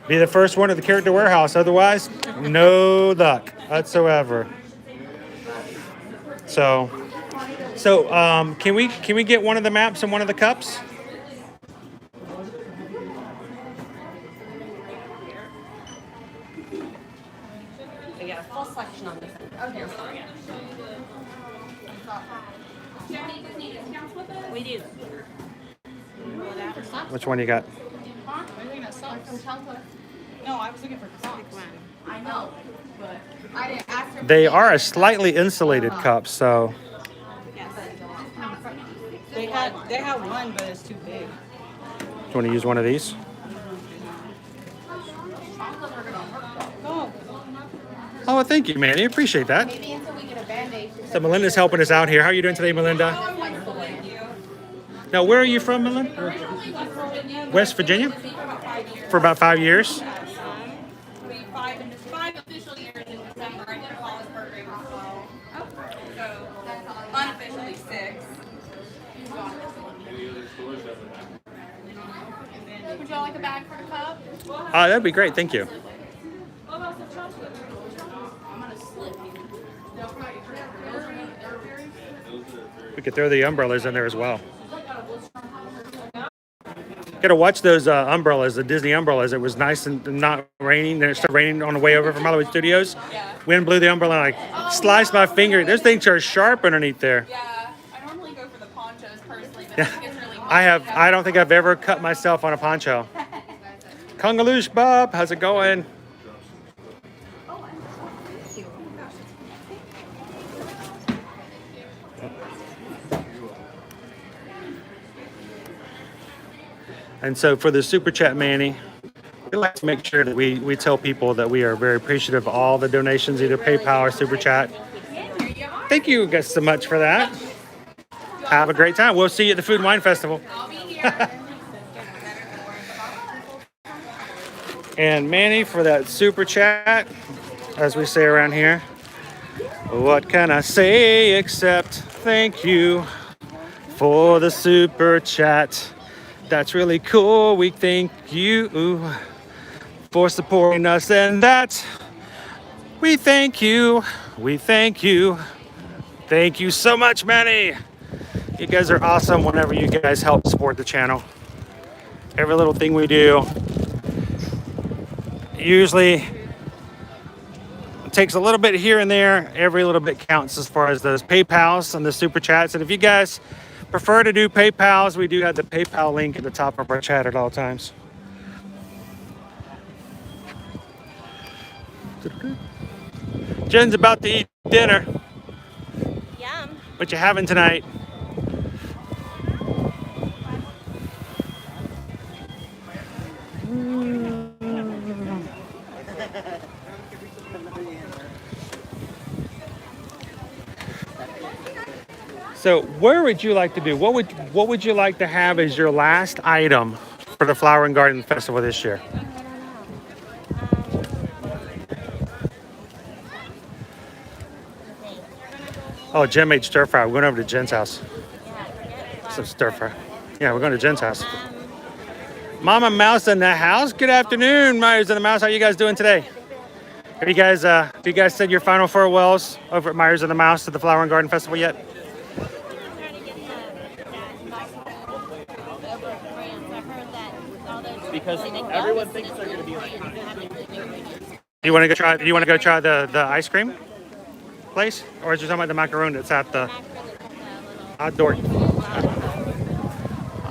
Be the first one at the Character Warehouse. Otherwise, no luck whatsoever. So, can we get one of the maps and one of the cups? Yeah, full selection on this end. Okay, sorry. Do you have any Disney discounts with us? We do. Which one you got? No, I was looking for Pacific one. I know, but I didn't ask her. They are a slightly insulated cup, so They had one, but it's too big. you want to use one of these? Oh, Oh, well, thank you, Manny. Appreciate that. Maybe until we get a Band-Aid. So Melinda's helping us out here. How are you doing today, Melinda? Now, where are you from, Melinda? West Virginia? For about 5 years? five official years in December. I did a college program as well. So unofficially 6. Would y'all like a bag for the cup? That'd be great. Thank you. We could throw the umbrellas in there as well. Gotta watch those umbrellas, the Disney umbrellas. It was nice and not raining. Then it started raining on the way over from Hollywood Studios. Wind blew the umbrella and I sliced my finger. Those things are sharp underneath there. Yeah, I normally go for the ponchos personally, but I think it's really hot. I don't think I've ever cut myself on a poncho. Congaloosh Bob, how's it going? And so for the Super Chat, Manny, we like to make sure that we tell people that we are very appreciative of all the donations, either PayPal or Super Chat. Thank you guys so much for that. Have a great time. We'll see you at the Food and Wine Festival. And Manny for that Super Chat, as we say around here. What can I say except thank you for the Super Chat. That's really cool. We thank you for supporting us, and that we thank you. We thank you. Thank you so much, Manny. You guys are awesome whenever you guys help support the channel. Every little thing we do usually takes a little bit here and there. Every little bit counts as far as those PayPals and the Super Chats. And if you guys prefer to do PayPals, we do have the PayPal link at the top of our chat at all times. Jen's about to eat dinner. Yum. What you having tonight? So where would you like to do? What would you like to have as your last item for the Flower and Garden Festival this year? Oh, Jen made stir fry. We're going over to Jen's house. Some stir fry. Yeah, we're going to Jen's house. Mama Mouse in the house. Good afternoon, Myers and the Mouse. How are you guys doing today? Have you guys said your final farewells over at Myers and the Mouse at the Flower and Garden Festival yet? Because everyone thinks they're going to be like. You want to go try? You want to go try the ice cream place, or is you talking about the macaroon that's at the outdoor?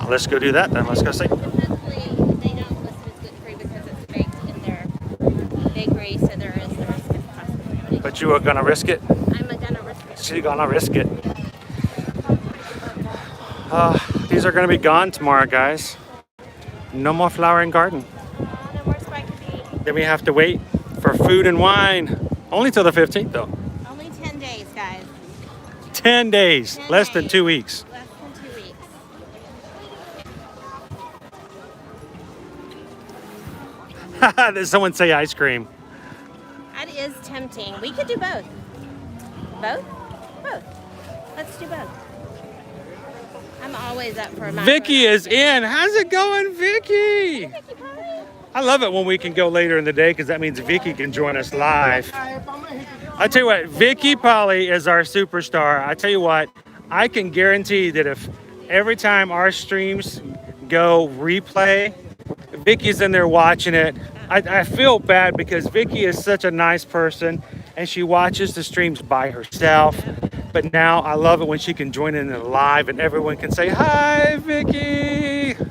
Let's go do that then. Let's go see. Hopefully they don't list it as gluten-free because it's baked in their bakery, so there is the risk of possibility. But you are gonna risk it. I'm gonna risk it. She's gonna risk it. These are gonna be gone tomorrow, guys. No more Flower and Garden. No more Spike and Pete. Then we have to wait for Food and Wine. Only till the 15th, though. Only 10 days, guys. 10 days. 10 Less than days. 2 weeks. Less than 2 weeks. Did someone say ice cream? That is tempting. We could do both. Both? Both. Let's do both. I'm always up for a macaroni. Vicky is in. How's it going, Vicky? Vicky Polly. I love it when we can go later in the day because that means Vicky can join us live. I tell you what, Vicky Polly is our superstar. I tell you what, I can guarantee that if every time our streams go replay, Vicky's in there watching it. I feel bad because Vicky is such a nice person and she watches the streams by herself. But now I love it when she can join in live and everyone can say, "Hi, Vicky." I'm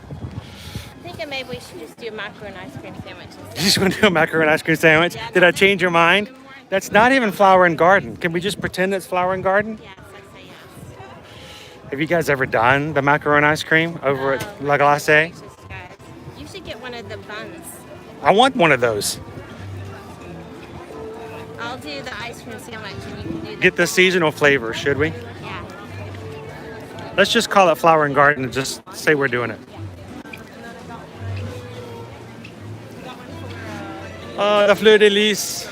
thinking maybe we should just do a macaroni ice cream sandwich You instead. just want to do a macaroni ice cream sandwich? Yeah, Did I change your mind? That's not even Flower and Garden. Can we just pretend it's Flower and Garden? Yes, I say yes. Have you guys ever done the macaroni ice cream over at La Glace? Gracious, guys. You should get one of the buns. I want one of those. I'll do the ice cream sandwich and you can do Get the seasonal flavor, should we? Yeah. Let's just call it Flower and Garden and just say we're doing it. Oh, the fleur de lis.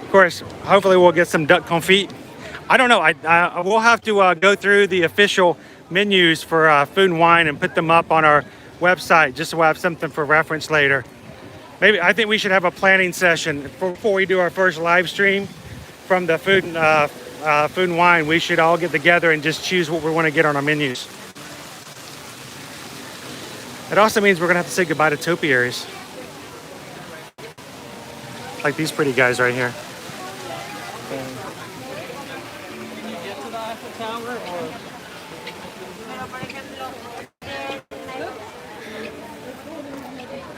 Of course, hopefully we'll get some duck confit. I don't know. We'll have to go through the official menus for food and wine and put them up on our website just so we'll have something for reference later. Maybe I think we should have a planning session before we do our first live stream from the food and wine. We should all get together and just choose what we want to get on our menus. It also means we're gonna have to say goodbye to topiaries, like these pretty guys right here.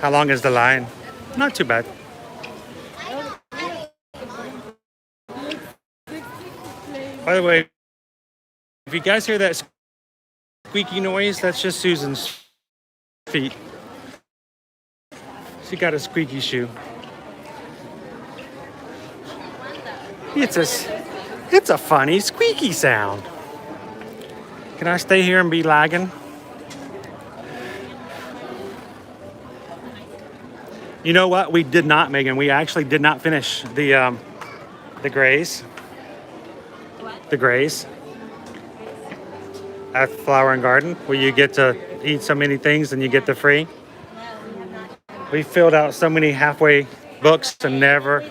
How long is the line? Not too bad. By the way, if you guys hear that squeaky noise, that's just Susan's feet. She got a squeaky shoe. It's a funny squeaky sound. Can I stay here and be lagging? You know what? We did not, Megan. We actually did not finish the grays. The grays at Flower and Garden, where you get to eat so many things and you get the free. We filled out so many halfway books and never.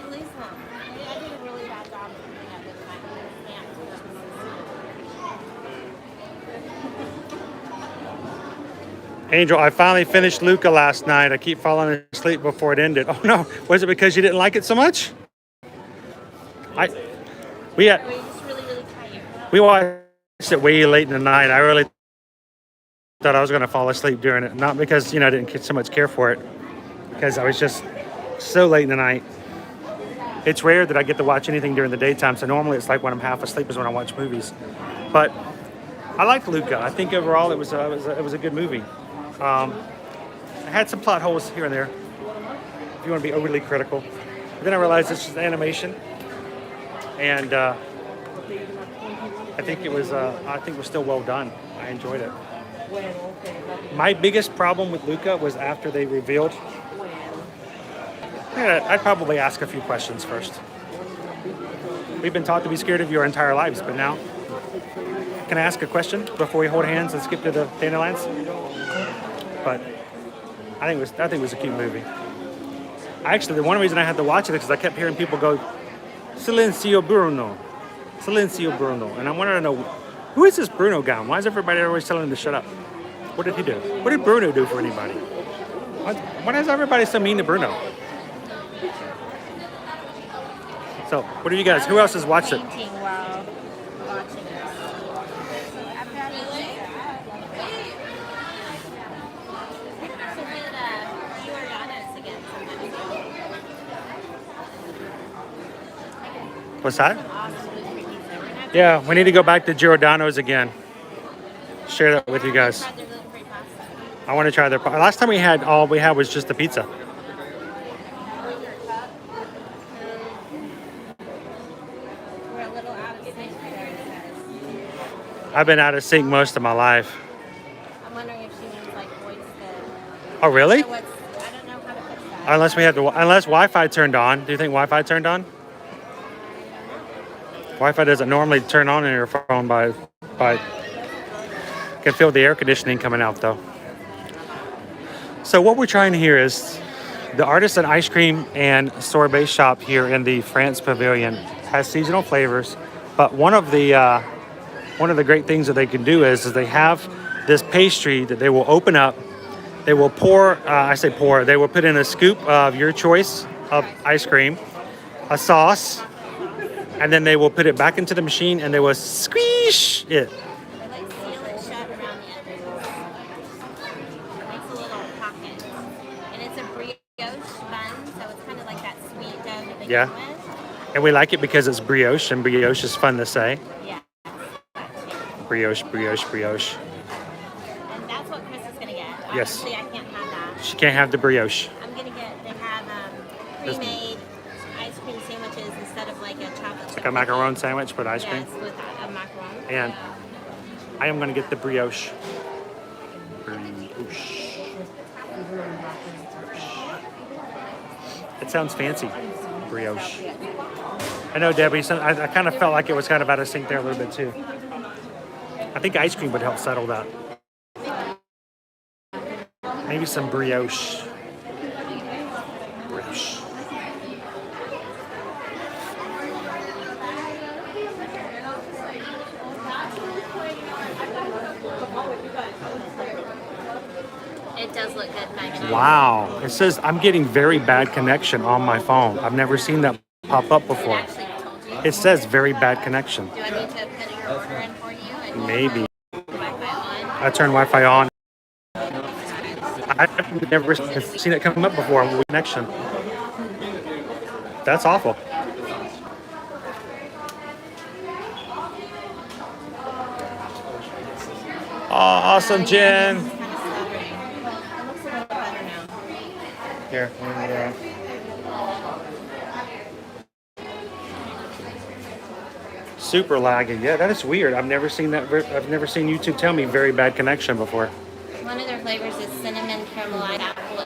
Angel, I finally finished Luca last night. I keep falling asleep before it ended. Oh no, was it because you didn't like it so much? We watched it way late in the night. I really thought I was going to fall asleep during it. Not because, I didn't get so much care for it. Because I was just so late in the night. It's rare that I get to watch anything during the daytime. So normally it's like when I'm half asleep is when I watch movies. But I liked Luca. I think overall it was a good movie. I had some plot holes here and there, if you want to be overly critical. But then I realized this is animation. And I think it was still well done. I enjoyed it. My biggest problem with Luca was after they revealed. I'd probably ask a few questions first. We've been taught to be scared of your entire lives, but now, can I ask a question before we hold hands and skip to the Dandelions? But I think it was a cute movie. Actually, the one reason I had to watch it is because I kept hearing people go, "Silencio Bruno, Silencio Bruno," and I wanted to know, who is this Bruno guy? Why is everybody always telling him to shut up? What did he do? What did Bruno do for anybody? Why is everybody so mean to Bruno? So, what do you guys? Who else has watched it? While watching this. What's that? Yeah, we need to go back to Giordano's again. Share that with you guys. I want to try their. Last time all we had was just the pizza. We're a little out of sync there, it says. I've been out of sync most of my life. I'm wondering if she means like voice the. Oh, really? I don't know how to fix that. Unless Wi-Fi turned on. Do you think Wi-Fi turned on? Wi-Fi doesn't normally turn on in your phone by. Can feel the air conditioning coming out though. So what we're trying here is the Artisan Ice Cream and Sorbet shop here in the France Pavilion has seasonal flavors, but one of the great things that they can do is they have this pastry that they will open up, They will pour, I say pour, they will put in a scoop of your choice of ice cream, a sauce, and then they will put it back into the machine and they will squish it. They like seal it shut around the edges. It makes a little pocket. And it's a brioche bun, so it's kind of like that sweet dough to begin Yeah. with. And we like it because it's brioche, and brioche is fun to say. Yeah. Brioche, brioche, brioche. And that's what Chris is going to get. Yes. Obviously, I can't have that. She can't have the brioche. I'm going to get, they have pre-made ice cream sandwiches instead of like a chocolate chip. Like a macaron sandwich, but ice cream. Yes, with a macaron. And I am going to get the brioche. Brioche. It sounds fancy. Brioche. I know, Debbie. I kind of felt like it was kind of out of sync there a little bit too. I think ice cream would help settle that. Maybe some brioche. Brioche. It does look good, Megan. Wow. It says I'm getting very bad connection on my phone. I've never seen that pop up It before. actually told you. It says very bad connection. Do I need to put your order in for you? And Maybe. Wi-Fi on? I turned Wi-Fi on. I've never seen it come up before with connection. That's awful. Awesome, Jen. It's kind of stuttering. It looks a little better now. Here. Super laggy. Yeah, that is weird. I've never seen that. I've never seen YouTube tell me very bad connection before. One of their flavors is cinnamon caramelized apple.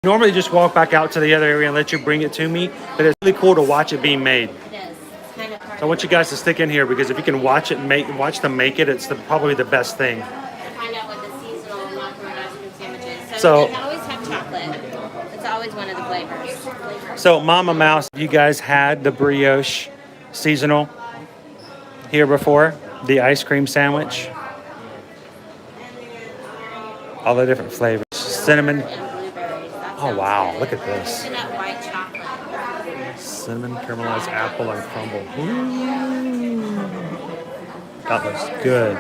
Normally just walk back out to the other area and let you bring it to me, but it's really cool to watch it being made. It is. It's kind of hard So I want you guys to stick in here because if you can watch them make it, it's probably the best thing. to find out what the seasonal macaron ice cream sandwich is. So- they always have chocolate. It's always one of the flavors. So Mama Mouse, you guys had the brioche seasonal here before, the ice cream sandwich. All the different flavors. Cinnamon. And blueberries. That Oh sounds wow, good. look at this. Coconut white chocolate. Cinnamon caramelized apple and crumble. Ooh. That looks good.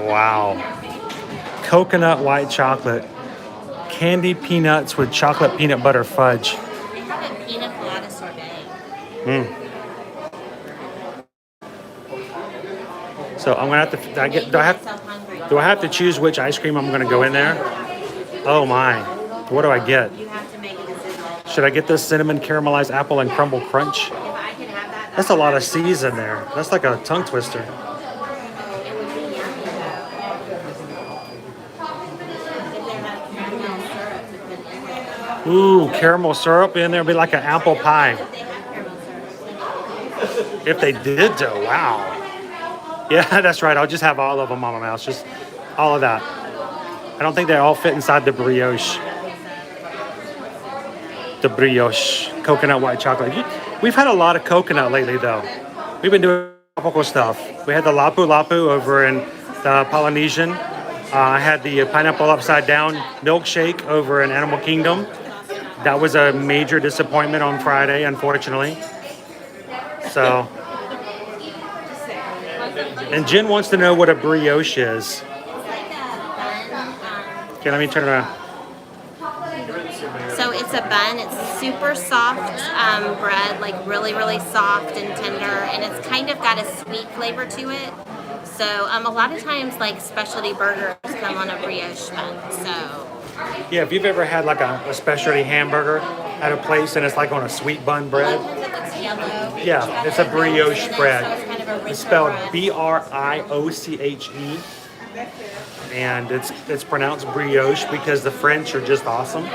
Wow. Coconut white chocolate. Candied peanuts with chocolate peanut butter fudge. They have a pina colada sorbet. So I'm gonna have to. Do I have to choose which ice cream I'm gonna go in there? Oh my! What do I get? You have to make a decision. Should I get this cinnamon caramelized apple and crumble crunch? If I can have that, That's a lot of C's in there. That's like a tongue twister. it would be yummy though. If they had caramel syrup to put in there. Ooh, caramel syrup in there would be like an apple pie. If they have caramel syrup. If they did, though, wow. Yeah, that's right. I'll just have all of them, Mama Mouse. Just all of that. I don't think they all fit inside the brioche. The brioche, coconut white chocolate. We've had a lot of coconut lately, though. We've been doing tropical stuff. We had the lapu lapu over in the Polynesian. I had the pineapple upside down milkshake over in Animal Kingdom. That was a major disappointment on Friday, unfortunately. So, and Jen wants to know what a brioche is. It's like a bun. Okay, let me turn around. So it's a bun. It's super soft bread, like really, really soft and tender, and it's kind of got a sweet flavor to it. So a lot of times, like specialty burgers come on a brioche bun. So Yeah, if you've ever had like a specialty hamburger at a place and it's like on a sweet bun a bread, lot of times it looks yellow. yeah, it's a brioche bread. So it's kind of a richer It's spelled bread. B-R-I-O-C-H-E, and it's pronounced brioche because the French are just awesome.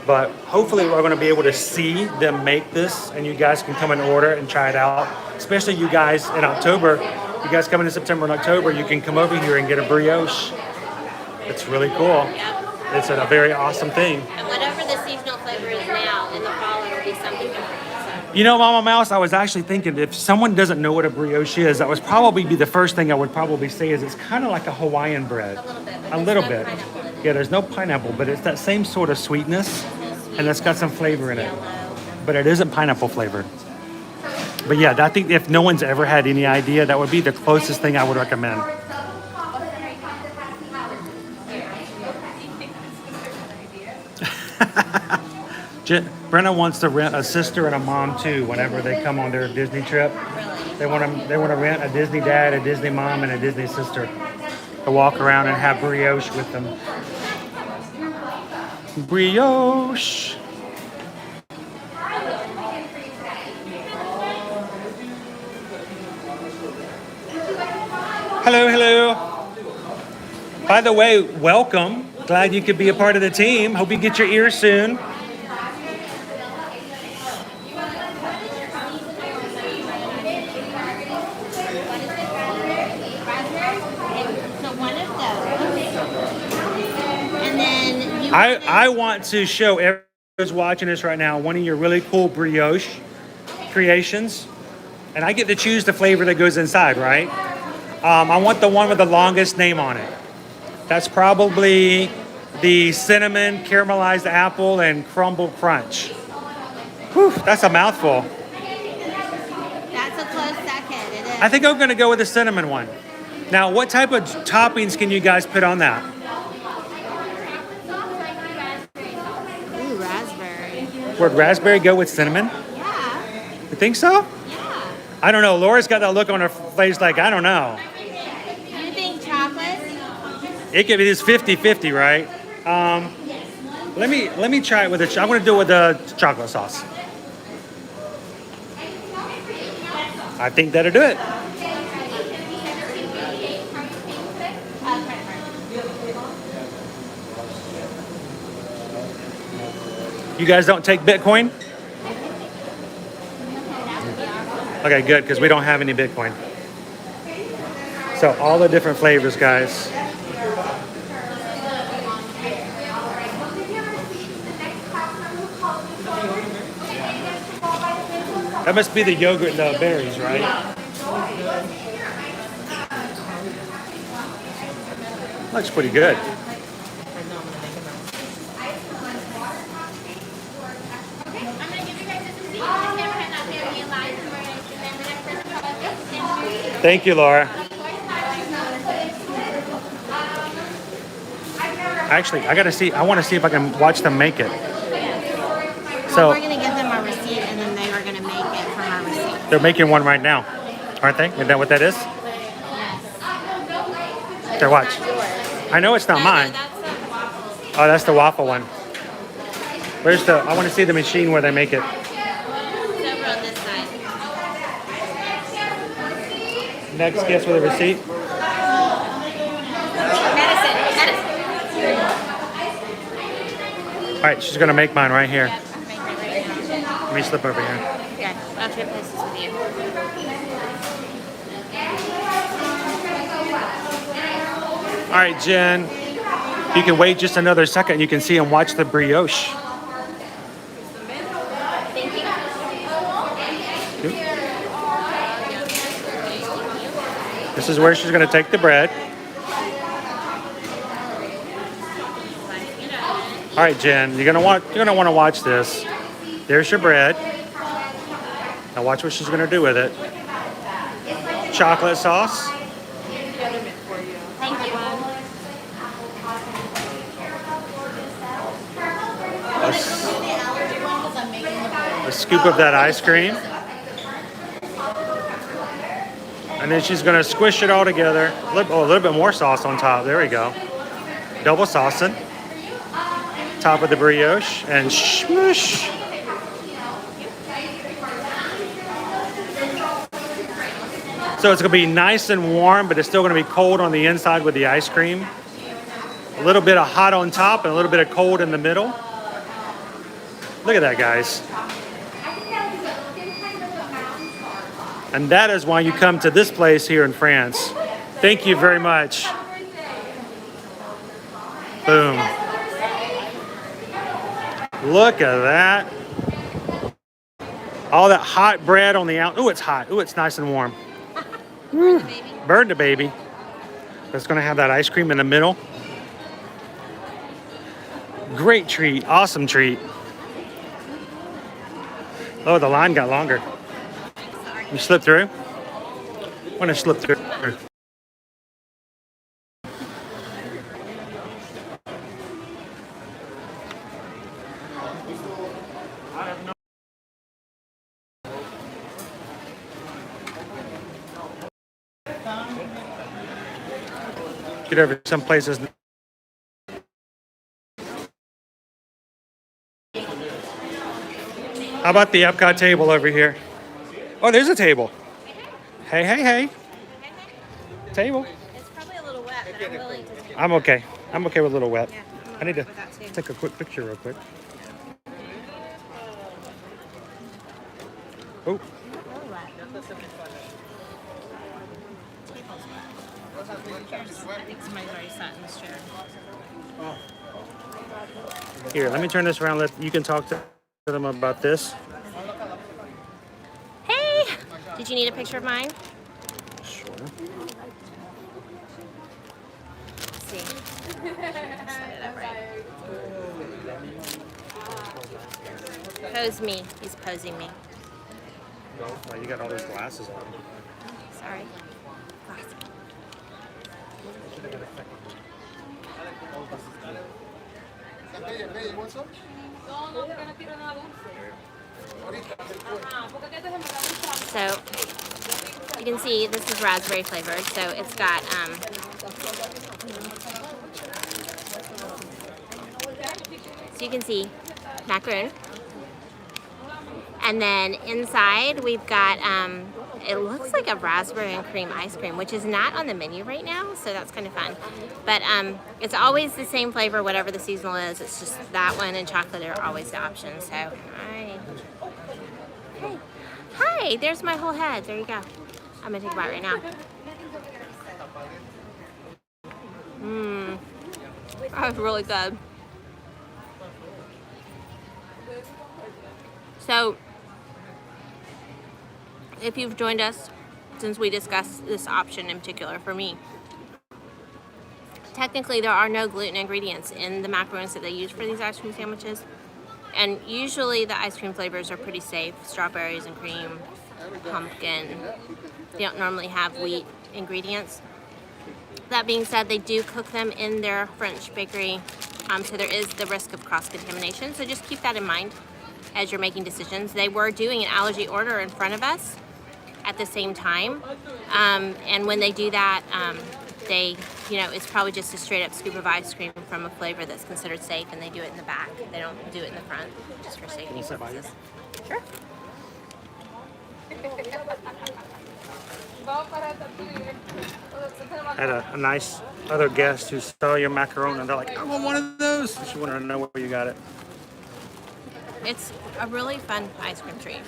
But hopefully we're going to be able to see them make this, and you guys can come and order and try it out. Especially you guys in October. You guys coming in September and October, you can come over here and get a brioche. It's really cool. Yep. It's a very awesome thing. And whatever the seasonal flavor is now, in the fall it'll be something different. So. You know, Mama Mouse, I was actually thinking if someone doesn't know what a brioche is, that would probably be the first thing I would probably say is it's kind of like a Hawaiian bread. A little bit. But A there's little no bit. pineapple in it. Yeah, there's no pineapple, but it's that same sort of sweetness, and it's got some flavor in it. Yellow. But it isn't pineapple flavored. But yeah, I think if no one's ever had any idea, that would be the closest thing I would recommend. Brenna wants to rent a sister and a mom too whenever they come on their Disney trip. Really? They want to rent a Disney dad, a Disney mom, and a Disney sister to walk around and have brioche with them. Brioche. Hello, hello. By the way, welcome. Glad you could be a part of the team. Hope you get your ears soon. So one of those. And then you I want to show everyone who's watching this right now one of your really cool brioche creations. And I get to choose the flavor that goes inside, right? I want the one with the longest name on it. That's probably the cinnamon, caramelized apple, and crumble crunch. Whew, that's a mouthful. that's a close second. It is. I think I'm gonna go with the cinnamon one. Now, what type of toppings can you guys put on that? Ooh, raspberry. Would raspberry go with cinnamon? Yeah. You think so? Yeah. I don't know. Laura's got that look on her face like, I don't know. You think chocolate? It could be this 50-50, right? Let me try it with I'm gonna do it with the chocolate sauce. I think that'll do it. You guys don't take Bitcoin? Okay, good, because we don't have any Bitcoin. So all the different flavors, guys. That must be the yogurt and the berries, right? Looks pretty good. Thank you, Laura. Actually, I want to see if I can watch them make it. So We're going to give them our receipt and then they are going to make it from our receipt. they're making one right now, aren't they? Isn't that what that is? Yes. Here, watch. I know it's not mine. That's the waffles. Oh, that's the waffle one. Where's I want to see the machine where they make it. It's over on this side. Next guess with a receipt. Medicine. All right, she's gonna make mine right here. Yep, I'm making it right now. Let me slip over here. Yeah, I'll trade places with you. All right, Jen. You can wait just another second. You can see and watch the brioche. Thank you. This is where she's gonna take the bread. All right, Jen. You're gonna want to watch this. There's your bread. Now watch what she's gonna do with it. Chocolate sauce. Thank you. A scoop of that ice cream. And then she's gonna squish it all together. A little bit more sauce on top. There we go. Double saucing. Top of the brioche and smush. So it's gonna be nice and warm, but it's still gonna be cold on the inside with the ice cream. A little bit of hot on top and a little bit of cold in the middle. Look at that, guys. And that is why you come to this place here in France. Thank you very much. Boom. Look at that. All that hot bread on the out. Oh, it's hot. Oh, it's nice and warm. Bird the baby. That's going to have that ice cream in the middle. Great treat. Awesome treat. Oh, the line got longer. You slipped through? I want to slip through. Get over some places. How about the Epcot table over here? Oh, there's a table. Hey, hey, hey. Table. It's probably a little wet, but I'm willing to take it. I'm okay. I'm okay with a little wet. Yeah, I need to with that too. take a quick picture real quick. Oh, I think somebody's already sat in this chair. here, let me turn this around. You can talk to them about this. Hey! Did you need a picture of mine? Sure. Let's see. Set it up right. Pose me. He's posing me. Oh, you got all those glasses on. Sorry. Glasses. So you can see this is raspberry flavored. So it's got so you can see macaroon, and then inside we've got it looks like a raspberry and cream ice cream, which is not on the menu right now, so that's kind of fun. But it's always the same flavor, whatever the seasonal is. It's just that one and chocolate are always the options. So, hi. Hey. Hi, there's my whole head. There you go. I'm gonna take a bite right now. Mmm. That was really good. So, if you've joined us since we discussed this option in particular for me, technically there are no gluten ingredients in the macaroons that they use for these ice cream sandwiches, and usually the ice cream flavors are pretty safe: strawberries and cream, pumpkin. They don't normally have wheat ingredients. That being said, they do cook them in their French bakery, so there is the risk of cross-contamination, so just keep that in mind as you're making decisions. They were doing an allergy order in front of us at the same time, and when they do that, they, it's probably just a straight up scoop of ice cream from a flavor that's considered safe, and they do it in the back. They don't do it in the front, just for safety purposes. Sure. I had a nice other guest who saw your macaron and they're like, I want one of those. She wanted to know where you got it. It's a really fun ice cream treat.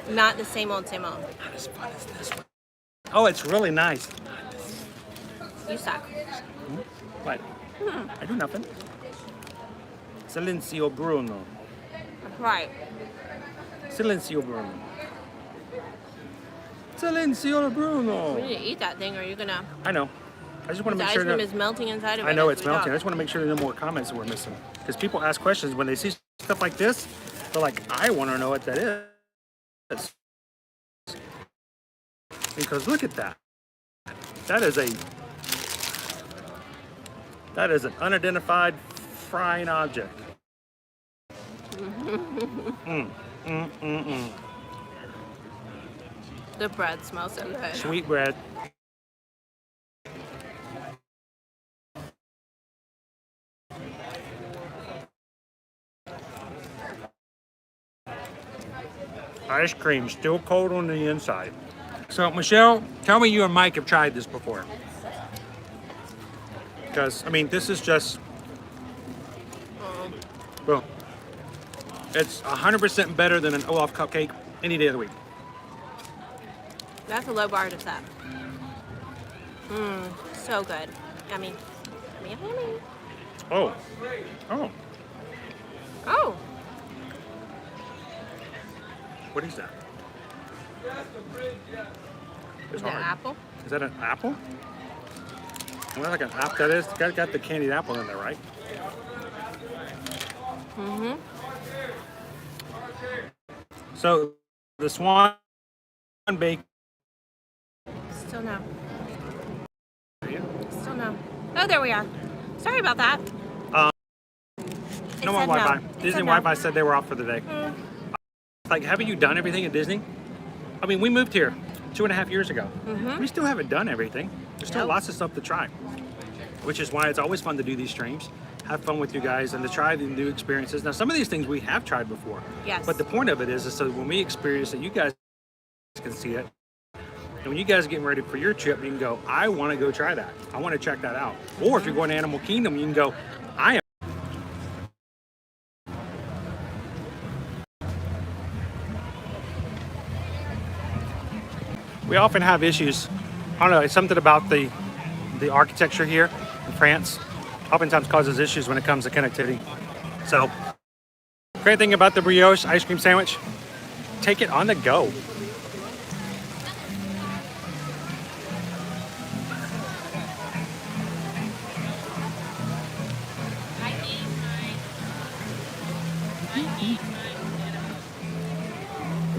Not the same old, same old. Not as fun as this one. Oh, it's really nice. You suck. What? I do nothing. Silenzio Bruno. Right. Silenzio Bruno. Silenzio Bruno. We need to eat that thing, or you're gonna. I know. I just want to The make ice sure cream that is melting inside of it. I know as it's we melting. I talk. just want to make sure there are no more comments that we're missing. Because people ask questions when they see stuff like this. They're like, I want to know what that is. Because look at that. That is an unidentified frying object. The bread smells so good. Sweet bread. Ice cream still cold on the inside. So Michelle, tell me you and Mike have tried this before. Because, I mean, this is just, well, it's 100% better than an Olaf cupcake any day of the week. That's a low bar to set. So good. Yummy. Yummy, yummy, yummy. Oh. Oh. Oh, What is that? It's Is that hard. apple? Is that an apple? Well, like an apple. That is. Got the candied apple in there, right? Mm-hmm. So the swan bake. Still no. Still no. Oh, there we are. Sorry about that. No more said no. Wi-Fi. It Disney said no. Wi-Fi said they were off for the day. Like, haven't you done everything at Disney? I mean, we moved here 2.5 years ago. We still haven't done everything. There's still Nope. lots of stuff to try, which is why it's always fun to do these streams, have fun with you guys, and to try the new experiences. Now, some of these things we have tried before. Yes. But the point of it is so when we experience it, you guys can see it. And when you guys are getting ready for your trip, you can go, I want to go try that. I want to check that out. Or if you're going to Animal Kingdom, you can go, I am. We often have issues. I don't know, it's something about the architecture here in France oftentimes causes issues when it comes to connectivity. So, great thing about the brioche ice cream sandwich, take it on the go.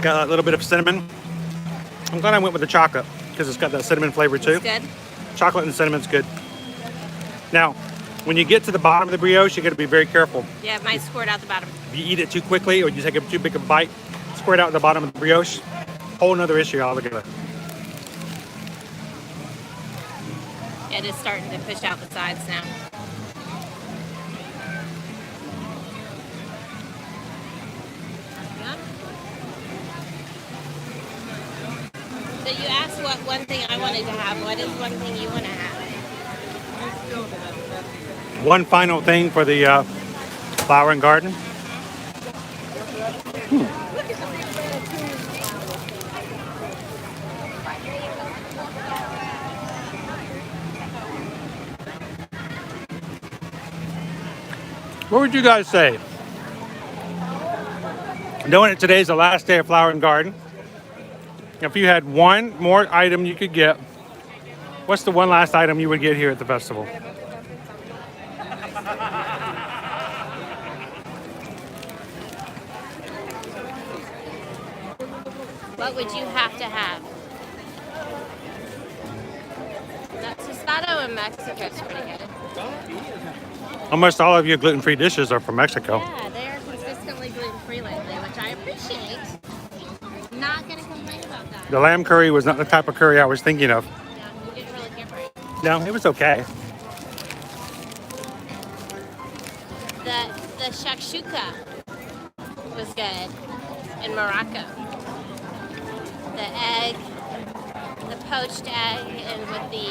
Got a little bit of cinnamon. I'm glad I went with the chocolate because it's got that cinnamon flavor too. It's good. Chocolate and cinnamon's good. Now, when you get to the bottom of the brioche, you got to be very careful. Yeah, it might squirt out the bottom. If you eat it too quickly or you take a too big a bite, squirt out the bottom of the brioche. Whole another issue altogether. It is starting to push out the sides now. Yeah. So you asked what one thing I wanted to have. What is one thing you want to have? One final thing for the flower and garden. What would you guys say? Knowing that today's the last day of Flower and Garden, if you had one more item you could get, what's the one last item you would get here at the festival? What would you have to have? That Tostada in Mexico is pretty good. Almost all of your gluten-free dishes are from Mexico. Yeah, they are consistently gluten-free lately, which I appreciate. Not going to complain about that. The lamb curry was not the type of curry I was thinking of. Yeah, you didn't really care for it. No, it was okay. The shakshuka was good in Morocco. The egg, the poached egg, and with the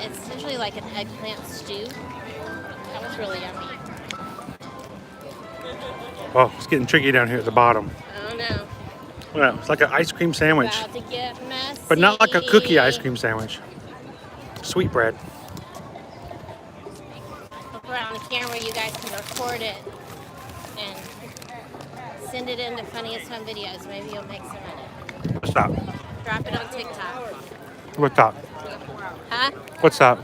it's essentially like an eggplant stew. That was really yummy. Oh, it's getting tricky down here at the bottom. Oh no. Well, it's like an ice cream sandwich, About to get messy. but not like a cookie ice cream sandwich. Sweetbread. Look around the camera, you guys can record it and send it into Funniest Home Videos. Maybe you'll make some money. What's that? Drop it on TikTok. What's that? Huh? What's that?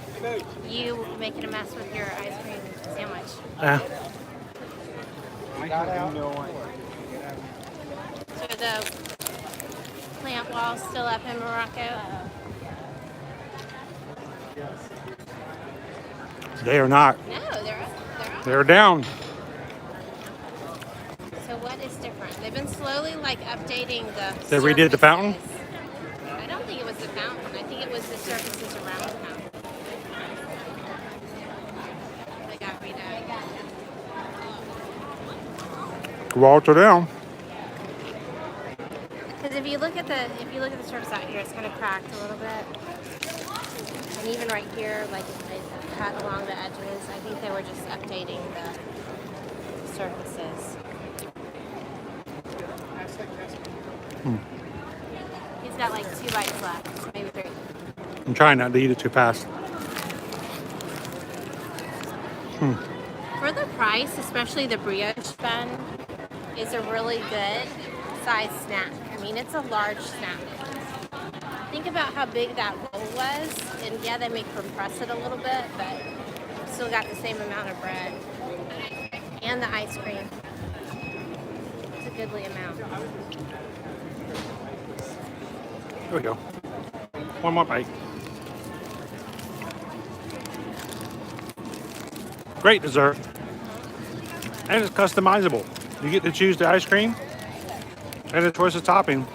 You making a mess with your ice cream sandwich. So the plant wall's still up in Morocco. They are not. No, they're up. They're down. So what is different? They've been slowly updating the They redid the fountain? surfaces. I don't think it was the fountain. I think it was the surfaces around the fountain. They got redone. Walls are down. Because if you look at the surface out here, it's kind of cracked a little bit. And even right here, it cut along the edges. I think they were just updating the surfaces. He's got 2 bites left, maybe 3. I'm trying not to eat it too fast. For the price, especially the brioche bun, is a really good size snack. I mean, it's a large snack. Think about how big that roll was, and yeah, they may compress it a little bit, but still got the same amount of bread. And the ice cream. It's a goodly amount. Here we go. One more bite. Great dessert. And it's customizable. You get to choose the ice cream and a choice of topping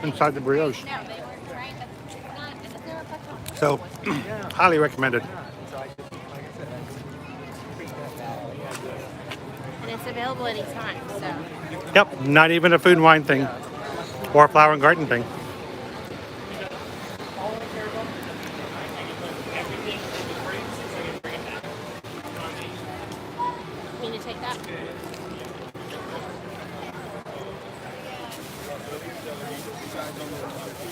inside the brioche. So, highly recommended. And it's available anytime, so. Yep, not even a food and wine thing or a flower and garden thing. Need to take that.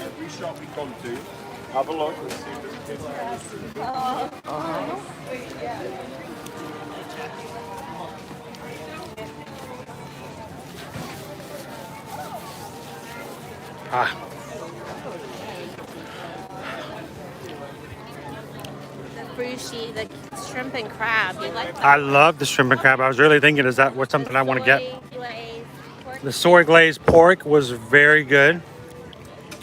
Every shop we come to, have a look and see if there's Ah, The frushi, the shrimp and crab. You like that? I love the shrimp and crab. I was really thinking, is that what something I want to get? Soy glazed pork. The soy glazed pork was very good.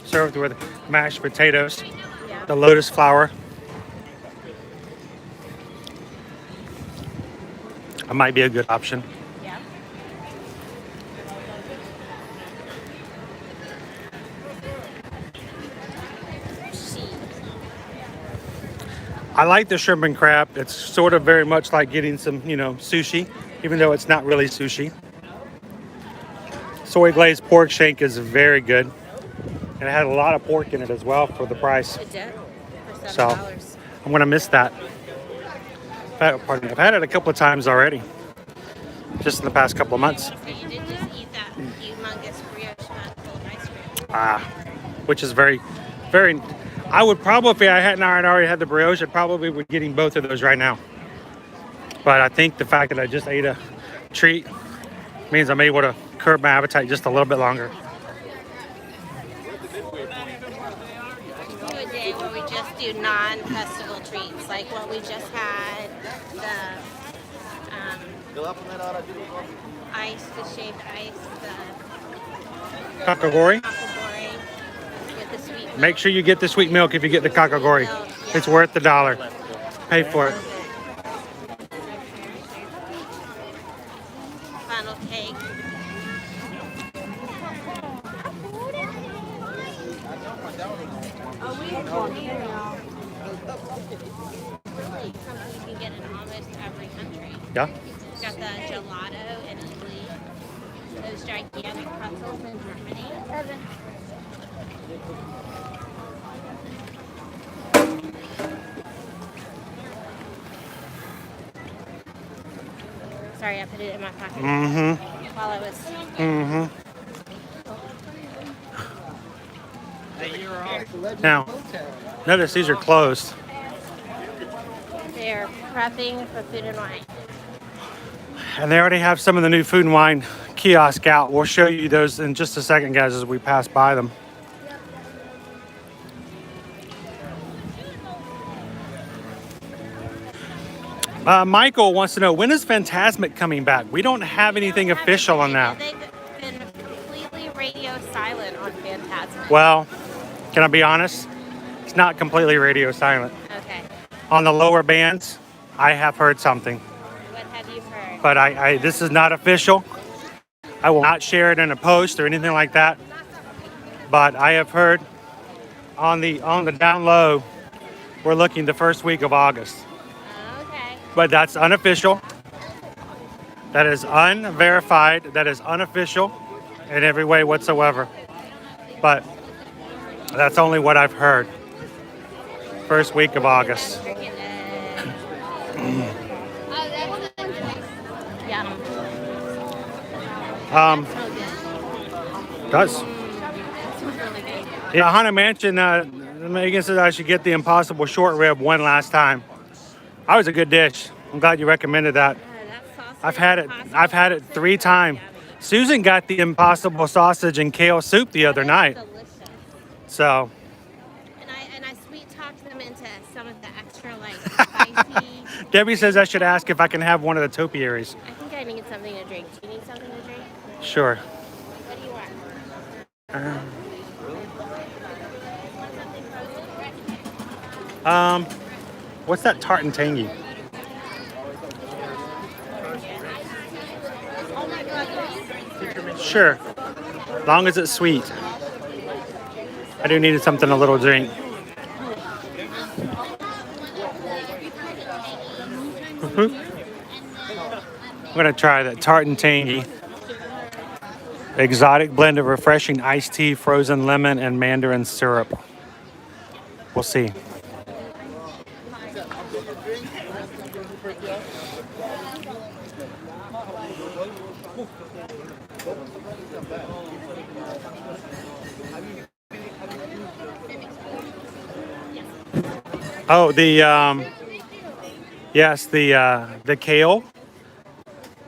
Served with mashed potatoes, Yeah. the lotus flower. That might be a good option. Yeah. I like the shrimp and crab. It's sort of very much like getting some, sushi, even though it's not really sushi. Soy glazed pork shank is very good. And it had a lot of pork in it as well for the price. It did. For So, $7. I'm going to miss that. I've had it a couple of times already. Just in the past couple of months. So you did just eat that humongous brioche mouthful of ice cream. Which is very, very... I would probably, if I hadn't already had the brioche, I probably would be getting both of those right now. But I think the fact that I just ate a treat means I'm able to curb my appetite just a little bit longer. Do a day where we just do non-festival treats, like what we just had, the ice, the shaved ice, the Kakagori. kakagori with the sweet milk. Make sure you get the sweet milk if you get the kakagori. Milk, yeah. It's worth the $1. Pay for it. Funnel cake. Really, something you can get in almost every country. Yeah. It's got the gelato in Italy, those gigantic pretzels in Germany. Sorry, I put it in my pocket while I was. Now, notice these are closed. They're prepping for food and wine. And they already have some of the new food and wine kiosk out. We'll show you those in just a second, guys, as we pass by them. Michael wants to know, when is Fantasmic coming back? We don't have anything official on that. They've been completely radio silent on Fantasmic. Well, can I be honest? It's not completely radio silent. Okay. On the lower bands, I have heard something. What have you heard? But I this is not official. I will not share it in a post or anything like that. But I have heard on the down low, we're looking the first week of August. Okay. But that's unofficial. That is unverified. That is unofficial in every way whatsoever. But that's only what I've heard. First week of August. Freaking Yum. Does. It's really good. Yeah, Haunted Mansion, Megan said I should get the Impossible Short Rib one last time. That was a good dish. I'm glad you recommended that. That sausage I've had it. impossible I've had it is 3 so times. yummy. Susan got the impossible sausage and kale soup the other night. Delicious. So, And I sweet talked them into some of the extra like spicy. Debbie says I should ask if I can have one of the topiaries. I think I need something to drink. Do you need something to drink? Sure. What do you want? What's that tart and tangy? Sure. As long as it's sweet. I do need something a little drink. I'm gonna try that tart and tangy. Exotic blend of refreshing iced tea, frozen lemon, and mandarin syrup. We'll see. Oh, yes, the kale.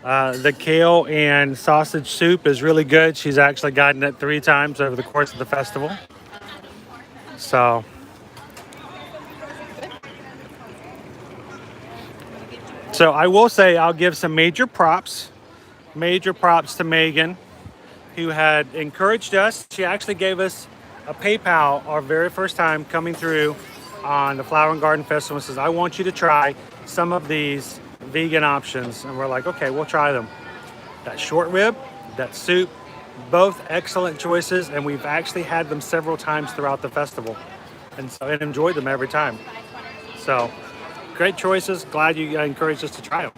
The kale and sausage soup is really good. She's actually gotten it 3 times over the course of the festival. So, I will say I'll give some major props to Megan, who had encouraged us. She actually gave us a PayPal our very first time coming through on the Flower and Garden Festival. Says, I want you to try some of these vegan options. And we're like, okay, we'll try them. That short rib, that soup, both excellent choices. And we've actually had them several times throughout the festival. And so I enjoyed them every time. So great choices. Glad you encouraged us to try them.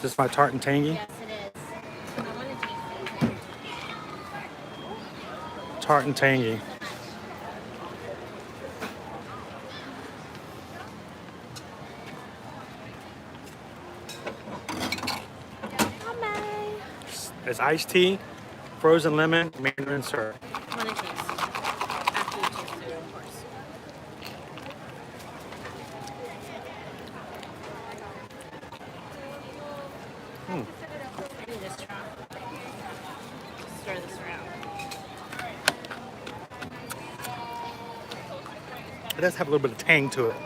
Just my tart and tangy? Yes, it is. I want to taste it. Tart and tangy. It's iced tea, frozen lemon, mandarin syrup. I want to taste. After you taste it, of course. I need a straw. Stir this around. It does have a little bit of tang to it.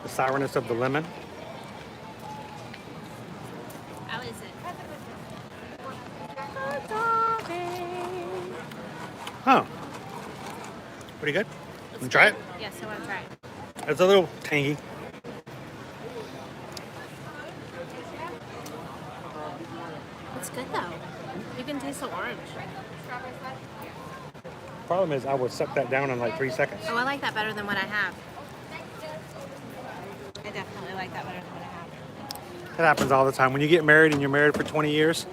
The sourness of the lemon. How is it? Huh. Pretty good. Let's You try it? Yes, I want to try it. It's a little tangy. It's good though. You can taste the orange. Problem is, I would suck that down in like 3 seconds. Oh, I like that better than what I have. I definitely like that better than what I have. It happens all the time. When you get married and you're married for 20 years,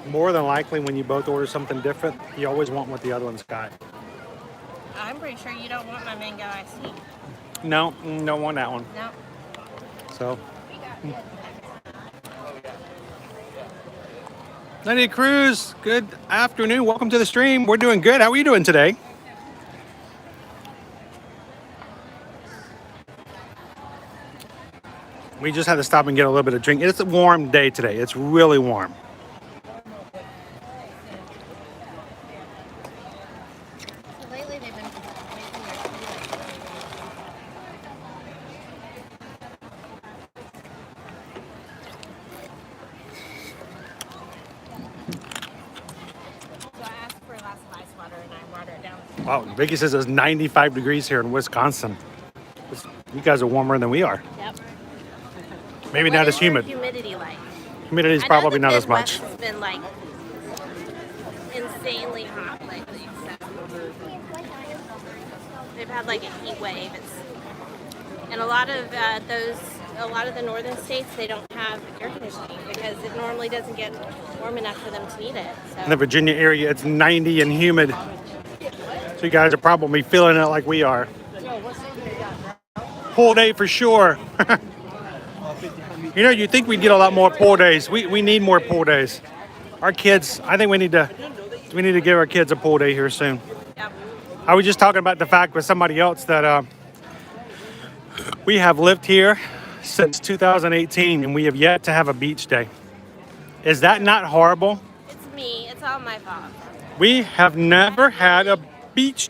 more than likely when you both order something different, you always want what the other one's got. I'm pretty sure you don't want my mango iced tea. No, don't want that one. No. So. Lydia Cruz, good afternoon. Welcome to the stream. We're doing good. How are you doing today? We just had to stop and get a little bit of drink. It's a warm day today. It's really warm. So lately they've been making their tea So I asked for a glass of ice water and I water it down. Wow, Vicky says it's 95 degrees here in Wisconsin. You guys are warmer than we are. Yep. Maybe What not is as your humid. humidity like? Humidity is I know probably the not as much. Midwest has been like insanely hot lately. So they've had like a heat wave. And a lot of the northern states, they don't have air conditioning because it normally doesn't get warm enough for them to need it. In the So Virginia area, it's 90 and humid. So you guys are probably feeling it like we are. Pool day for sure. You know, you think we'd get a lot more pool days. We need more pool days. Our kids, I think we need to give our kids a pool day here soon. yep. I was just talking about the fact with somebody else that we have lived here since 2018 and we have yet to have a beach day. Is that not horrible? It's me. It's all my fault. We have never had a beach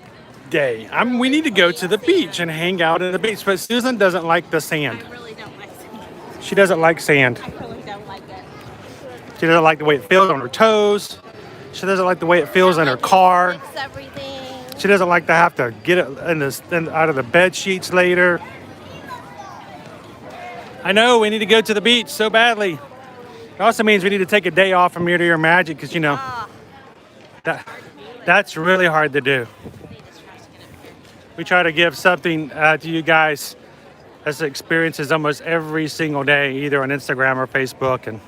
day. We need to go to the beach and hang out at the beach, but Susan doesn't like the sand. I really don't like sand. She doesn't like sand. I really don't like it. She doesn't like the way it feels on her toes. She doesn't like the way it feels in her car. Fix everything. She doesn't like to have to get it out of the bed sheets later. I know we need to go to the beach so badly. It also means we need to take a day off from Ear to Ear Magic because, you know, that's really hard to do. We try to give something to you guys as experiences almost every single day, either on Instagram or Facebook, and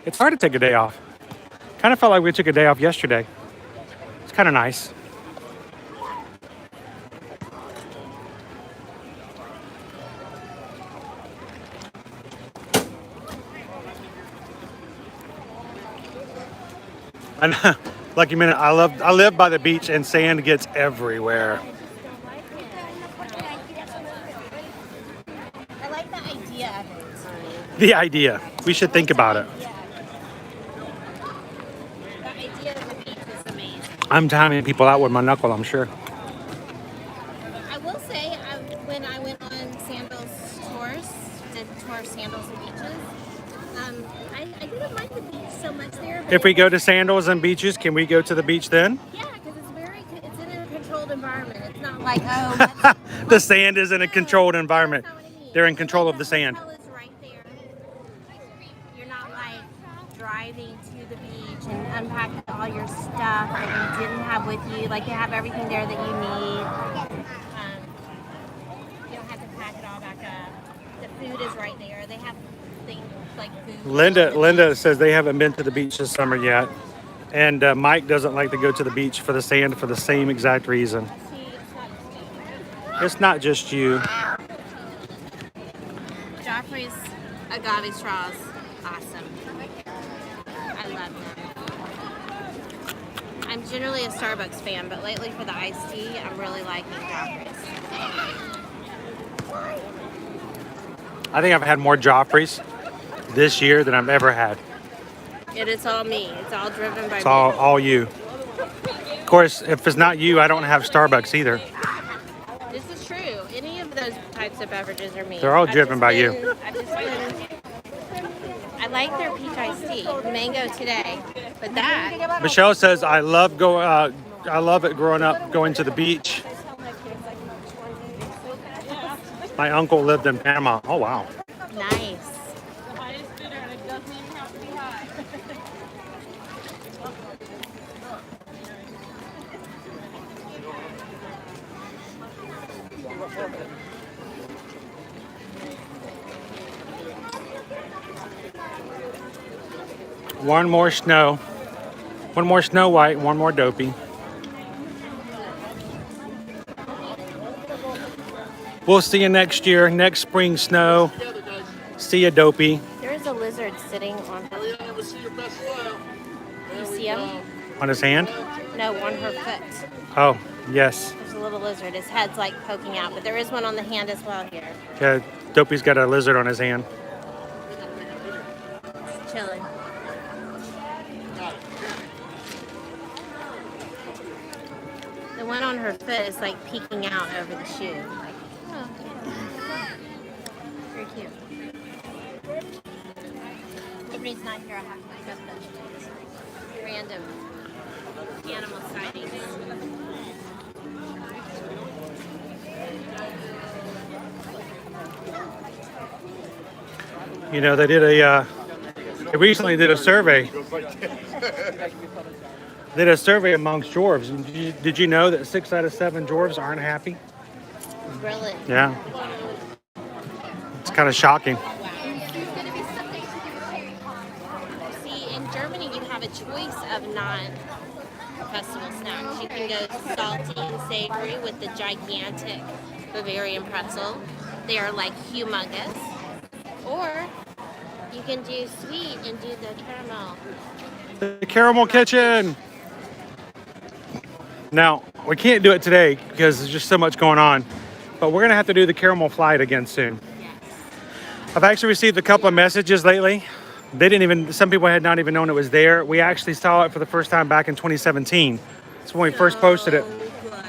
it's hard to take a day off. Kind of felt like we took a day off yesterday. It's kind of nice. And lucky minute, I live by the beach and sand gets everywhere. I like the idea of it. The idea. We should think about it. The idea of the beach is amazing. I'm timing people out with my knuckle, I'm sure. I will say, when I went on Sandals tours, did tour Sandals and beaches, I didn't like the beach so much there. But If we go to Sandals and beaches, can we go to the beach then? yeah, because it's in a controlled environment. It's not like, oh, let's The sand is in a controlled environment. That's not what I mean. They're in control of the sand. hotel is right there. You're not like driving to the beach and unpacking all your stuff that you didn't have with you. Like they have everything there that you need. You don't have to pack it all back up. The food is right there. They have things like food. Linda says they haven't been to the beach this summer yet. And Mike doesn't like to go to the beach for the sand for the same exact reason. See, It's not just you. Joffrey's agave straws, awesome. I love them. I'm generally a Starbucks fan, but lately for the iced tea, I'm really liking Joffrey's. I think I've had more Joffreys this year than I've ever had. And it's all me. It's all driven by It's me. all you. Of course, if it's not you, I don't have Starbucks either. This is true. Any of those types of beverages are me. They're all driven by you. I like their peach iced tea, mango today, but that Michelle says I love it growing up going to the beach. My uncle lived in Panama. Oh wow. nice. One more Snow White, one more Dopey. We'll see you next year, next spring snow. See you, Dopey. There is a lizard sitting on. You see him? On his hand? No, on her foot. Oh, yes. There's a little lizard. His head's like poking out, but there is one on the hand as well here. Yeah, Dopey's got a lizard on his hand. Chilling. The one on her foot is like peeking out over the shoe. Like, oh, very cute. Avery's not here. I have to pick up the random animal sightings. You know, they recently did a survey. They did a survey amongst dwarves. Did you know that 6 out of 7 dwarves aren't happy? Really? Yeah. It's kind of shocking. See, in Germany, you have a choice of non-festival snacks. You can go salty and savory with the gigantic Bavarian pretzel. They are like humongous. Or you can do sweet and do the caramel. The Caramel Kitchen. Now, We can't do it today because there's just so much going on. But we're gonna have to do the caramel flight again soon. I've actually received a couple of messages lately. They didn't even, some people had not even known it was there. We actually saw it for the first time back in 2017. That's when we first posted it.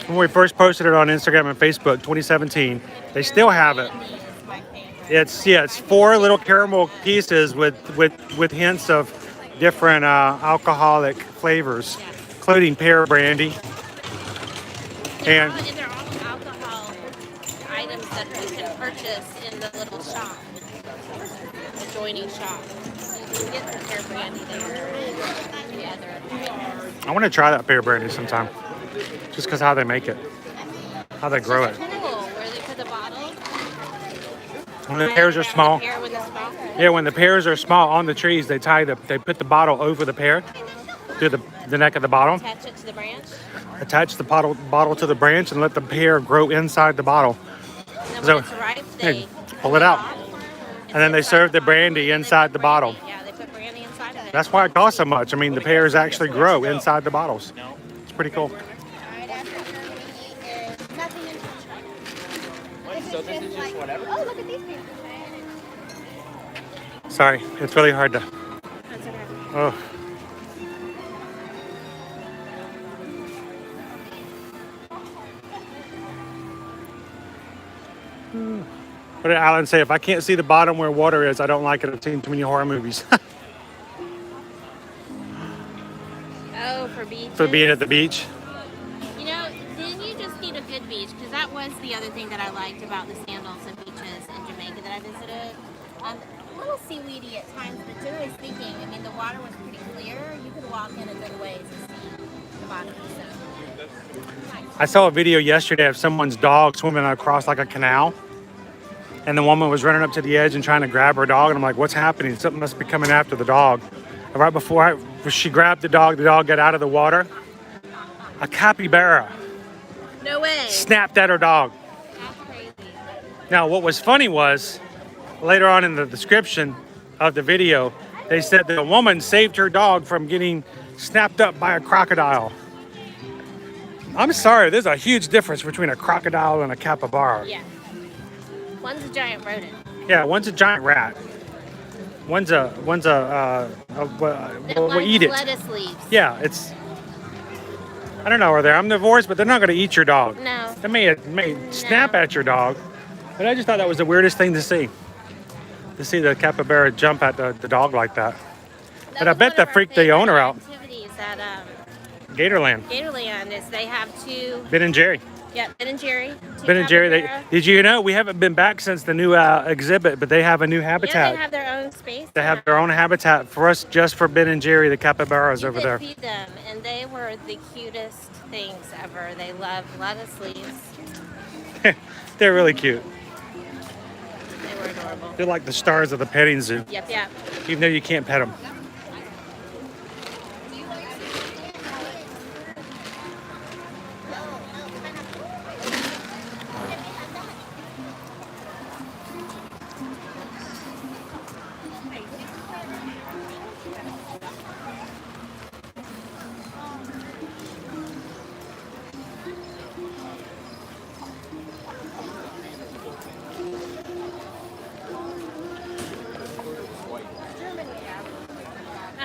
When we first posted it on Instagram and Facebook, 2017. They still have it. It's 4 little caramel pieces with hints of different alcoholic flavors, including pear brandy. And they're all alcohol items that you can purchase in the little shop, adjoining shop. You can get the pear brandy there and the other. I want to try that pear brandy sometime, just because how they make it, how they grow it. Cool, where they put the bottle. When the pears are small. Pear when it's small. Yeah, when the pears are small on the trees, they put the bottle over the pear, through the neck of the bottle. Attach it to the branch. Attach the bottle to the branch and let the pear grow inside the bottle. And then So, when it's ripe, they pull it out. And then they serve the brandy inside the bottle. Yeah, they put brandy inside of it. That's why it costs so much. I mean, the pears actually grow inside the bottles. It's pretty cool. Oh, look at these people. Sorry, it's really hard to. That's okay. Oh. What did Alan say? If I can't see the bottom where water is, I don't like it. I've seen too many horror movies. Oh, for beaches. For being at the beach. You know, then you just need a good beach, because that was the other thing that I liked about the sandals and beaches in Jamaica that I visited. A little seaweedy at times, but generally speaking, I mean, the water was pretty clear. You could walk in a good ways and see the bottom. So. I saw a video yesterday of someone's dog swimming across like a canal. And the woman was running up to the edge and trying to grab her dog. And I'm like, what's happening? Something must be coming after the dog. And right before she grabbed the dog got out of the water. A capybara No way. snapped at her dog. That's crazy. Now, what was funny was, later on in the description of the video, they said that a woman saved her dog from getting snapped up by a crocodile. I'm sorry, there's a huge difference between a crocodile and a capybara. Yeah. One's a giant rodent. Yeah, one's a giant rat. One's a we'll eat it. Lettuce leaves. Yeah, it's. I don't know, are they omnivores? But they're not going to eat your dog. No. They may snap at your dog, but I just thought that was the weirdest thing to see. To see the capybara jump at the dog like that. But I bet that freaked the owner out. Activities at Gatorland. Gatorland is they have two. Ben and Jerry. Yeah, Ben and Jerry. Ben and Jerry. Did you know we haven't been back since the new exhibit, but they have a new habitat. Yeah, they have their own space. They have their own habitat for us, just for Ben and Jerry, the capybaras over there. Feed them, and they were the cutest things ever. They love lettuce leaves. They're really cute. They were adorable. They're like the stars of the petting zoo, Yep. even though you can't pet them.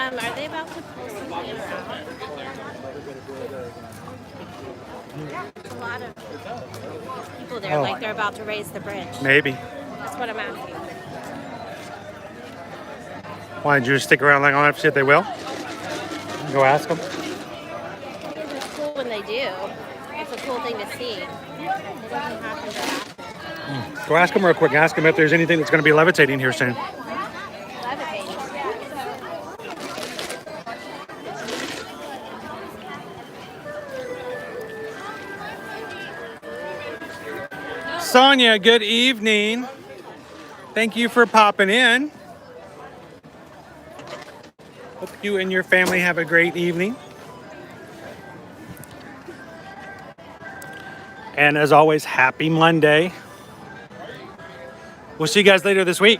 Are they about to pull something around? There's a lot of people there, like they're about to raise the bridge. Maybe. That's what I'm asking. Why don't you just stick around long enough to see if they will? Go ask them. It's cool when they do. It's a cool thing to see. It doesn't happen very often. Go ask them real quick. Ask them if there's anything that's going to be levitating here soon. Levitating. Sonia, good evening. Thank you for popping in. Hope you and your family have a great evening. And as always, happy Monday. We'll see you guys later this week.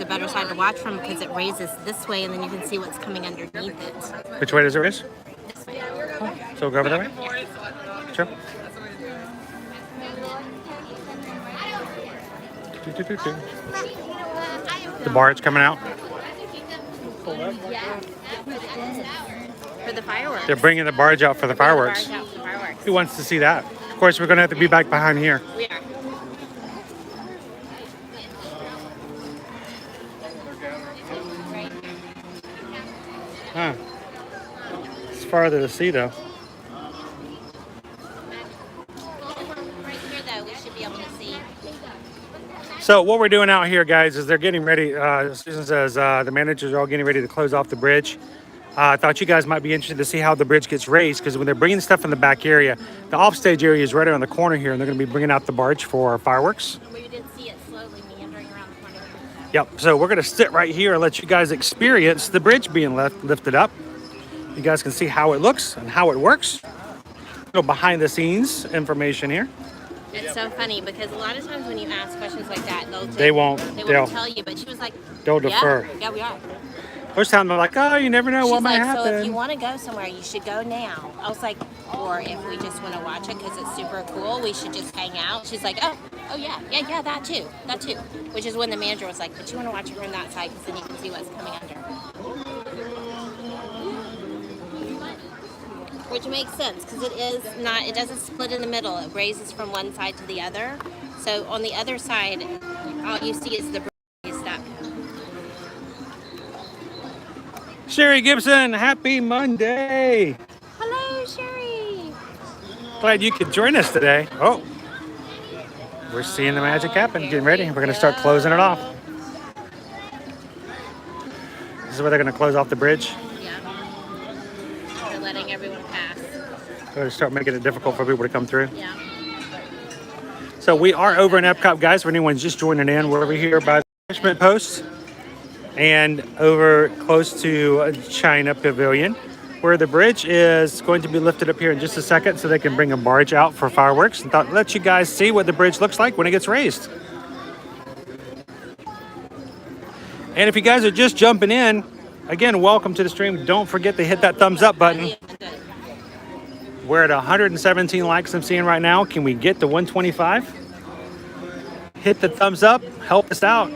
a better side to watch from because it raises this way, and then you can see what's coming underneath it. Which way does it raise? This way. So we'll go over that way? Sure. The barge coming out. For the fireworks. They're bringing the barge out for the fireworks. Barge out for the fireworks. Who wants to see that? Of course, we're going to have to be back behind here. We are. Huh. It's farther to see, though. Right here, though, we should be able to see. So what we're doing out here, guys, is they're getting ready. Susan says the managers are all getting ready to close off the bridge. I thought you guys might be interested to see how the bridge gets raised, because when they're bringing stuff in the back area, the offstage area is right around the corner here, and they're going to be bringing out the barge for fireworks. We did see it slowly meandering around the corner. Yep. So we're going to sit right here and let you guys experience the bridge being lifted up. You guys can see how it looks and how it works. Little behind the scenes information here. It's so funny because a lot of times when you ask questions like that, They won't tell you. But she was like, they'll defer. Yeah, we are. First time they're like, oh, you never know what She's might like, happen. so if you want to go somewhere, you should go now. I was like, or if we just want to watch it because it's super cool, we should just hang out. She's like, oh yeah, that too. Which is when the manager was like, but you want to watch it from that side because then you can see what's coming under. Which makes sense because it doesn't split in the middle. It raises from one side to the other. So on the other side, all you see is the bridge stuck. Sherry Gibson, happy Monday. Hello, Sherry. Glad you could join us today. Oh, we're seeing the magic happen. Getting ready. We're going to start closing it off. This is where they're going to close off the bridge. Yeah. They're letting everyone pass. They're going to start making it difficult for people to come through. Yeah. So we are over in Epcot, guys. For anyone just joining in, we're over here by the punishment post and over close to China Pavilion, where the bridge is going to be lifted up here in just a second so they can bring a barge out for fireworks. And thought, let you guys see what the bridge looks like when it gets raised. And if you guys are just jumping in, again, welcome to the stream. Don't forget to hit that thumbs up button. We're at 117 likes I'm seeing right now. Can we get to 125? Hit the thumbs up. Help us out.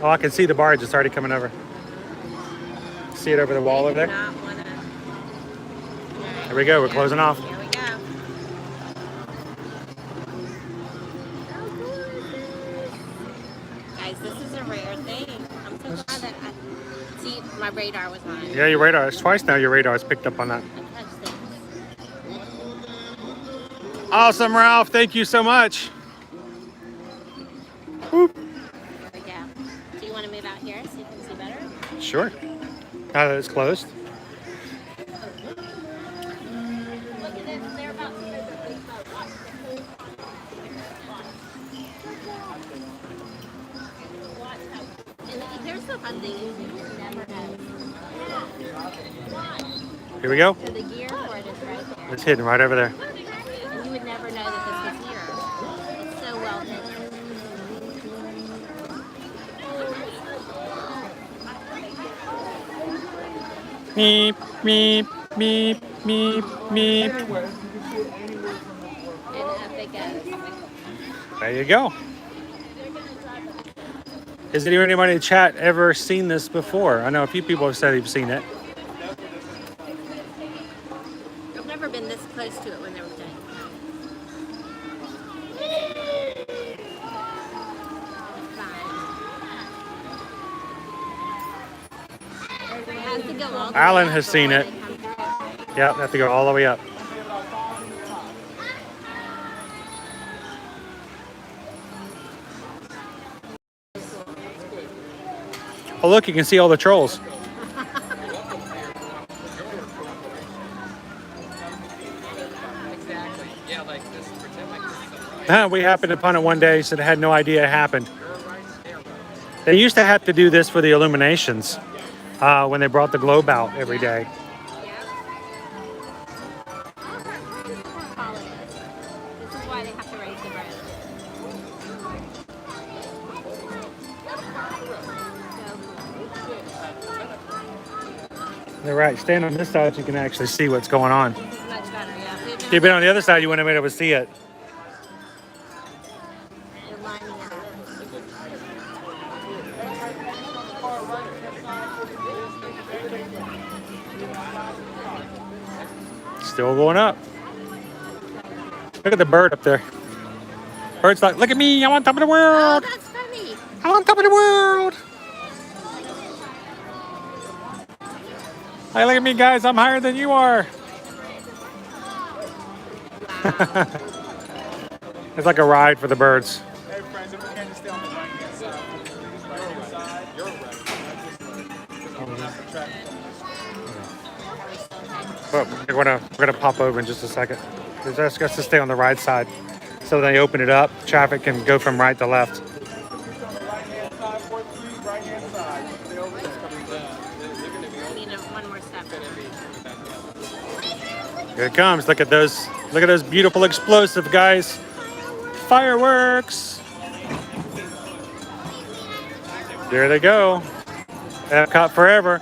Oh, I can see the barge. It's already coming over. See it over the wall over there? Here we go. We're closing off. Here we go. Guys, this is a rare thing. I'm so glad that see, my radar was on. Yeah, your radar. It's twice now your radar has picked up on that. I touched things. Awesome, Ralph. Thank you so much. Whoop. Here we go. Do you want to move out here so you can see better? Sure. Now that it's closed. Look at this. They're about to go to the boat. And here's the fun thing is you would never know. Here we go. So the gear for it is right there. It's hidden right over there. And you would never know that this was here. It's so well hidden. Meep, meep, meep, meep, meep. And up it goes. There you go. Has anybody in the chat ever seen this before? I know a few people have said they've seen it. I've never been this close to it when they were doing it. It has to go all the Alan way up has seen before it. they come through. Yep, have to go all the way up. Oh, look, you can see all the trolls. We happened upon it one day, so they had no idea it happened. They used to have to do this for the illuminations when they brought the globe out every day. This is why they have to raise the bridge. They're right. Stand on this side so you can actually see what's going on. This is much better, yeah. If you'd been on the other side, you wouldn't have been able to see it. You're lining up. Still going up. Look at the bird up there. Bird's like, look at me, I'm on top of the Oh, world. that's funny. I'm on top of the world. Hey, look at me, guys. I'm higher than you are. It's like a ride for the birds. Hey, friends, if we can stay on the right-hand side. Your side. Your right. But we're gonna pop over in just a second. Just to stay on the right side. So when they open it up, traffic can go from right to left. On the right-hand side, 4th Street, right-hand side. Stay over there. I need one more step. Here it comes. Look at those beautiful explosive guys. Fireworks. There they go. Epcot forever.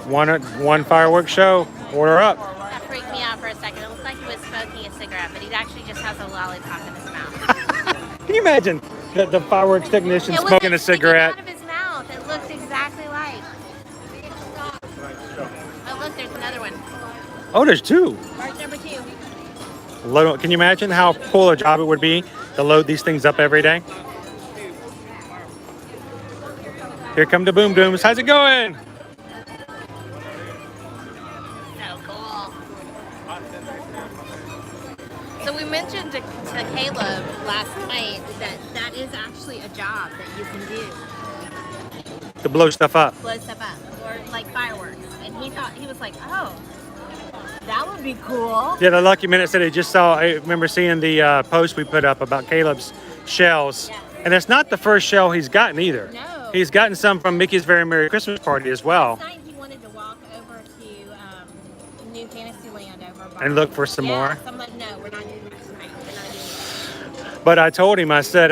One fireworks show. Order up. That freaked me out for a second. It looked like he was smoking a cigarette, but he actually just has a lollipop in his mouth. Can you imagine the fireworks technician It was smoking a like sticking cigarette? out of his mouth. It looked exactly like. Oh, look, there's another one. Oh, there's two. Barge number 2. Can you imagine how cool a job it would be to load these things up every day? Here come the boom dooms. How's it going? So cool. So we mentioned to Caleb last night that is actually a job that you can do. To blow stuff up. Blow stuff up. Or like fireworks. And he was like, oh, that would be cool. Yeah, the Lucky Minute said he just saw. I remember seeing the post we put up about Caleb's shells, Yeah. and it's not the first shell he's gotten either. No. He's gotten some from Mickey's Very Merry Christmas Party as well, Last night he wanted to walk over to New Fantasyland over by. and look for some yeah, more. So I'm like, no, we're not doing that tonight. We're not doing that. But I told him, I said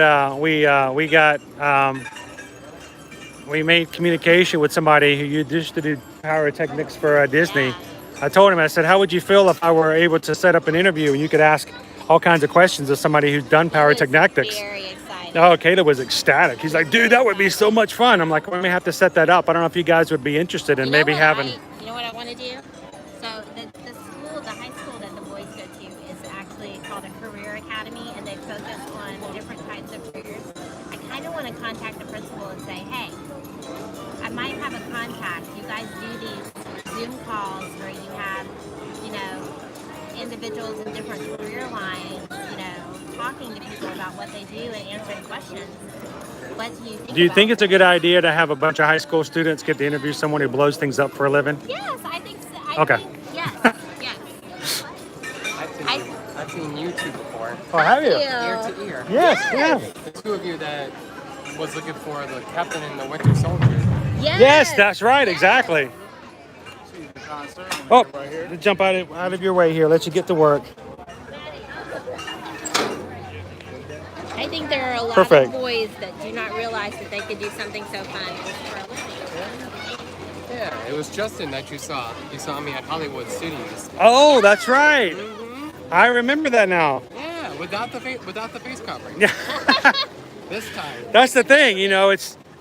we made communication with somebody who used to do pyrotechnics for Disney. Yeah. I told him, I said, how would you feel if I were able to set up an interview and you could ask all kinds of questions of somebody who's done He was pyrotechnics? very excited. Oh, Caleb was ecstatic. He's like, dude, that would be so much fun. I'm like, we may have to set that up. I don't know if you guys would be interested in You know maybe what having. you know what I want to do? So the school, the high school that the boys go to is actually called a career academy, and they focus on different types of careers. I kind of want to contact the principal and say, hey, I might have a contact. You guys do these Zoom calls where you have, individuals in different career lines, talking to people about what they do and answering questions. What do you think? Do you about think it's a it? good idea to have a bunch of high school students get to interview someone who blows things up for a living? Yes, I think so. Okay. Yes, yes. I've seen you two before. Oh, have you? Ear to ear. Yes, yeah. The two of you that was looking for the captain and the Winter Soldier. Yes, that's right, exactly. Oh, jump out of your way here. Let you get to work. I think there are a lot Perfect. of boys that do not realize that they could do something so fun for a living. Yeah, it was Justin that you saw. You saw me at Hollywood Studios. Oh, that's right. I remember that now. Yeah, without the face covering. Yeah. This time. That's the thing,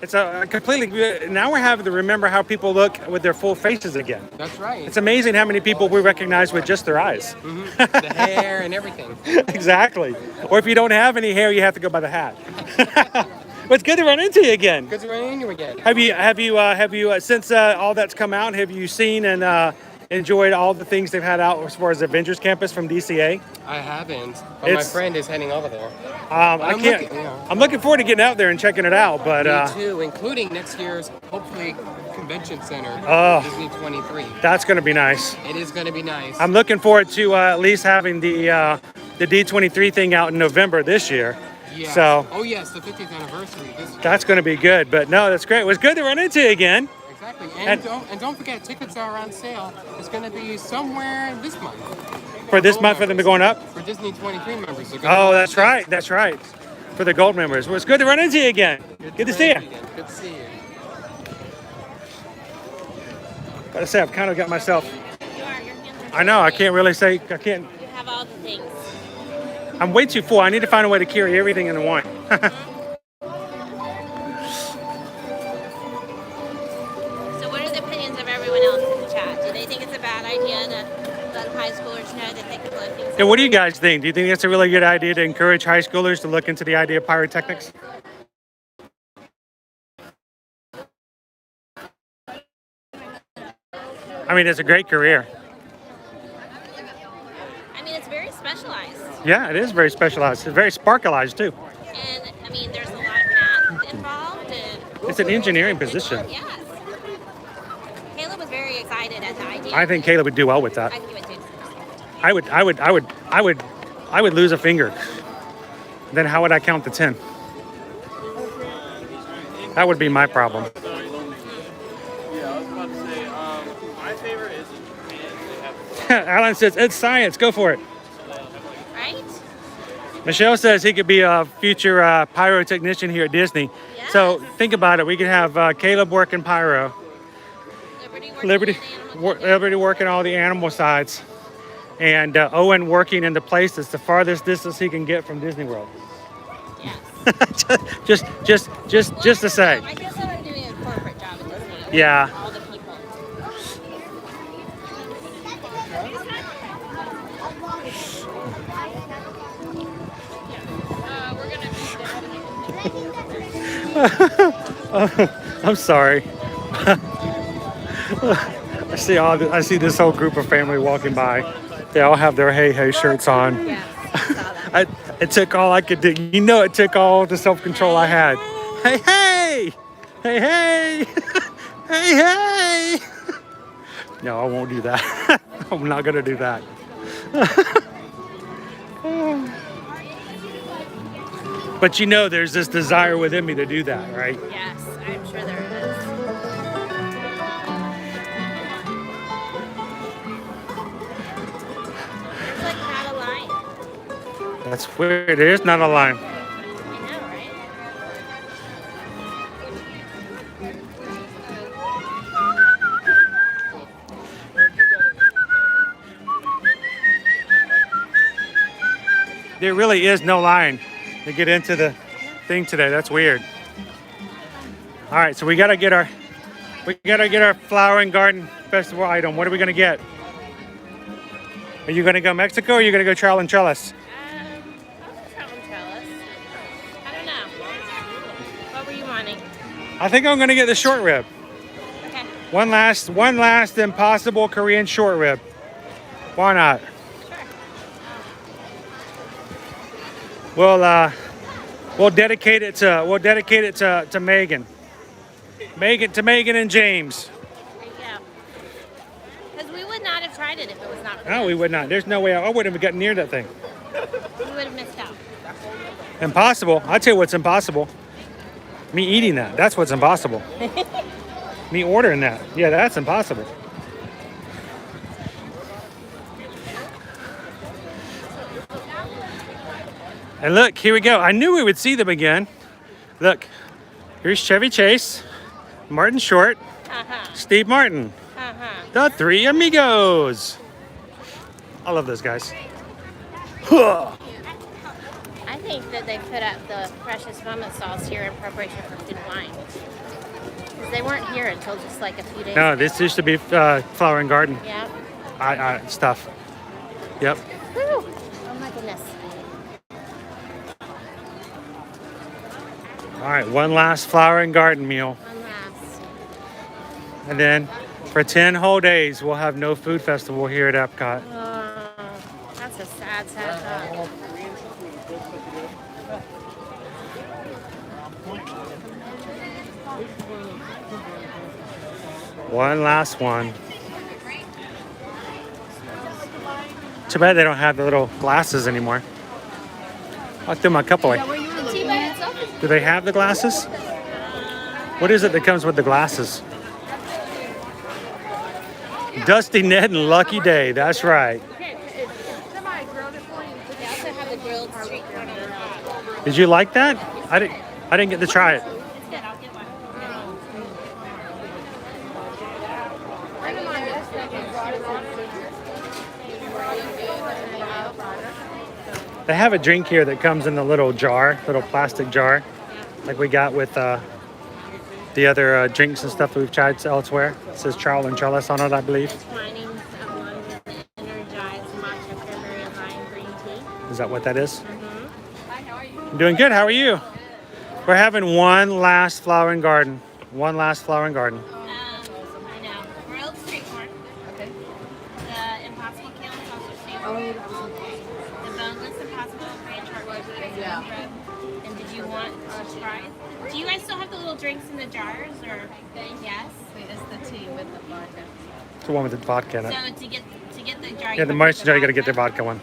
it's a completely, now we're having to remember how people look with their full faces again. That's right. It's amazing how many people we recognize with just their eyes. The hair and everything. Exactly. Or if you don't have any hair, you have to go by the hat. But it's good to run into you again. Good to run into you again. Have you since all that's come out, have you seen and enjoyed all the things they've had out as far as Avengers Campus from DCA? I haven't, but my It's- friend is heading over there. I'm looking forward to getting out there and checking it out. But Me too, including next year's, hopefully, convention center, Oh. Disney 23. that's going to be nice. It is going to be nice. I'm looking forward to at least having the D23 thing out in November this year. Yes. So Oh yes, the 50th anniversary. This that's going to be good. But no, that's great. It was good to run into you again. exactly. And- And don't forget, tickets are on sale. It's going to be somewhere this month. For this Gold month for them to members. going up? For Disney 23 members. they're gonna Oh, go that's up. right. That's right. For the gold members. Well, it's good to run into you again. Good to see you. Good to see you. Gotta say, I've kind of got myself. You are. Your hands are. I know. I can't really say. I can't. You have all the things. I'm way too full. I need to find a way to carry everything in one. So what are the opinions of everyone else in the chat? Do they think it's a bad idea to let high schoolers know that they can blow things Yeah, what do you guys think? Do you think it's a really good idea to encourage high schoolers to look into the idea of pyrotechnics? I mean, it's a great career. I mean, it's very specialized. Yeah, it is very specialized. It's very sparkleized too. And, I mean, there's a lot of math involved. And It's an engineering position. yes. Caleb was very excited at the idea. I think Caleb would do well with that. I think he would too. I would lose a finger. Then how would I count to 10? That would be my problem. Yeah, I was about to say, my favorite is in Japan. They have Alan says, it's science, go for it. Right? Michelle says he could be a future pyrotechnician here at Disney. Yes. So think about it. We could have Caleb working pyro, Liberty working Liberty working all the animal sides, and Owen working in the place that's the farthest distance he can get from Disney World. Yes. just to say. I guess I'm doing a corporate job at Disney. Yeah. All the people. I'm sorry. I see this whole group of family walking by. They all have their hey hey shirts on. Yes, I saw that. It took all I could do. You know, it took all the self-control I had. Hey hey, hey hey, hey hey. No, I won't do that. I'm not gonna do that. But you know, there's this desire within me to do that, right? Yes, I'm sure there is. It's like not a line. That's weird. There's not a line. I know, right? There really is no line to get into the thing today. That's weird. All right, so we gotta get our flower and garden festival item. What are we gonna get? Are you gonna go Mexico or are you gonna go trowel and trellis? I'll try and tell us. I don't know. What were you wanting? I think I'm gonna get the short rib. Okay. One last impossible Korean short rib. Why not? We'll dedicate it to Megan. Megan and James. There you go. Because we would not have tried it if it was not for No, we would not. There's no way. I wouldn't have gotten near that thing. We would have missed out. Impossible. I'll tell you what's impossible. Me eating that. That's what's impossible. Me ordering that. Yeah, that's impossible. And look, here we go. I knew we would see them again. Look, here's Chevy Chase, Martin Short, Steve Martin, the three amigos. I love those guys. I think that they put up the Precious Moment stalls here in preparation for food and wine. Because they weren't here until just like a few days No, ago. this used to be flower and garden Yeah. stuff. Yep. Whew. Oh my goodness. All right, one last flower and garden meal. One last. And then for 10 whole days, we'll have no food festival here at Epcot. Oh, that's a sad thought. One last one. Too bad they don't have the little glasses anymore. I'll throw my cup away. Do they have the glasses? What is it that comes with the glasses? Dusty Ned and Lucky Day. That's right. They also have the grilled street corn on the top. Did you like that? I didn't get to try it. It's good. I'll get one. They have a drink here that comes in a little jar, little plastic jar, like we got with the other drinks and stuff that we've tried elsewhere. It says Charles and Charles on it, I believe. Twinings along with the energized matcha cranberry lime green tea. Is that what that is? I'm doing good. How are you? We're having one last flowering garden. One last flowering garden. I know. Grilled street corn. Okay. The impossible kale and sausage sandwich. The boneless impossible ranch hard rib. And did you want fries? Do you guys still have the little drinks in the jars, or yes? It's the tea with the vodka. It's the one with the vodka in it. So to get the jar. Yeah, the merchant jar, you gotta get the vodka one.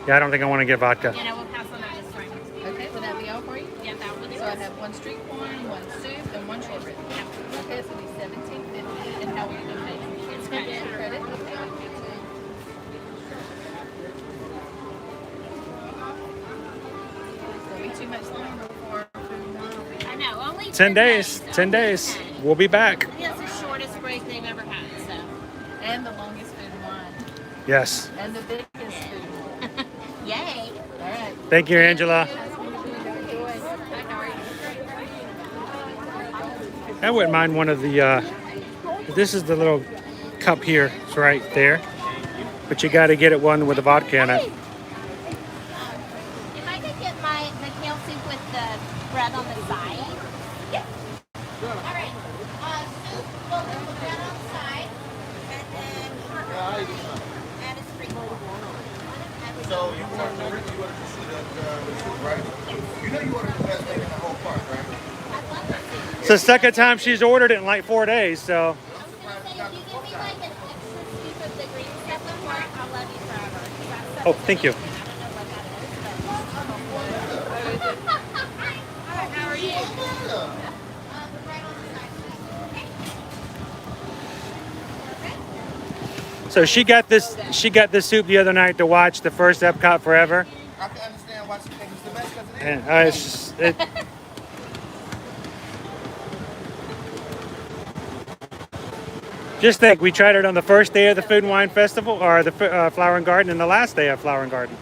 Yeah, I don't think I want to get vodka. You know, we'll pass on that this time. Okay, will that be all for you? Yeah, that would be So I have one street corn, one soup, and one shortbread. Yeah. Okay, so it'll be $17.50. And how will you donate? It's credit. Credit. Okay. There'll be too much longer before I know, only 10 days. 10 days. We'll be back. It's the shortest break they've ever had, so. and the longest food and wine. Yes. And the biggest food. Yay. All right. Thank you, Angela. I wouldn't mind one of the, this is the little cup here. It's right there. But you got to get it one with the vodka in it. If I could get the kale soup with the bread on the side. Yep. All right. Soup, well, with the bread on the side, and then add a sprinkle. So you want to see the soup, right? You know you ordered the best thing in the whole park, right? It's the second time she's ordered it in like 4 days, so. I was gonna say, if you give me like an extra scoop of the green stuff before, I'll love you forever. Oh, thank you. I don't know what that is, but. How are you? So she got this soup the other night to watch the first Epcot Forever. I can understand why she thinks it's the best because it is. And it's just, just think, we tried it on the first day of the Food and Wine Festival, or the Flower and Garden, and the last day of Flower and Garden.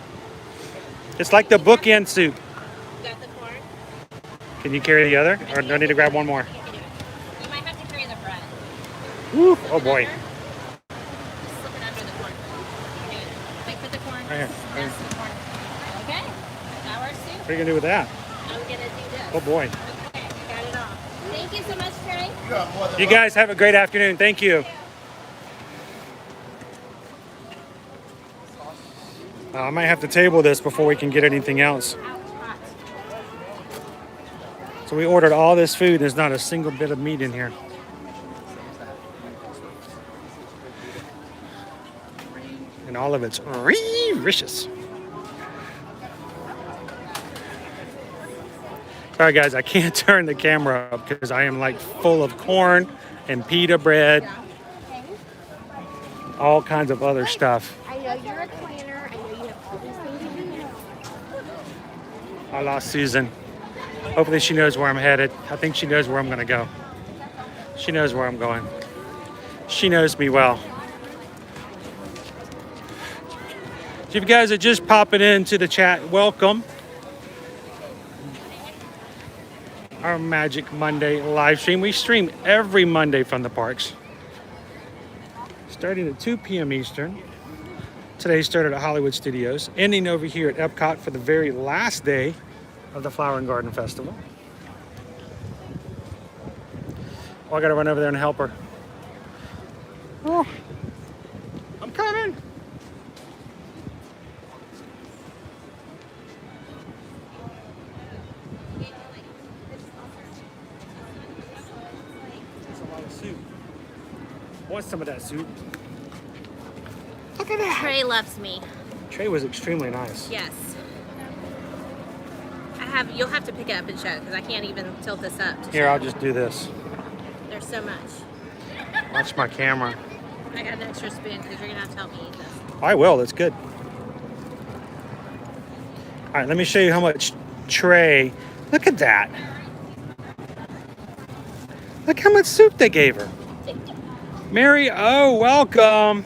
It's like the bookend soup. Got the corn? Can you carry the other, or do I need to grab one more? You might have to carry the bread. Woo, oh boy. Just slip it under the corn. Okay. Like put the corn. Right here, right Next to the corn. Okay. Now our soup. What are you gonna do with that? I'm gonna do this. Oh boy. Okay, I got it all. Thank you so much, Trey. You are more than You guys have a great afternoon. Thank you. I might have to table this before we can get anything else. So we ordered all this food. There's not a single bit of meat in here. And all of it's delicious. Sorry guys, I can't turn the camera up because I am like full of corn and pita bread, all kinds of other stuff. I know you're a planner. I know you have all these things in your notes. I lost Susan. Hopefully she knows where I'm headed. I think she knows where I'm gonna go. She knows where I'm going. She knows me well. So if you guys are just popping into the chat, welcome. Our Magic Monday live stream. We stream every Monday from the parks, starting at 2 p.m. Eastern. Today started at Hollywood Studios, ending over here at Epcot for the very last day of the Flower and Garden Festival. Oh, I gotta run over there and help her. Oh, I'm coming. That's a lot of soup. I want some of that soup. Look at that. Trey loves me. Tray was extremely nice. Yes. You'll have to pick it up and show because I can't even tilt this up. Here, I'll just do this. There's so much. Watch my camera. I got an extra spoon because you're gonna have to help me eat this. I will, that's good. All right, let me show you how much Trey. Look at that. Look how much soup they gave her. Mary O, welcome.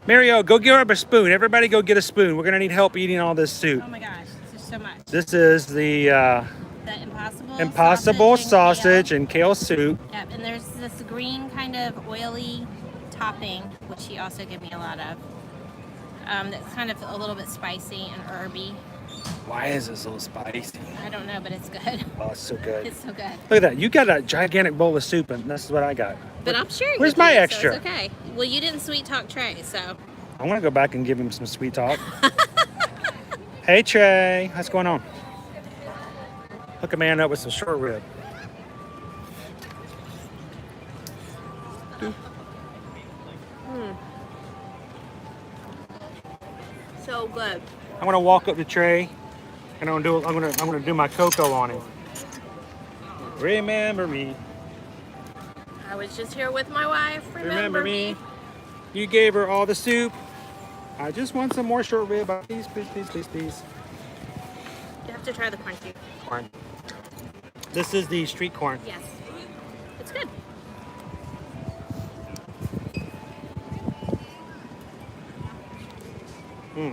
Mary O, go grab a spoon. Everybody go get a spoon. We're gonna need help eating all this soup. Oh my gosh, this is so much. This is the impossible sausage and kale soup. Yep, and there's this green kind of oily topping, which he also gave me a lot of. That's kind of a little bit spicy and herby. Why is it so spicy? I don't know, but it's good. Oh, it's so good. It's so good. Look at that. You got a gigantic bowl of soup, and this is what I got. But I'm sharing. Where's with my you, extra? So it's okay. Well, you didn't sweet talk Trey, so. I want to go back and give him some sweet talk. Hey, Trey. What's going on? Hook a man up with some short rib. So good. I'm gonna walk up to Trey, and I'm gonna do my cocoa on him. Remember me. I was just here with my wife. Remember me. You gave her all the soup. I just want some more short rib. Please, please, please, please, please. You have to try the crunchy. Corn. This is the street corn. Yes. It's good.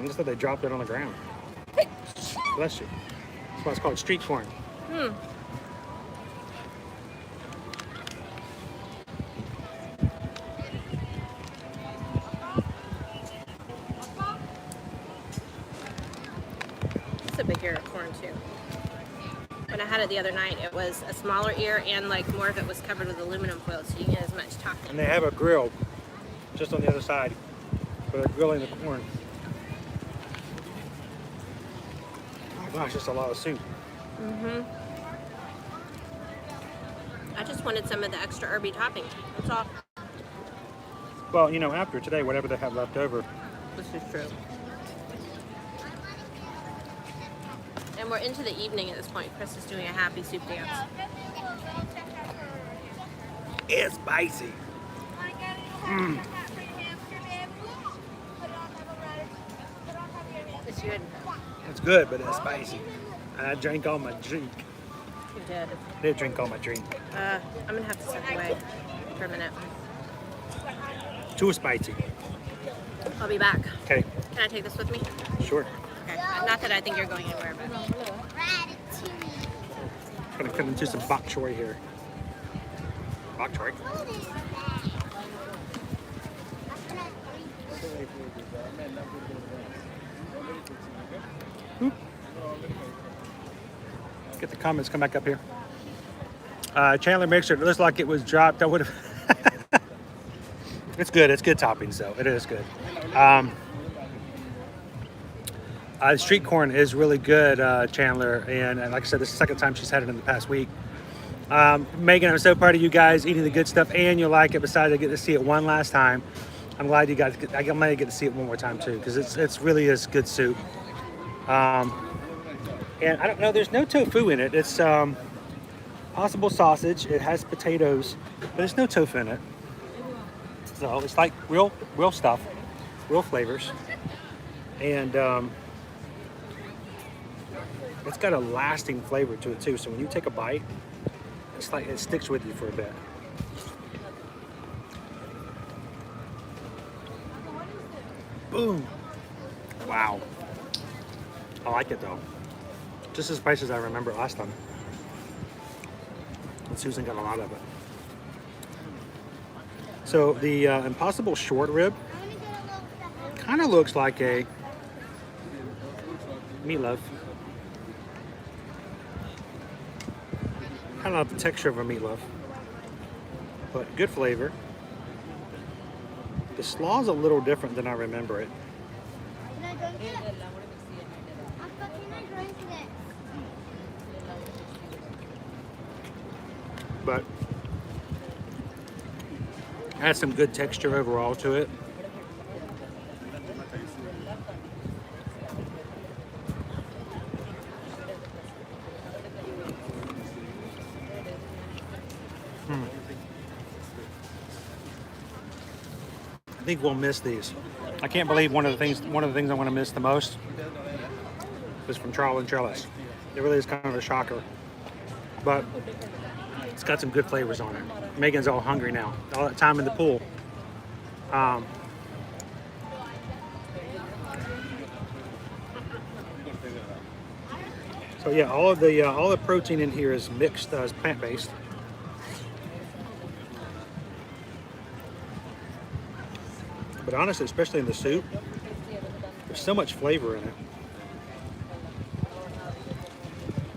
Just that they dropped it on the ground. Bless you. That's why it's called street corn. It's a big ear of corn too. When I had it the other night, it was a smaller ear and like more of it was covered with aluminum foil, so you can get as much topping. And they have a grill just on the other side where they're grilling the corn. Oh my gosh, that's a lot of soup. I just wanted some of the extra herby topping. That's all. Well, you know, after today, whatever they have left over. This is true. And we're into the evening at this point. Chris is doing a happy soup dance. It's spicy. It's good. It's good, but it's spicy. I drank all my drink. You did. I did drink all my drink. I'm gonna have to step away for a minute. Too spicy. I'll be back. Okay, Can I take this with me? sure. Okay. Not that I think you're going anywhere, but. Gonna cut into some bok choy here. Bok choy. Get the comments, come back up here. Chandler Mixer, it looks like it was dropped. I would have. It's good. It's good toppings, though. It is good. Street corn is really good, Chandler. And like I said, this is the second time she's had it in the past week. Megan, I'm so proud of you guys eating the good stuff, and you like it. Besides, I get to see it one last time. I'm glad you guys. I'm glad you get to see it one more time too, because it's really is good soup. And I don't know. There's no tofu in it. It's possible sausage. It has potatoes, but there's no tofu in it. So it's like real stuff, real flavors, and it's got a lasting flavor to it too. So when you take a bite, it's like it sticks with you for a bit. Boom! Wow. I like it though. Just as spicy as I remember last time. And Susan got a lot of it. So the Impossible short rib kind of looks like a meatloaf. Kind of the texture of a meatloaf, but good flavor. The slaw's a little different than I remember it. But it has some good texture overall to it. I think we'll miss these. I can't believe one of the things I'm going to miss the most is from Trial and Trellis. It really is kind of a shocker, but it's got some good flavors on it. Megan's all hungry now. All that time in the pool, So yeah, all the protein in here is mixed as plant-based. But honestly, especially in the soup, there's so much flavor in it.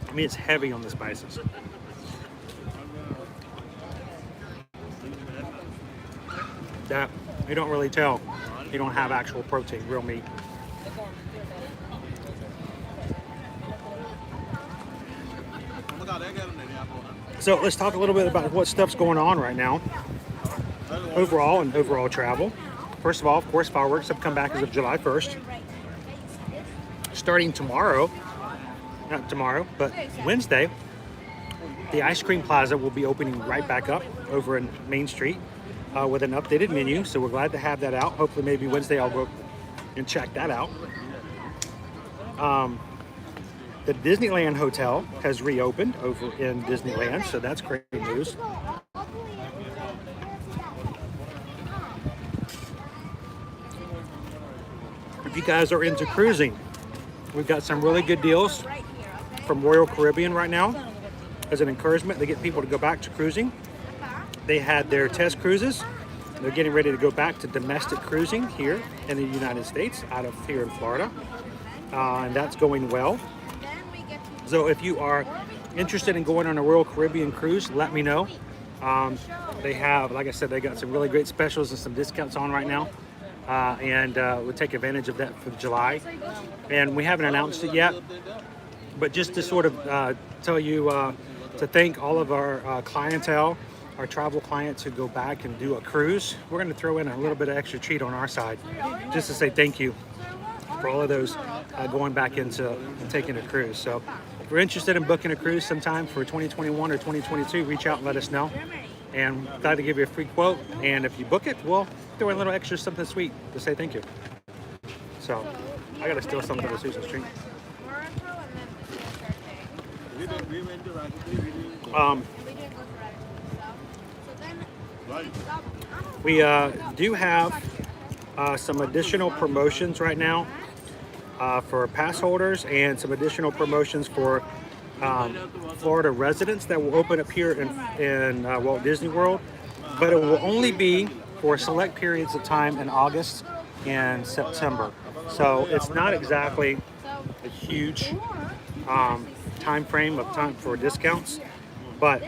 I mean, it's heavy on the spices. That you don't really tell. You don't have actual protein, real meat. So let's talk a little bit about what stuff's going on right now. Overall travel. First of all, of course, fireworks have come back as of July 1st. Starting tomorrow, not tomorrow, but Wednesday, the Ice Cream Plaza will be opening right back up over in Main Street with an updated menu. So we're glad to have that out. Hopefully maybe Wednesday I'll go and check that out. The Disneyland Hotel has reopened over in Disneyland, so that's great news. If you guys are into cruising, we've got some really good deals from Royal Caribbean right now as an encouragement to get people to go back to cruising. They had their test cruises. They're getting ready to go back to domestic cruising here in the United States, out of here in Florida, and that's going well. So if you are interested in going on a Royal Caribbean cruise, let me know. They have, like I said, they got some really great specials and some discounts on right now. And we'll take advantage of that for July. And we haven't announced it yet, but just to sort of tell you to thank all of our clientele, our travel clients who go back and do a cruise. We're going to throw in a little bit of extra treat on our side just to say thank you for all of those going back into taking a cruise. So if you're interested in booking a cruise sometime for 2021 or 2022, reach out and let us know. And glad to give you a free quote. And if you book it, we'll throw in a little extra something sweet to say thank you. So I got to steal something to Susan's treat. We do have some additional promotions right now for pass holders and some additional promotions for Florida residents that will open up here in Walt Disney World, but it will only be for select periods of time in August and September. So it's not exactly a huge time frame of time for discounts, but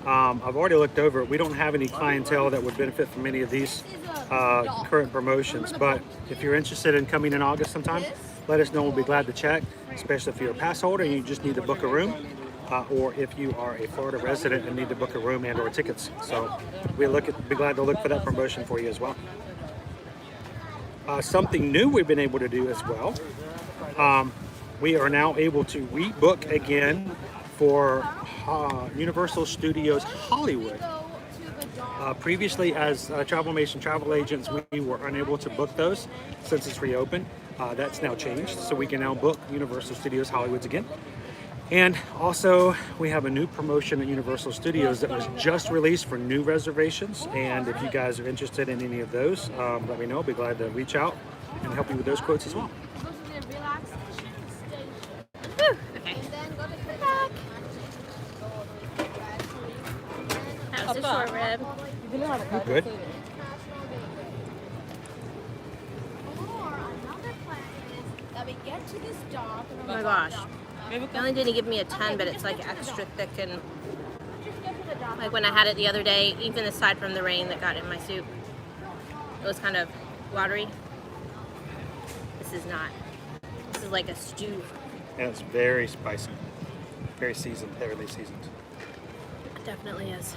I've already looked over it. We don't have any clientele that would benefit from any of these current promotions, but if you're interested in coming in August sometime, let us know. We'll be glad to check, especially if you're a pass holder and you just need to book a room, or if you are a Florida resident and need to book a room and or tickets. So be glad to look for that promotion for you as well. Something new we've been able to do as well. We are now able to rebook again for Universal Studios Hollywood. Previously, as Travelmation travel agents, we were unable to book those since it's reopened. That's now changed, so we can now book Universal Studios Hollywoods again. And also, we have a new promotion at Universal Studios that was just released for new reservations. And if you guys are interested in any of those, let me know. I'll be glad to reach out and help you with those quotes as well. Okay. That was a short rib. Good. Oh my gosh. They only didn't give me a 10, but it's like extra thick, and like when I had it the other day, even aside from the rain that got in my soup, it was kind of watery. This is not. This is like a stew. And it's very spicy, very seasoned, heavily seasoned. It definitely is.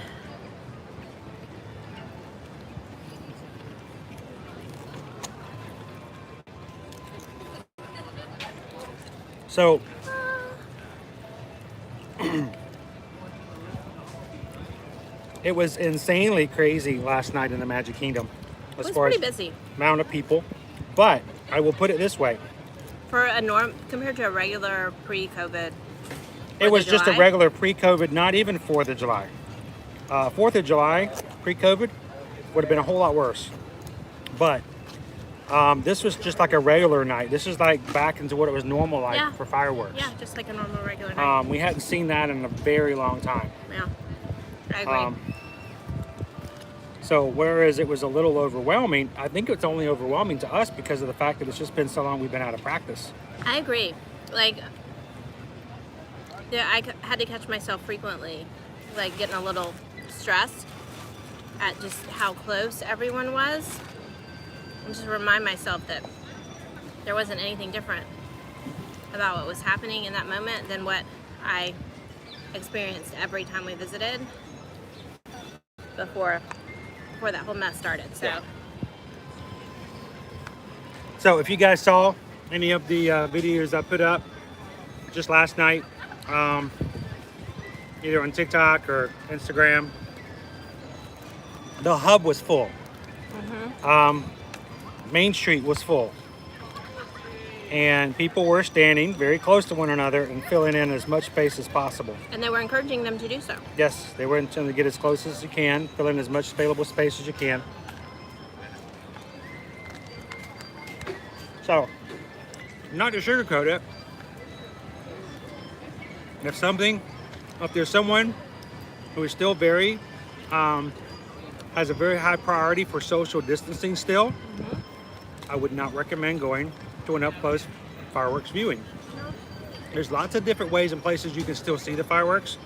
So, it was insanely crazy last night in the Magic Kingdom as It was far as pretty busy. amount of people. But I will put it this way: For a compared to a regular pre-COVID. it was just a July? regular pre-COVID, not even 4th of July. 4th of July, pre-COVID, would have been a whole lot worse. But this was just like a regular night. This is like back into what it was normal like Yeah. for fireworks. Yeah, just like a normal regular night. We hadn't seen that in a very long time. Yeah, I agree. So whereas it was a little overwhelming, I think it's only overwhelming to us because of the fact that it's just been so long we've been out of practice. I agree. Like, yeah, had to catch myself frequently, like getting a little stressed at just how close everyone was. And just remind myself that there wasn't anything different about what was happening in that moment than what I experienced every time we visited before that whole mess started. So. Yeah. So if you guys saw any of the videos I put up just last night, either on TikTok or Instagram, the hub was full. Main Street was full. And people were standing very close to one another and filling in as much space as possible. And they were encouraging them to do so. Yes, they were trying to get as close as you can, fill in as much available space as you can. So, not to sugarcoat it, if there's someone who is still very, has a very high priority for social distancing still, I would not recommend going to an up-close fireworks viewing. There's lots of different ways and places you can still see the fireworks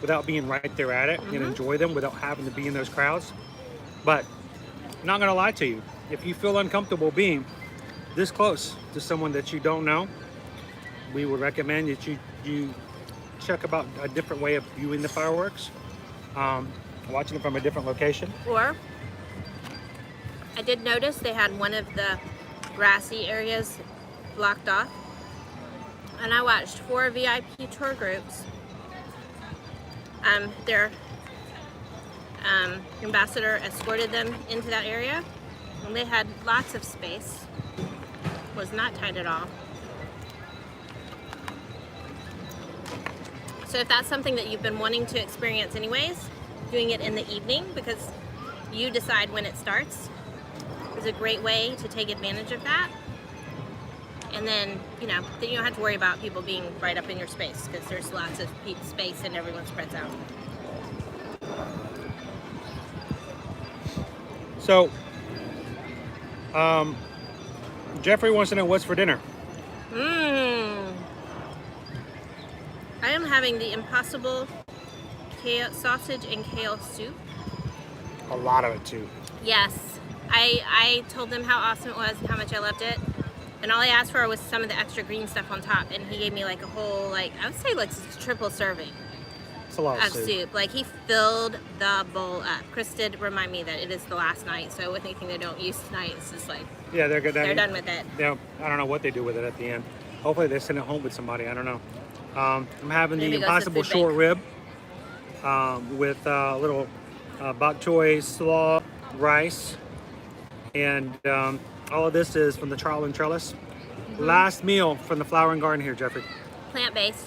without being right there at it and enjoy them without having to be in those crowds. But I'm not gonna lie to you, if you feel uncomfortable being this close to someone that you don't know, we would recommend that you check about a different way of viewing the fireworks, watching them from a different location. Or, I did notice they had one of the grassy areas blocked off, and I watched 4 VIP tour groups. Their ambassador escorted them into that area, and they had lots of space. Was not tight at all. So if that's something that you've been wanting to experience anyways, doing it in the evening because you decide when it starts is a great way to take advantage of that. And then you don't have to worry about people being right up in your space because there's lots of space and everyone spreads out. So, Jeffrey wants to know what's for dinner. I am having the Impossible kale, sausage and kale soup. A lot of it too. Yes. I told them how awesome it was and how much I loved it. And all I asked for was some of the extra green stuff on top. And he gave me like a whole, I would say like triple serving It's a lot of soup. Like he filled the bowl up. Chris did remind me that it is the last night. So with anything they don't use tonight, it's just like, Yeah, they're good. they're done with it. Yeah, I don't know what they do with it at the end. Hopefully they send it home with somebody. I don't know. I'm having Maybe the it goes to Impossible food short bank. rib with a little bok choy slaw rice. And all of this is from the Trowel and Trellis. Last meal from the Flower and Garden here, Jeffrey. Plant-based.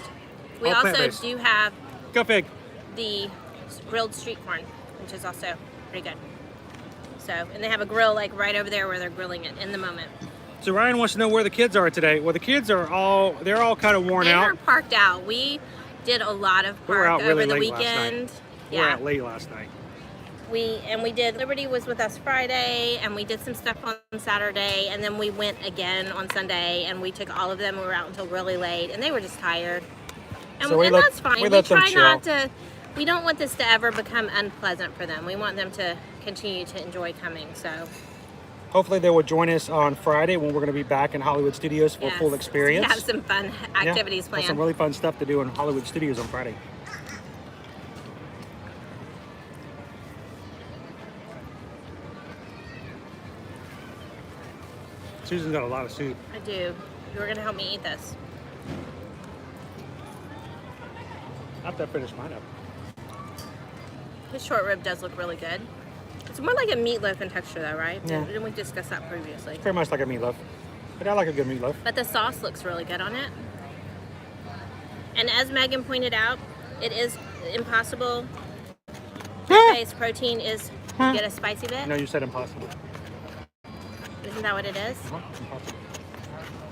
We All also plant-based. do have Go Fig. the grilled street corn, which is also pretty good. So, and they have a grill like right over there where they're grilling it in the moment. So Ryan wants to know where the kids are today. Well, the kids are all kind of worn They out. are parked out. We did a lot of We were park out really over the late last night. weekend. We were Yeah. out late last night. We did Liberty was with us Friday, and we did some stuff on Saturday, and then we went again on Sunday, and we took all of them. We were out until really late, and they were just tired. And, So and that's fine. we We let them try not chill. to. We don't want this to ever become unpleasant for them. We want them to continue to enjoy coming. So Hopefully they will join us on Friday when we're going to be back in Hollywood Studios for a yes, full experience. we have some fun activities Got planned. some really fun stuff to do in Hollywood Studios on Friday. Susan's got a lot of soup. I do. You're gonna help me eat this. After I finish mine up. This short rib does look really good. It's more like a meatloaf in texture though, right? Yeah. Didn't we discuss that previously? Very much like a meatloaf. But I like a good meatloaf. But the sauce looks really good on it. And as Megan pointed out, it is impossible. Plant-based protein is You get a spicy bit? No, you said impossible. Isn't that what it is? Impossible.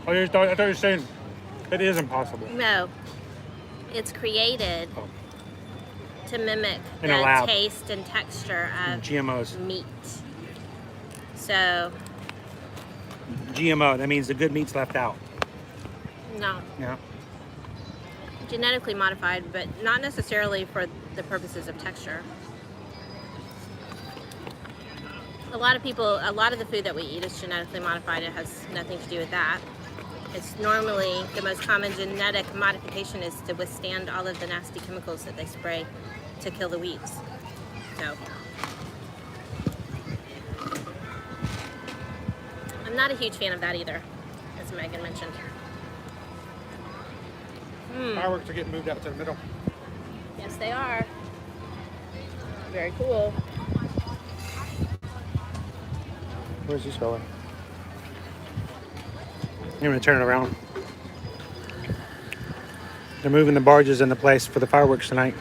Oh, I thought you were saying it is impossible. No. It's created Oh. to mimic In a lab. the taste and texture of GMOs. meat. So, GMO, that means the good meat's left out. no. Yeah. Genetically modified, but not necessarily for the purposes of texture. A lot of the food that we eat is genetically modified. It has nothing to do with that. It's normally the most common genetic modification is to withstand all of the nasty chemicals that they spray to kill the weeds. So, I'm not a huge fan of that either, as Megan mentioned. Fireworks are getting moved out to the middle. Yes, they are. Very cool. Where's this fella? I'm gonna turn it around. They're moving the barges into place for the fireworks tonight.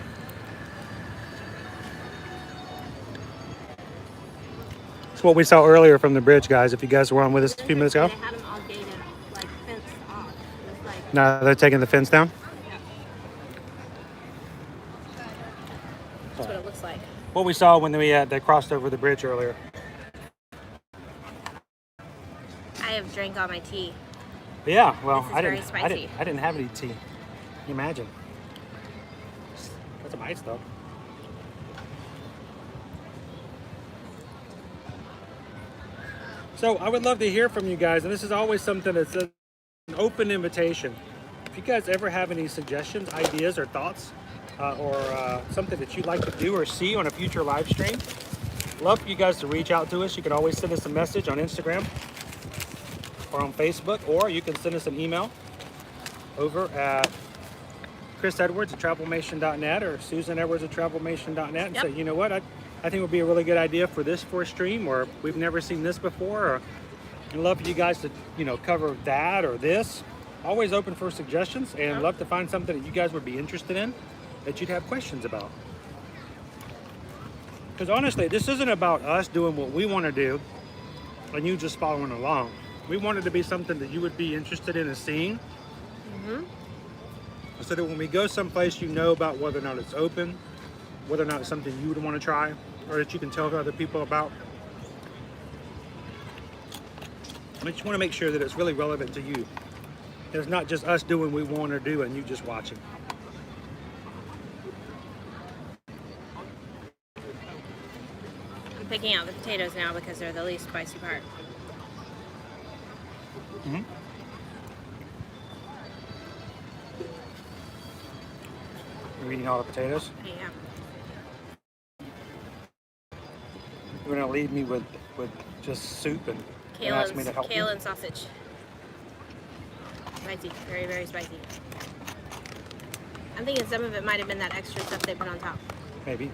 It's what we saw earlier from the bridge, guys. If you guys were on with us a few minutes ago. They had them all gated, like fenced off. It was like, Now they're taking the fence down. that's what it looks like. What we saw when they crossed over the bridge earlier. I have drank all my tea. But yeah, well, This is I very didn't spicy. have any tea. Can you imagine? Got some ice though. So I would love to hear from you guys, and this is always something that's an open invitation. If you guys ever have any suggestions, ideas, or thoughts, or something that you'd like to do or see on a future live stream, love for you guys to reach out to us. You can always send us a message on Instagram or on Facebook, or you can send us an email over at chrisedwards@travelmation.net or susanedwards@travelmation.net and Yep. say, you know what, I think it would be a really good idea for this for a stream, or we've never seen this before, or I'd love for you guys to, cover that or this. Always open for suggestions, and love to find something that you guys would be interested in that you'd have questions about. Because honestly, this isn't about us doing what we want to do and you just following along. We want it to be something that you would be interested in and seeing. So that when we go someplace, you know about whether or not it's open, whether or not it's something you would want to try, or that you can tell other people about. I just want to make sure that it's really relevant to you. It's not just us doing what we want to do and you just watching. I'm picking out the potatoes now because they're the least spicy part. You're eating all the potatoes. Yeah. You're going to leave me with just soup and Kale ask me to help you. and sausage. Spicy. Very, very spicy. I'm thinking some of it might have been that extra stuff they put on top. Maybe.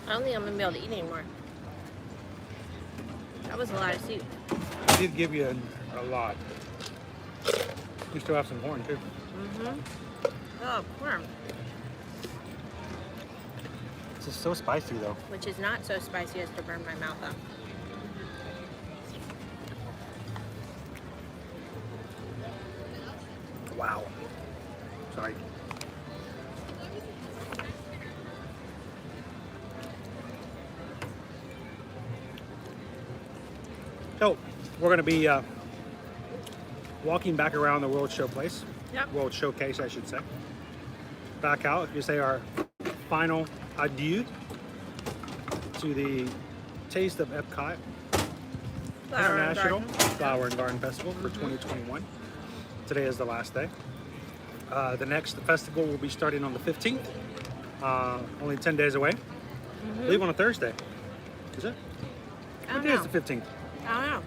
I don't think I'm gonna be able to eat anymore. That was a lot of soup. I did give you a lot. You still have some corn too. Oh, corn. It's just so spicy though. Which is not so spicy as to burn my mouth up. Wow. Sorry. So we're going to be walking back around the World Showplace. Yep. World Showcase, I should say. Back out, if you say our final adieu to the Taste of Epcot International Flower and Garden Festival for 2021. Today is the last day. The next festival will be starting on the 15th. Only 10 days away. I believe on a Thursday. Is it? I What don't day is know. the 15th? I don't know.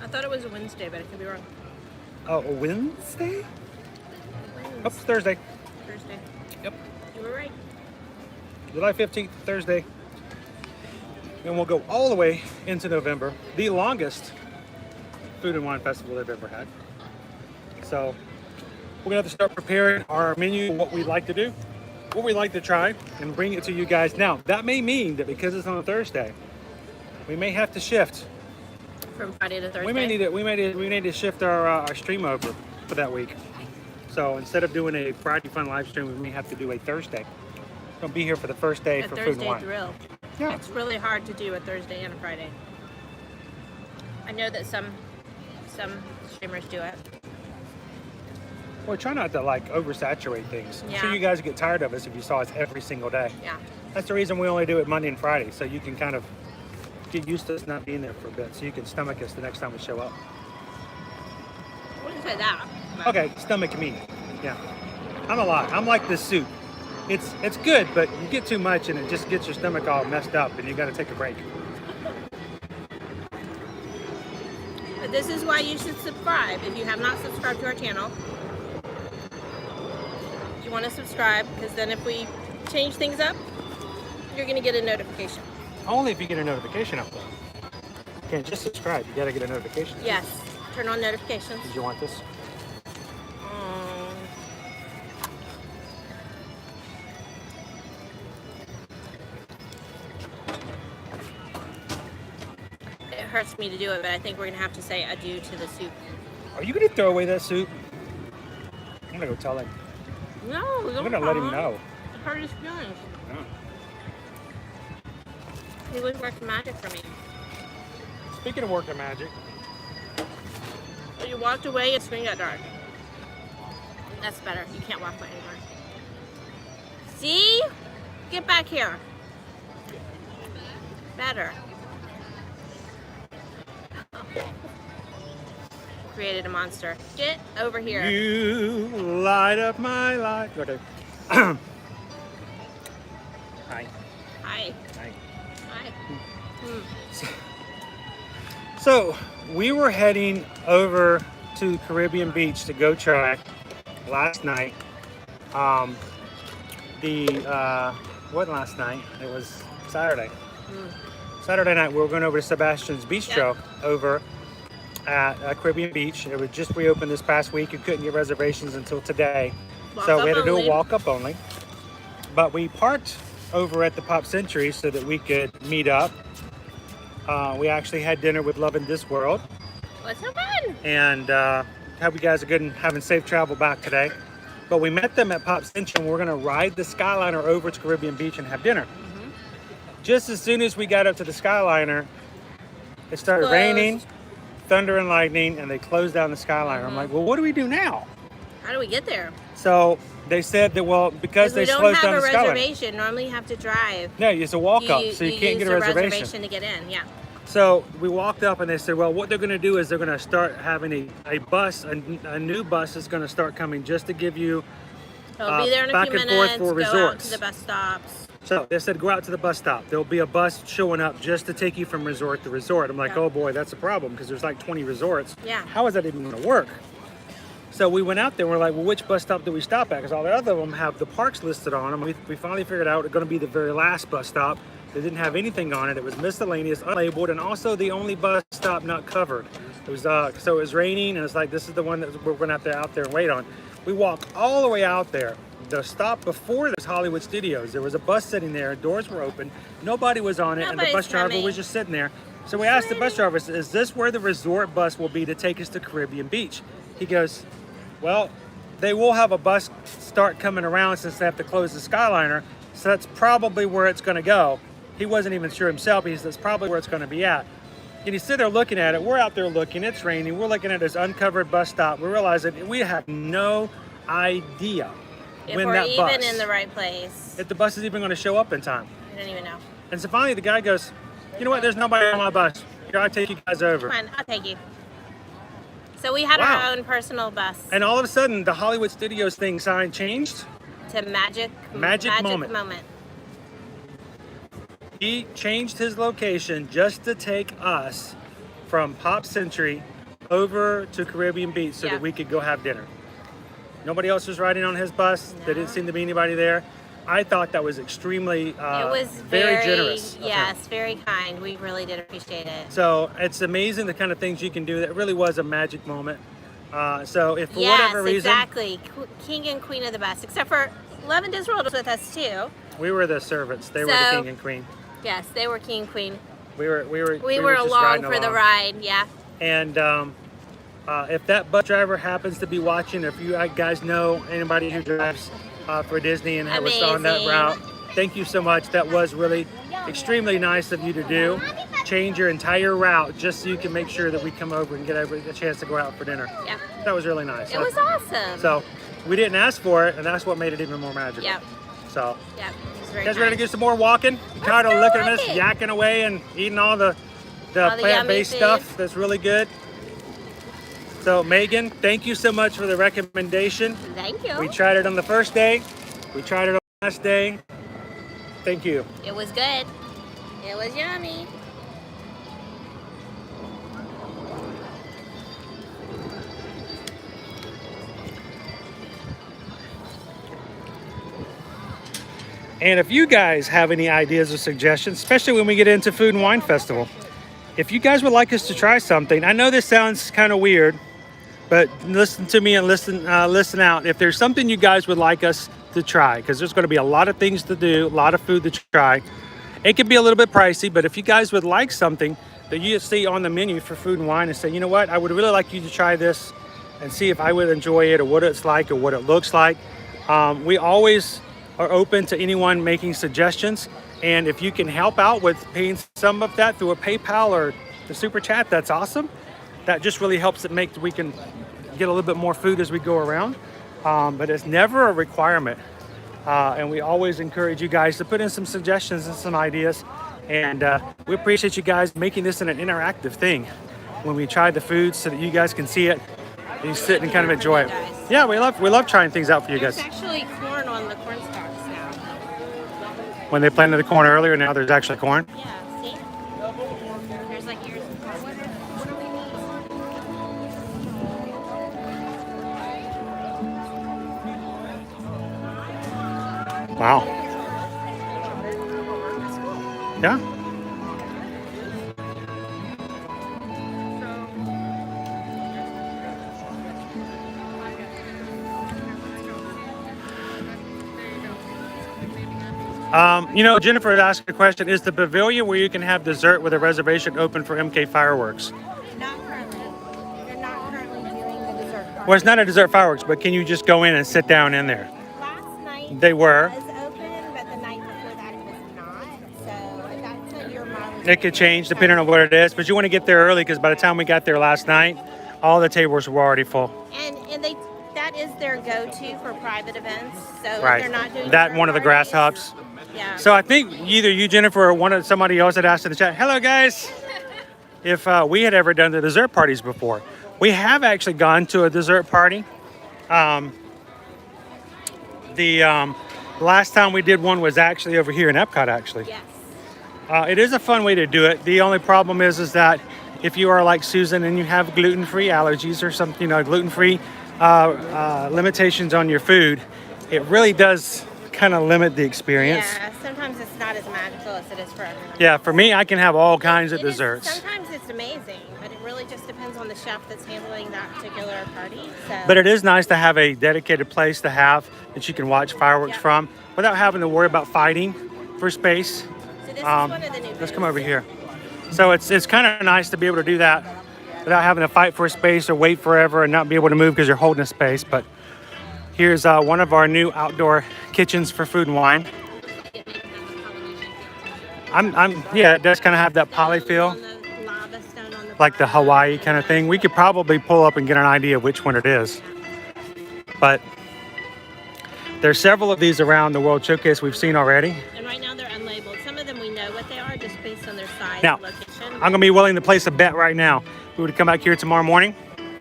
I thought it was a Wednesday, but I could be wrong. Oh, a Wednesday? Oh, it's Thursday. Thursday. Yep. You were right. July 15th, Thursday. And we'll go all the way into November. The longest food and wine festival they've ever had. So we're gonna have to start preparing our menu, what we like to do, what we like to try, and bring it to you guys. Now, that may mean that because it's on a Thursday, we may have to shift. From Friday to Thursday. We may need to shift our stream over for that week. So instead of doing a Friday Fun live stream, we may have to do a Thursday. We'll be here for the first day a for Thursday food and wine. thrill. Yeah. It's really hard to do a Thursday and a Friday. I know that some streamers do it. Well, try not to like oversaturate things. I'm sure Yeah. you guys get tired of us if you saw us every single day. Yeah. That's the reason we only do it Monday and Friday, so you can kind of get used to us not being there for a bit, so you can stomach us the next time we show up. I wouldn't say that. but- Okay, stomach me. Yeah. I'm a lot. I'm like this soup. It's good, but you get too much and it just gets your stomach all messed up and you got to take a break. But this is why you should subscribe. If you have not subscribed to our channel, you want to subscribe, because then if we change things up, you're going to get a notification. Only if you get a notification up there. You can't just subscribe. You got to get a notification. Yes. Turn on notifications. Did you want this? It hurts me to do it, but I think we're going to have to say adieu to the soup. Are you going to throw away that soup? I'm going to go tell him. No, I'm going to let him know. It hurt his feelings. Oh. He was working magic for me. Speaking of working magic, So you walked away, it's screen got dark. That's better. You can't walk away anymore. See? Get back here. Better. Created a monster. Get over here. you light up my life. Okay. Hi. Hi. Hi. Hi. So we were heading over to Caribbean Beach to go try last night. What last night? It was Saturday. Saturday night we were going over to Sebastian's Bistro over at Caribbean Beach. It was just reopened this past week. You couldn't get reservations until today. So we had to do a walk-up only. But we parked over at the Pop Century so that we could meet up. We actually had dinner with Love in This World. What's so fun? And hope you guys are good and having safe travel back today. But we met them at Pop Century and we're going to ride the Skyliner over to Caribbean Beach and have dinner. Just as soon as we got up to the Skyliner, it started raining, thunder and lightning, and they closed down the Skyliner. I'm like, well, what do we do now? How do we get there? So they said that, well, because they we don't closed have down a the Skyliner. reservation. Normally you have to drive. No, it's a walk up, so you can't use get a reservation. to get in. Yeah. So we walked up and they said, well, what they're going to do is they're going to start having a bus, a new bus is going to start coming just to give you It'll be there in a back few and minutes. forth for Go out resorts. to the bus stops. So they said, go out to the bus stop. There'll be a bus showing up just to take you from resort to resort. I'm like, Yeah. oh boy, that's a problem because there's like 20 resorts. Yeah. How is that even going to work? So we went out there and we're like, well, which bus stop do we stop at? Because all the other of them have the parks listed on them. We finally figured out it's going to be the very last bus stop. They didn't have anything on it. It was miscellaneous, unlabeled, and also the only bus stop not covered. It was so it was raining, and it's like, this is the one that we're going to have to out there and wait on. We walked all the way out there. The stop before this Hollywood Studios, there was a bus sitting there, doors were open, nobody was on it, and the Nobody's bus driver coming. was just sitting there. So we asked the bus driver, is this where the resort bus will be to take us to Caribbean Beach? He goes, well, they will have a bus start coming around since they have to close the Skyliner, so that's probably where it's going to go. He wasn't even sure himself. He said, that's probably where it's going to be at. And he's sitting there looking at it. We're out there looking. It's raining. We're looking at this uncovered bus stop. We realize that we have no idea If when we're that even bus, in the right place. if the bus is even going to show up in time. I don't even know. And so finally the guy goes, you know what? There's nobody on my bus. Here, I'll take you guys over. Come on, I'll take you. So we had Wow. our own personal bus And all of a sudden, the Hollywood Studios thing sign changed. to magic Magic moment. He changed his location just to take us from Pop Century over to Caribbean Beach so Yeah. that we could go have dinner. Nobody else was riding on his bus. There didn't seem to be anybody there. I thought that was extremely It was very generous of him. yes, very kind. We really did appreciate it. So it's amazing the kind of things you can do. That really was a magic moment. So if for Yes, whatever reason, exactly. King and queen of the bus, except for Love and Disney World was with us too. we were the servants. They were the So- king and queen. Yes, they were king and queen. We were just along riding for the along. ride. Yeah. And if that bus driver happens to be watching, if you guys know anybody who drives for Disney and was on that Amazing. route, thank you so much. That was really extremely nice of you to do. Change your entire route just so you can make sure that we come over and get a chance to go out for dinner. Yeah. That was really nice. It was awesome. So we didn't ask for it, and that's what made it even more magical. Yeah. So Yeah. It was very you guys ready to kind. do some more walking? You tired of go looking at walk us it. yakking away and eating all the All the plant-based yummy stuff food. that's really good? So Megan, thank you so much for the recommendation. Thank you. We tried it on the first day. We tried it on the last day. Thank you. It was good. It was yummy. And if you guys have any ideas or suggestions, especially when we get into Food and Wine Festival, if you guys would like us to try something, I know this sounds kind of weird, but listen to me and listen out. If there's something you guys would like us to try, because there's going to be a lot of things to do, a lot of food to try. It can be a little bit pricey, but if you guys would like something that you see on the menu for Food and Wine and say, you know what, I would really like you to try this and see if I would enjoy it or what it's like or what it looks like. We always are open to anyone making suggestions. And if you can help out with paying some of that through a PayPal or the Super Chat, that's awesome. That just really helps it make we can get a little bit more food as we go around. But it's never a requirement. And we always encourage you guys to put in some suggestions and some ideas. And we appreciate you guys making this an interactive thing when we try the food so that you guys can see it and you sit and kind of enjoy it. Yeah, we love trying things out for you There's guys. actually corn on the corn stalks now. When they planted the corn earlier, now there's actually corn. Yeah, see? There's like ears of corn. Wow. Yeah. Jennifer had asked a question. Is the pavilion where you can have dessert with a reservation open for MK fireworks? Not currently. They're not currently doing the dessert part. Well, it's not a dessert fireworks, but can you just go in and sit down in there? Last night They were. was open, but the night before that it was not. So that's your mileage. It could change depending on what it is, but you want to get there early because by the time we got there last night, all the tables were already full. And that is their go-to for private events. So if Right. they're not doing That dessert one of the grass parties, hops. Yeah. So I think either you, Jennifer, or somebody else had asked in the chat, hello guys, if we had ever done the dessert parties before. We have actually gone to a dessert party. The last time we did one was actually over here in Epcot, actually. Yes. It is a fun way to do it. The only problem is that if you are like Susan and you have gluten-free allergies or something, gluten-free limitations on your food, it really does kind of limit the experience. Yeah, sometimes it's not as magical as it is for everyone. Yeah, for me, I can have all kinds of It is- desserts. Sometimes it's amazing, but it really just depends on the chef that's handling that particular party. So. But it is nice to have a dedicated place to have that you can watch fireworks Yeah. from without having to worry about fighting for space. So this is one of the new Let's come booths. over here. So it's kind of nice to be able to do that without having to fight for space or wait forever and not be able to move because you're holding a space. But here's one of our new outdoor kitchens for Food and Wine. Yeah, it does kind of have that poly feel, On the lava stone on the like the bottom. Hawaii kind of thing. We could probably pull up and get an idea of which one it is. But there's several of these around the World Showcase we've seen already. And right now they're unlabeled. Some of them we know what they are just based on their size Now, and location. I'm going to be willing to place a bet right now. We would come back here tomorrow morning,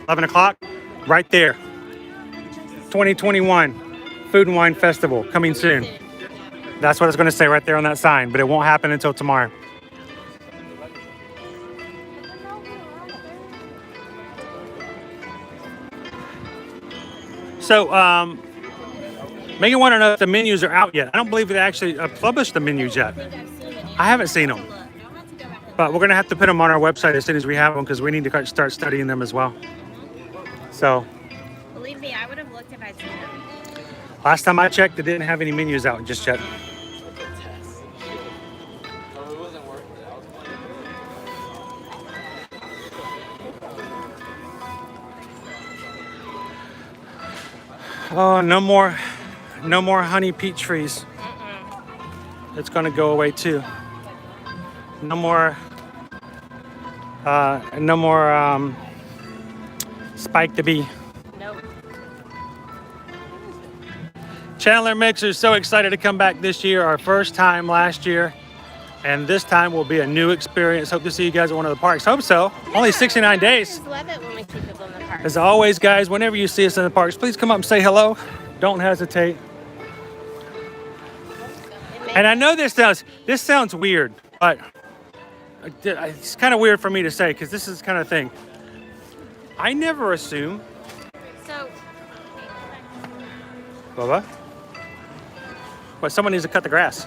11 o'clock, right there. 2021 Food and Wine Festival coming soon. That's what it's going to say right there on that sign, but it won't happen until tomorrow. So, Megan wanted to know if the menus are out yet. I don't believe they actually published the menus yet. I haven't seen them. But we're going to have to put them on our website as soon as we have them because we need to start studying them as well. So, Believe me, I would have looked if I'd seen them. last time I checked, they didn't have any menus out just yet. Oh, no more honey peach trees. It's going to go away too. No more Spike the Bee. Nope. Chandler Mix is so excited to come back this year. Our first time last year, and this time will be a new experience. Hope to see you guys at one of the parks. Hope so. Only 69 days. I just love it when we keep people in the park. As always, guys, whenever you see us in the parks, please come up and say hello. Don't hesitate. And I know this sounds weird, but it's kind of weird for me to say because this is the kind of thing. I never assume. So, Bubba? What, someone needs to cut the grass.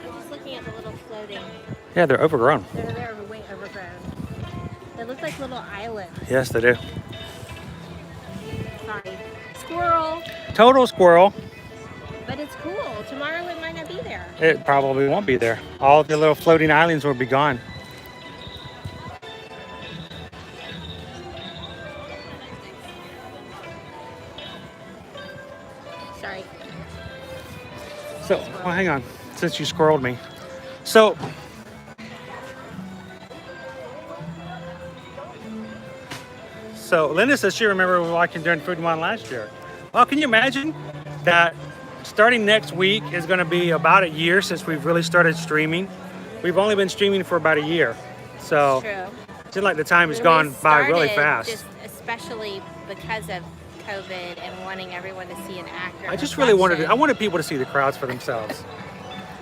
I'm just looking at the little floating. Yeah, they're overgrown. They're way overgrown. They look like little islands. Yes, they do. Sorry. Squirrel. Total squirrel. But it's cool. Tomorrow it might not be there. It probably won't be there. All the little floating islands will be gone. Sorry. So, well, hang on, since you squirreled me. So, Linda says she remembered watching during Food and Wine last year. Well, can you imagine that starting next week is going to be about a year since we've really started streaming. We've only been streaming for about a year. So, True. it seems like the time has When gone we by really started, fast. Just especially because of COVID and wanting everyone to see an accurate I just really wanted reflection. I wanted people to see the crowds for themselves.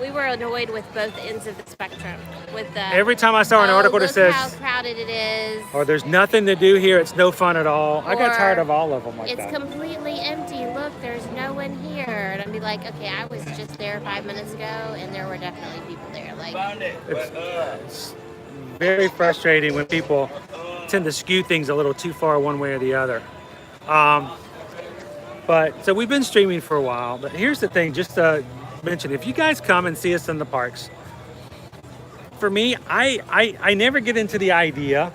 We were annoyed with both ends of the spectrum. With the Every time I saw an article that look says, how crowded it is. or there's nothing to do here, it's no fun at all. I got Or tired of all of them like it's that. completely empty. Look, there's no one here. And I'd be like, okay, I was just there 5 minutes ago, and there were definitely people there. Like, It's very frustrating when people tend to skew things a little too far one way or the other. But so we've been streaming for a while. But here's the thing, just to mention, if you guys come and see us in the parks, for me, I never get into the idea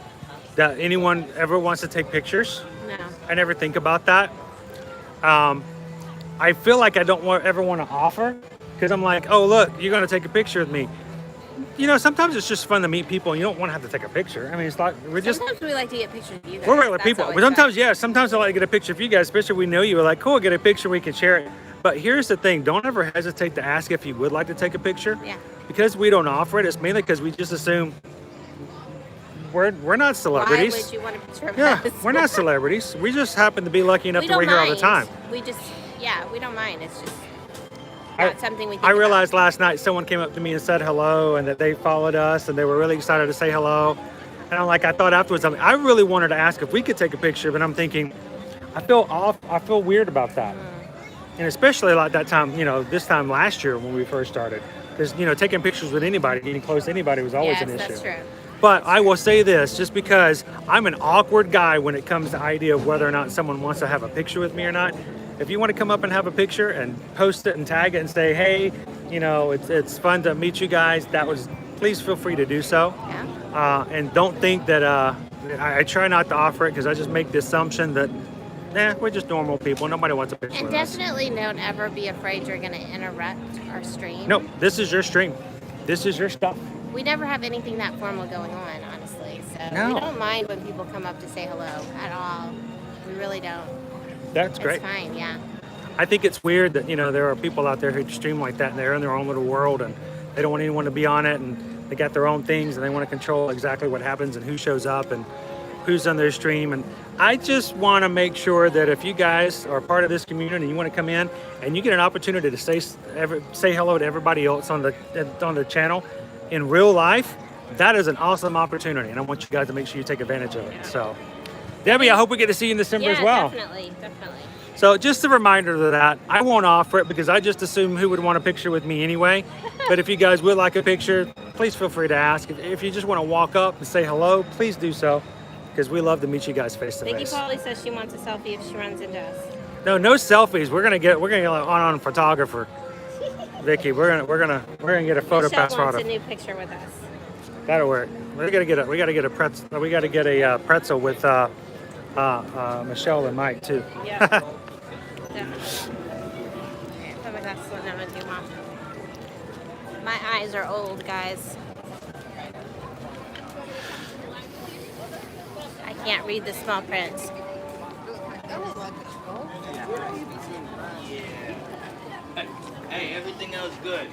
that anyone ever wants to take pictures. no. I never think about that. I feel like I don't ever want to offer because I'm like, oh, look, you're going to take a picture with me. You know, sometimes it's just fun to meet people and you don't want to have to take a picture. I mean, it's like, Sometimes we like to get pictures of you guys. we're regular That's people. always But sometimes, fun. yeah, sometimes I like to get a picture of you guys, especially if we know you. We're like, cool, get a picture, we can share it. But here's the thing, don't ever hesitate to ask if you would like to take a picture. Yeah. Because we don't offer it, it's mainly because we just assume we're not celebrities. Why would you want a picture of Yeah, us? we're not celebrities. We just happen to be lucky enough We that we're don't here all the mind. time. We just, yeah, we don't mind. It's just I- not something we think I about. realized last night someone came up to me and said hello and that they followed us and they were really excited to say hello. And I'm like, I thought afterwards, I really wanted to ask if we could take a picture, but I'm thinking, I feel weird about that. And especially like that time, you know, this time last year when we first started. Because, you know, taking pictures with anybody, getting close to anybody was always Yes, an issue. that's true. But I will say this, just because I'm an awkward guy when it comes to the idea of whether or not someone wants to have a picture with me or not. If you want to come up and have a picture and post it and tag it and say, hey, you know, it's fun to meet you guys, please feel free to do so. Yeah. And don't think that, I try not to offer it because I just make the assumption that, we're just normal people. Nobody wants a picture And with us. definitely don't ever be afraid you're going to interrupt our stream. No, this is your stream. This is your stuff. We never have anything that formal going on, honestly. So No. we don't mind when people come up to say hello at all. We really don't. That's great. It's fine, yeah. I think it's weird that, you know, there are people out there who stream like that and they're in their own little world and they don't want anyone to be on it and they got their own things and they want to control exactly what happens and who shows up. And who's on their stream. And I just want to make sure that if you guys are part of this community and you want to come in and you get an opportunity to say hello to everybody else on the channel in real life, that is an awesome opportunity, and I want you guys to make sure you take advantage of it. So, Debbie, I hope we get to see you in December as well. Definitely. So just a reminder of that. I won't offer it because I just assume who would want a picture with me anyway. But if you guys would like a picture, please feel free to ask. If you just want to walk up and say hello, please do so, because we love to meet you guys face to Vicky face. probably says she wants a selfie if she runs into us. No selfies. We're gonna get on photographer. Vicky, we're gonna get a photo Michelle pass wants photo. a new picture with us. That'll work. We gotta get a pretzel with Michelle and Mike too. Yeah. Definitely. Put my glasses on now and do mom. My eyes are old, guys. I can't read the small print. Hey, everything else good.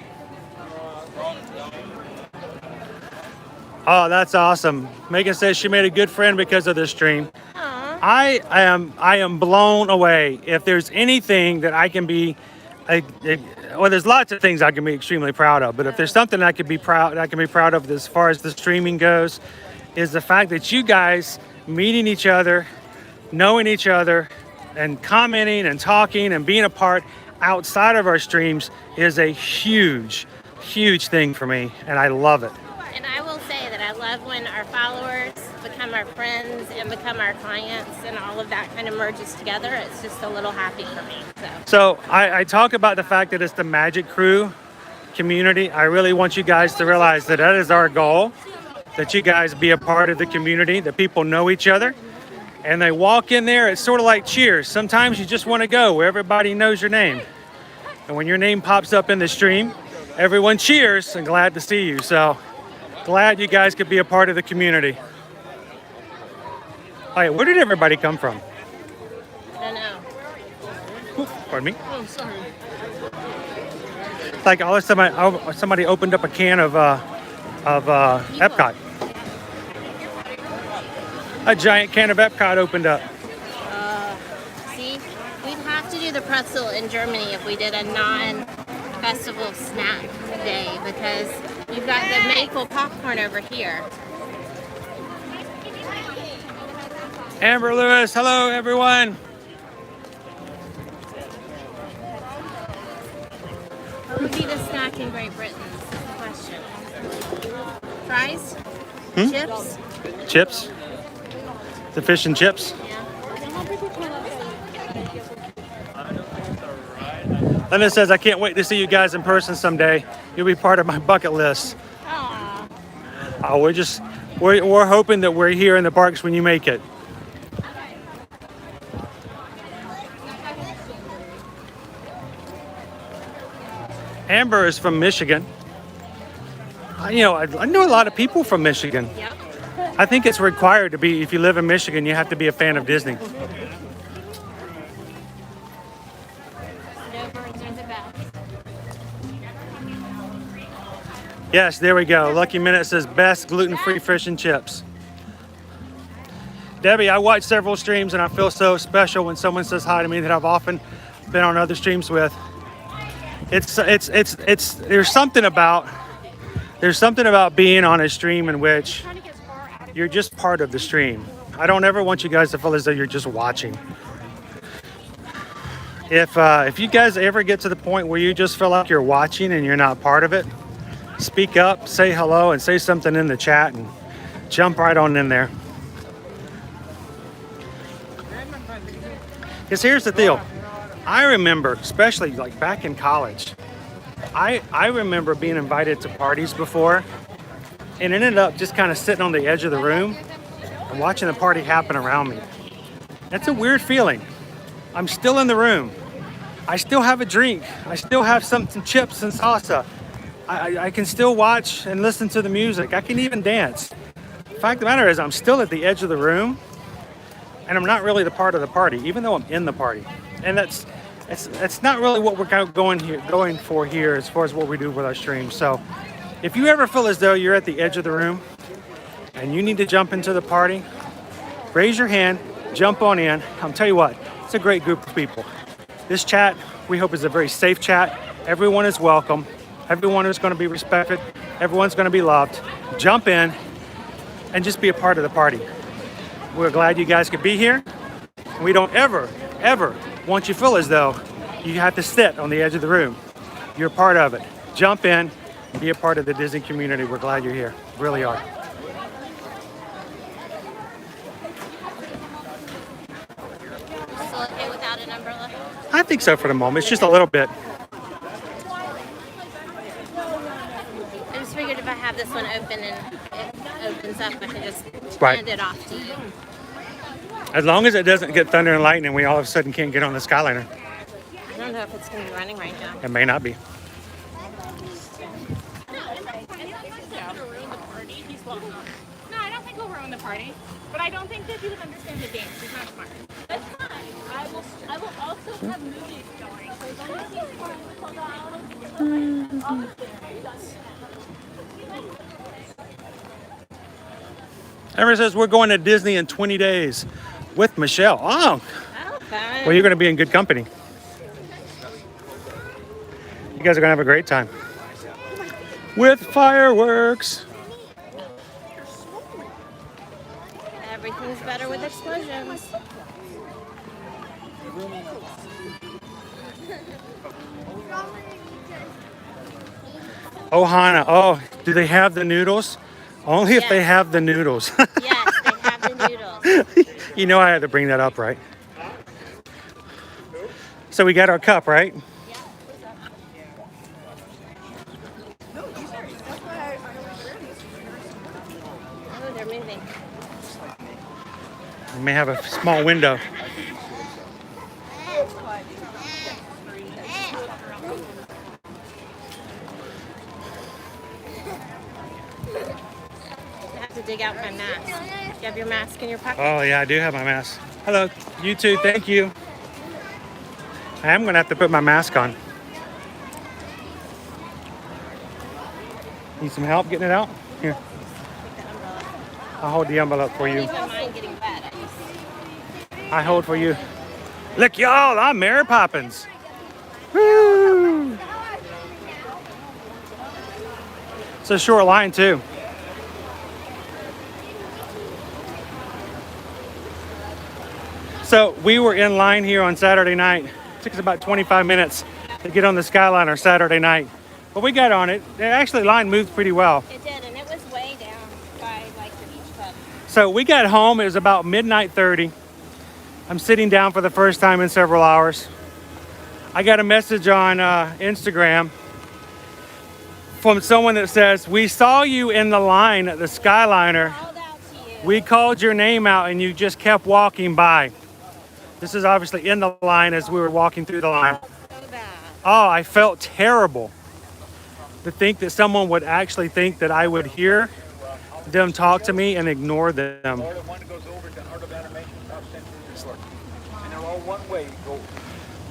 Oh, that's awesome. Megan says she made a good friend because of this stream. Aw. I am blown away. If there's anything that I can be, well, there's lots of things I can be extremely proud of. But if there's something I can be proud of as far as the streaming goes, is the fact that you guys meeting each other, knowing each other, and commenting and talking and being a part outside of our streams is a huge thing for me, and I love it. And I will say that I love when our followers become our friends and become our clients, and all of that kind of merges together. It's just a little happy for me. So I talk about the fact that it's the Magic Crew community. I really want you guys to realize that is our goal, that you guys be a part of the community, that people know each other, and they walk in there. It's sort of like Cheers. Sometimes you just want to go where everybody knows your name. And when your name pops up in the stream, everyone cheers and glad to see you. So glad you guys could be a part of the community. All right, where did everybody come from? I don't know. Pardon me? Oh, sorry. Like all of a sudden, somebody opened up a can of Epcot. A giant can of Epcot opened up. See, we'd have to do the pretzel in Germany if we did a non-festival snack day, because you've got the maple popcorn over here. Amber Lewis, hello everyone. What would be the snack in Great Britain? Is the question. Fries? Chips? Chips? The fish and chips? Yeah. Linda says, I can't wait to see you guys in person someday. You'll be part of my bucket list. Aw. We're hoping that we're here in the parks when you make it. Amber is from Michigan. I know a lot of people from Michigan. Yep. I think it's required to be, if you live in Michigan, you have to be a fan of Disney. Snowbirds are the best. Yes, there we go. Lucky Minute says best gluten-free fish and chips. Debbie, I watch several streams and I feel so special when someone says hi to me that I've often been on other streams with. There's something about being on a stream in which you're just part of the stream. I don't ever want you guys to feel as though you're just watching. If you guys ever get to the point where you just feel like you're watching and you're not part of it, speak up, say hello, and say something in the chat and jump right on in there. Because here's the deal. I remember, especially like back in college, I remember being invited to parties before and ended up just kind of sitting on the edge of the room and watching the party happen around me. That's a weird feeling. I'm still in the room. I still have a drink. I still have some chips and salsa. I can still watch and listen to the music. I can even dance. The fact of the matter is I'm still at the edge of the room and I'm not really the part of the party, even though I'm in the party. And that's not really what we're going for here as far as what we do with our streams. So if you ever feel as though you're at the edge of the room and you need to jump into the party, raise your hand, jump on in. I'll tell you what, it's a great group of people. This chat, we hope, is a very safe chat. Everyone is welcome. Everyone is going to be respected. Everyone's going to be loved. Jump in and just be a part of the party. We're glad you guys could be here. We don't ever want you to feel as though you have to sit on the edge of the room. You're a part of it. Jump in, be a part of the Disney community. We're glad you're here. Really are. Still okay without an umbrella? I think so for the moment. It's just a little bit. I just figured if I have this one open and it opens up, I can just Right. hand it off to you. As long as it doesn't get thunder and lightning, we all of a sudden can't get on the Skyliner. I don't know if it's going to be running right now. It may not be. No, I don't think he'll ruin the party. But I don't think that he would understand the game. He's not smart. That's fine. I will also have movies going. So as long as he's fine, Ever says we're going to Disney in 20 days with Michelle. Oh, Okay. well, you're going to be in good company. You guys are going to have a great time. With fireworks. Everything's better with explosions. Ohana. Oh, do they have the noodles? Only if they Yes. have the noodles. Yes, they have the noodles. You know I had to bring that up, right? So we got our cup, right? Oh, they're moving. We may have a small window. I have to dig out my mask. Do you have your mask in your pocket? Oh yeah, I do have my mask. Hello, you too, thank you. I am gonna have to put my mask on. Need some help getting it out? Here, The umbrella. I'll hold the envelope for I you. don't even mind getting wet. I just... I hold for you. Look, y'all, I'm Mary Poppins. Woo! It's a short line too. So we were in line here on Saturday night. It took us about 25 minutes to get on the Skyliner Saturday night. But we got on it. Actually, line moved pretty well. It did, and it was way down by like the beach club. So we got home. It was about midnight 30. I'm sitting down for the first time in several hours. I got a message on Instagram from someone that says, "We saw you in the line at the Skyliner. Called out to you. We called your name out and you just kept walking by." This is obviously in the line as we were walking through the line. So bad. Oh, I felt terrible to think that someone would actually think that I would hear them talk to me and ignore them. Or the one that goes over to Art of Animation, South Central Resort. And they're all one way. Go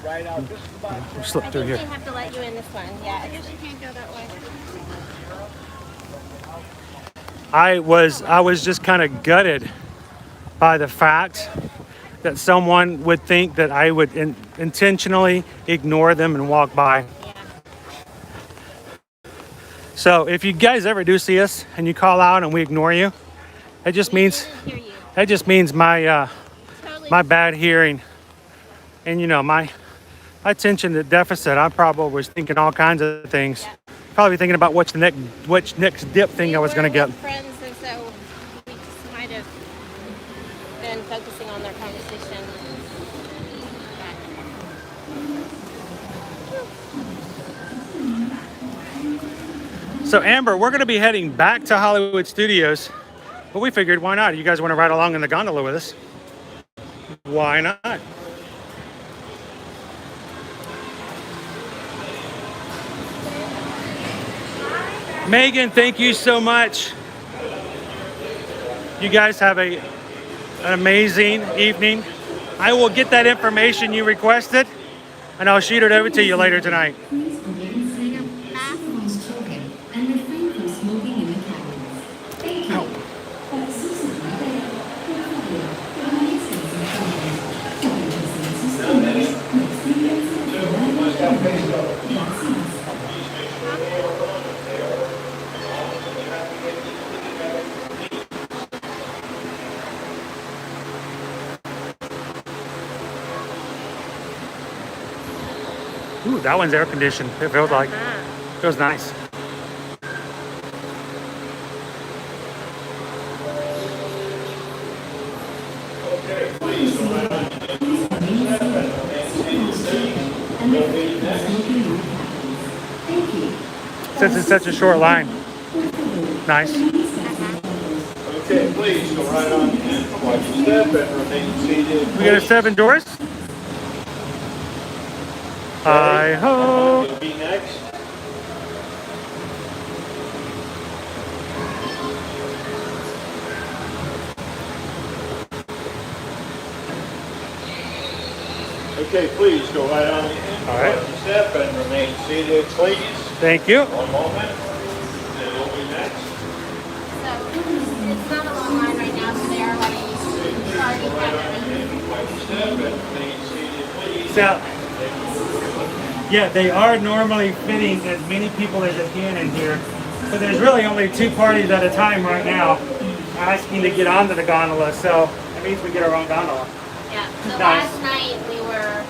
right out just about. Slip I through think here. they have to let you in this one. Yeah, I guess you can't go that way. I was just kind of gutted by the fact that someone would think that I would intentionally ignore them and walk by. Yeah. So if you guys ever do see us and you call out and we ignore you, it just means We didn't hear you. that just means my Totally. my bad hearing and my attention deficit. I probably was thinking all kinds of things. Probably thinking about which next dip thing I was going to get. We were with friends, and so we just might have been focusing on their conversation. So Amber, we're going to be heading back to Hollywood Studios, but we figured why not? You guys want to ride along in the gondola with us? Why not? Megan, thank you so much. You guys have an amazing evening. I will get that information you requested, and I'll shoot it over to you later tonight. Please remain seated, minimize choking, and refrain from smoking in the cabins. Thank you. Ooh, that one's air conditioned. It feels like. Feels nice. Since it's such a short line. Nice. Okay, please go right on in. Watch your step and remain seated. We got a 7 doors. Hi ho. You'll be next. Okay, please go right on in. All right. Watch your step and remain seated, please. Thank you. One moment. And you'll be next. So it's not a long line right now, so they are letting you already have it. Watch your step and remain seated, please. So, yeah, they are normally fitting as many people as they can in here, but there's really only 2 parties at a time right now asking to get onto the gondola, so that means we get our own gondola. Yeah. So Nice. last night we were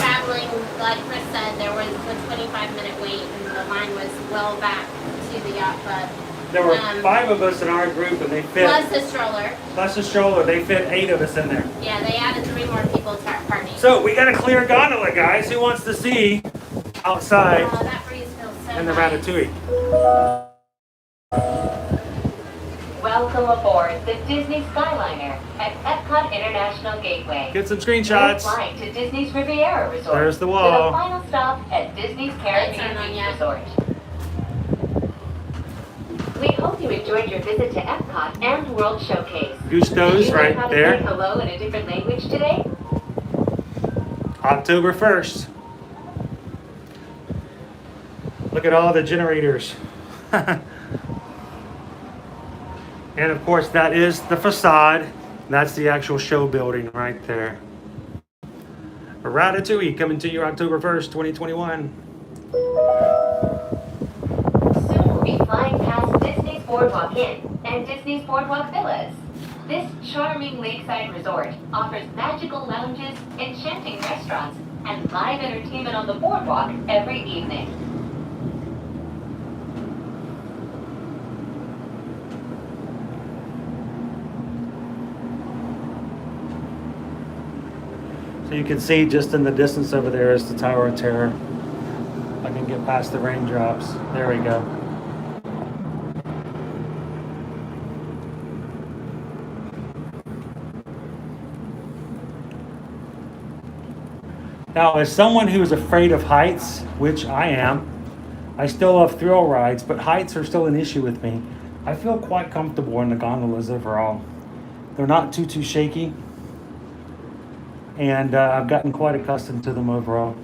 traveling, like Chris said, there was a 25-minute wait and the line was well back to the yacht club. There were 5 of us in our group, and they fit, Plus the stroller. plus the stroller, they fit 8 of us in there. Yeah, they added 3 more people to our party. So we got a clear gondola, guys. Who wants to see outside Oh, that breeze feels so in the nice. Ratatouille? Welcome aboard the Disney Skyliner at Epcot International Gateway. Get some We're screenshots. flying to Disney's Riviera Resort. There's the With wall. a final stop at Disney's Caribbean Lights aren't on Beach yet. Resort. We hope you enjoyed your visit to Epcot and World Showcase. Gusto's Did you learn right how to there. say hello in a different language today? October 1st. Look at all the generators. And of course, that is the facade. That's the actual show building right there. Ratatouille coming to you October 1st, 2021. Soon we'll be flying past Disney's Boardwalk Inn and Disney's Boardwalk Villas. This charming lakeside resort offers magical lounges, enchanting restaurants, and live entertainment on the boardwalk every evening. So you can see just in the distance over there is the Tower of Terror. I can get past the raindrops. There we go. Now, as someone who is afraid of heights, which I am, I still love thrill rides, but heights are still an issue with me. I feel quite comfortable in the gondolas overall. They're not too shaky, and I've gotten quite accustomed to them overall.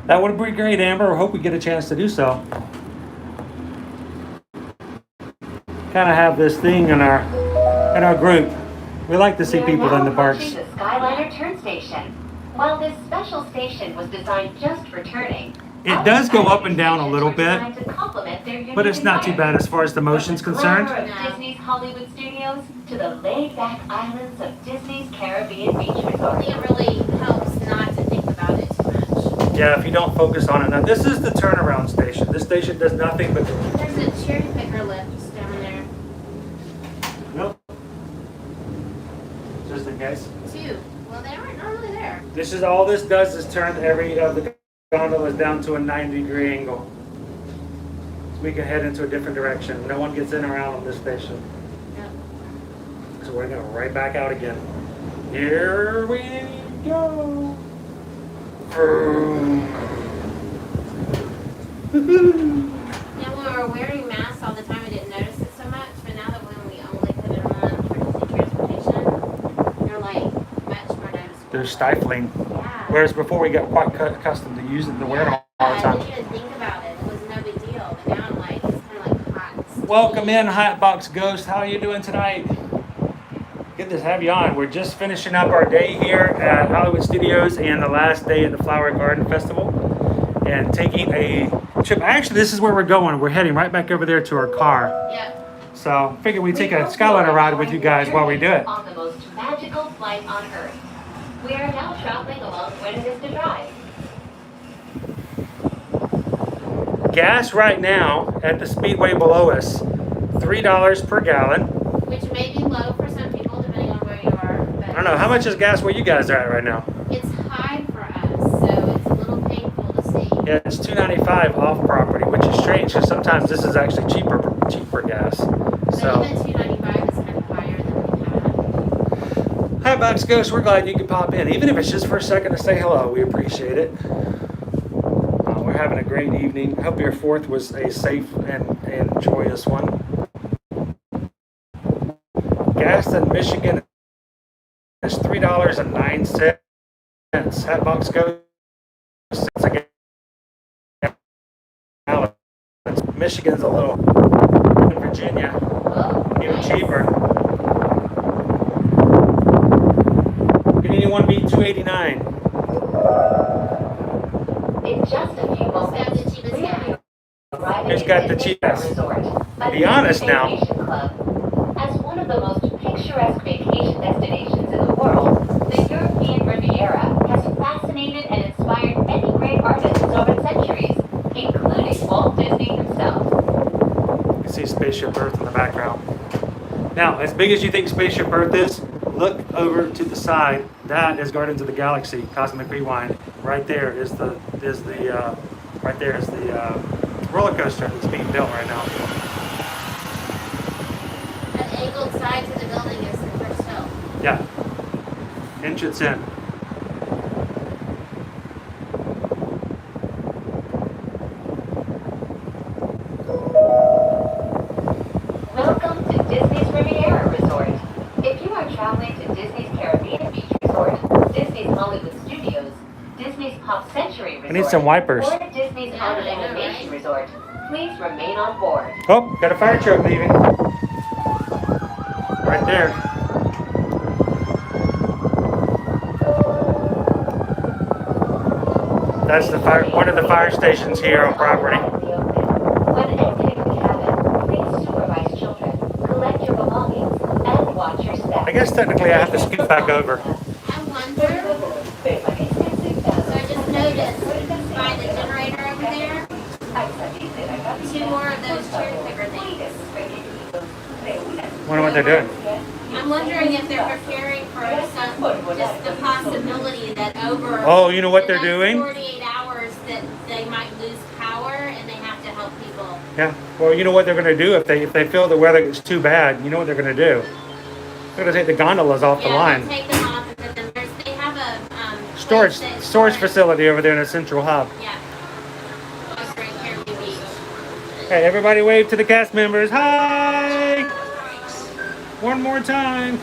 That would be great, Amber. I hope we get a chance to do so. Kind of have this thing in our group. We like to see We are people now in the parks. approaching the Skyliner turn station. While this special station was designed just for turning, It does go up and down a little bit, but it's not too bad as far as the motion's concerned. From the glamour of Disney's Hollywood studios to the laid-back islands of Disney's Caribbean Beach I Resort. think it really helps not to think about it too much. Yeah, if you don't focus on it. Now, this is the turnaround station. This station does nothing but... There's a cherry picker lift down there, Nope. Just in case. too. Well, they aren't normally there. This is all this does is turn every of the gondolas down to a 90-degree angle. So we can head into a different direction. No one gets in or out on this station. Yep. So we're going right back out again. Here we go. Yeah, when we were wearing masks all the time, I didn't notice it so much. But now that when we only put it on for Disney transportation, they're like much more noticeable. They're stifling. Yeah. Whereas before we got quite accustomed to using the wearing them all the I time. didn't even think about it. It was no big deal. But now I'm like, it's kind of like hot. and Welcome in, Hotbox Ghost. How are you doing tonight? Good to have you on. We're just finishing up our day here at Hollywood Studios and the last day at the Flower Garden Festival and taking a trip. Actually, this is where we're going. We're heading right back over there to our car. Yep. So figure we'd take a Skyliner ride with you guys while we do it. On the most magical flight on Earth. We are now traveling along Buena Vista Drive. Gas right now at the speedway below us, $3 per gallon. Which may be low for some people depending on where you are. But I don't know, how much is gas where you guys are at right now? it's high for us, so it's a little painful to see. Yeah, it's $2.95 off property, which is strange because sometimes this is actually cheaper gas. So, But even $2.95 is kind of higher than we've had. hi Box Ghost, we're glad you could pop in, even if it's just for a second to say hello. We appreciate it. We're having a great evening. I hope your 4th was a safe and joyous one. Gas in Michigan is $3.09. Hatbox Ghost, it's a gallon. Michigan's a little. In Virginia, even cheaper. Can anyone beat $2.89? In just a few moments, the cheapest gas. Who's got the cheapest? Be honest now. As one of the most picturesque vacation destinations in the world, the European Riviera has fascinated and inspired many great artists over the centuries, including Walt Disney himself. You see Spaceship Earth in the background. Now, as big as you think Spaceship Earth is, look over to the side. That is Guardians of the Galaxy, Cosmic Rewind. Right there is the roller coaster that's being built right now. That angled side to the building is the first hill. Yeah. Entrance in. Welcome to Disney's Riviera Resort. If you are traveling to Disney's Caribbean Beach Resort, Disney's Hollywood Studios, Disney's Pop Century Resort, I need some wipers. or Disney's Art of Animation Resort, please remain on board. Oh, got a fire truck leaving. Right there. That's the fire. One of the fire stations here on property. When entering the cabin, please supervise children, collect your belongings, and watch your steps. I guess technically I have to scoot back over. I wonder, so I just noticed by the generator over there, 2 more of those cherry picker things. Wonder what they're doing. I'm wondering if they're preparing for just the possibility that over Oh, you know what the they're next doing? 48 hours that they might lose power and they have to help people. Yeah. Well, you know what they're going to do if they feel the weather is too bad. You know what they're going to do? They're going to take the gondolas off the line. Take them off and then they have a Storage place that- storage facility over there in a central hub. Yeah. Over in Caribbean Beach. Hey, everybody wave to the cast members. Hi! One more time.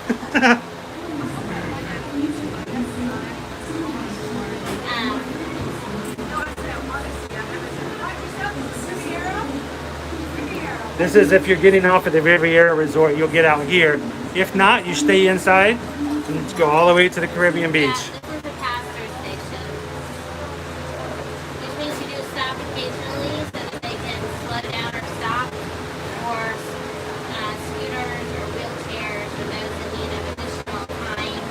This is if you're getting off at the Riviera Resort, you'll get out here. If not, you stay inside and go all the way to the Caribbean Beach. This is the pass-through station. Which means you do stop occasionally so that they can slow down or stop for scooters or wheelchairs or those that need an additional time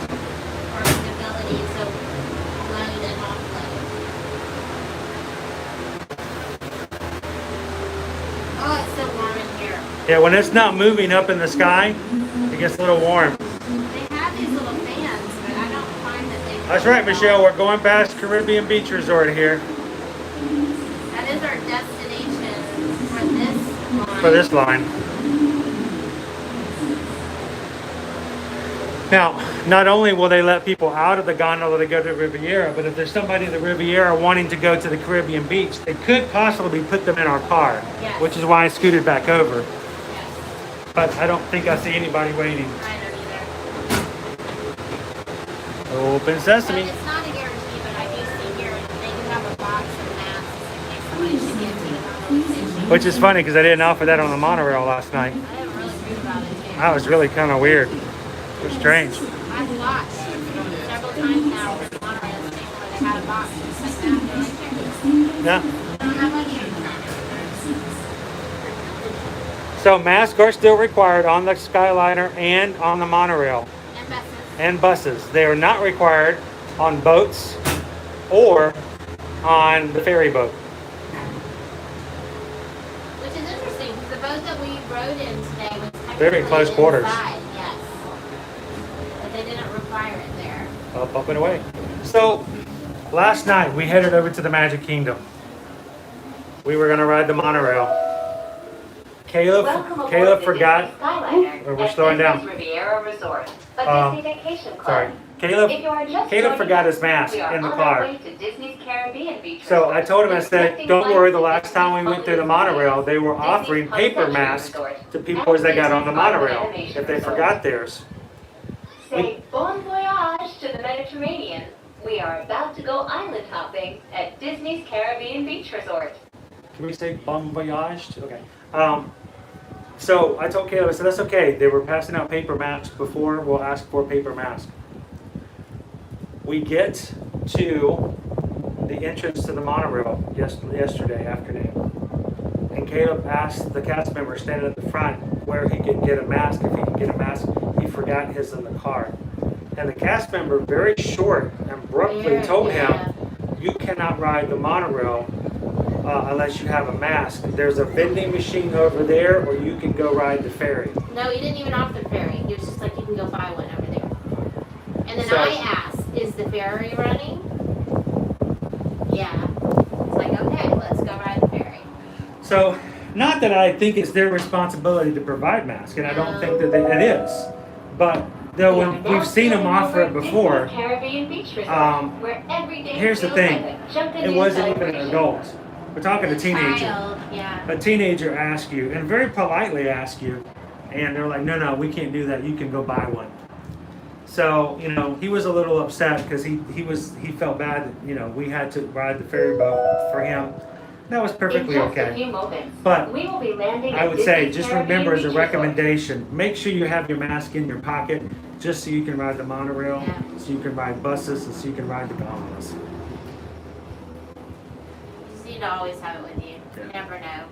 or abilities of load and offload. Oh, it's so warm in here. Yeah, when it's not moving up in the sky, it gets a little warm. They have these little fans, but I don't find that they... That's right, Michelle. We're going past Caribbean Beach Resort here That is our destination for this line. for this line. Now, not only will they let people out of the gondola to go to the Riviera, but if there's somebody at the Riviera wanting to go to the Caribbean Beach, they could possibly put them in our car, Yes. which is why I scooted back over. Yes, But I don't think I see anybody waiting. I don't either. Open But sesame. it's not a guarantee, but I do see here they do have a box of masks in case somebody should get to it. Which is funny because I didn't offer that on the monorail last night. I didn't really read about it yet. That was really kind of weird. It was strange. I've watched several times now with the monorail station where they had a box and set that right there. Yeah. I don't have money. So masks are still required on the Skyliner and on the monorail And buses. and buses. They are not required on boats or on the ferry boat. Which is interesting because the boat that we rode in today was They're in technically close quarters. inside, yes. But they didn't require it there. Up and away. So last night we headed over to the Magic Kingdom. We were going to ride the monorail. Welcome Caleb aboard the forgot. Disney Skyliner Or we're at slowing down. Disney's Riviera Resort, a Disney Vacation Club. Sorry. If you are just Caleb joining forgot us, his mask we are in the on our car. way to Disney's Caribbean Beach So I Resort, told him, I said, connecting don't worry, the flights last to time we Disney's went through the Hollywood monorail, they were Disney's offering paper Conception masks Resort, to people as they got on the and Disney's monorail Animation if they Resort. forgot theirs. Say bon voyage to the Mediterranean. We are about to go island hopping at Disney's Caribbean Beach Resort. Can we say bon voyage? Okay. So I told Caleb, I said, that's okay. They were passing out paper masks before. We'll ask for a paper mask. We get to the entrance to the monorail yesterday afternoon. And Caleb asked the cast member standing at the front where he could get a mask. If he could get a mask, he forgot his in the car. And the cast member, very short and abruptly told him, you cannot ride the monorail unless you have a mask. There's a vending machine over there, or you can go ride the ferry. No, he didn't even offer the ferry. He was just like, you can go buy one over there. And then So- I asked, is the ferry running? Yeah. It's like, okay, let's go ride the ferry. So, not that I think it's their responsibility to provide masks, and I don't think that it is. But though when we've seen them offer it before, Disney's Caribbean Beach Resort, where every day here's the feels thing. like a jumping It in wasn't even an celebration. adult. We're talking a teenager. Child, yeah. A teenager asked you, and very politely asked you, and they're like, no, we can't do that. You can go buy one. So, he was a little upset because he felt bad that, we had to ride the ferry boat for him. That was perfectly In just a okay. few moments, But we will be landing I at would say, Disney's just Caribbean remember as a Beach Resort. recommendation, make sure you have your mask in your pocket just so you can ride the monorail, Yeah. so you can ride buses, and so you can ride the gondolas. You just need to always have it with you. Yeah. You never know.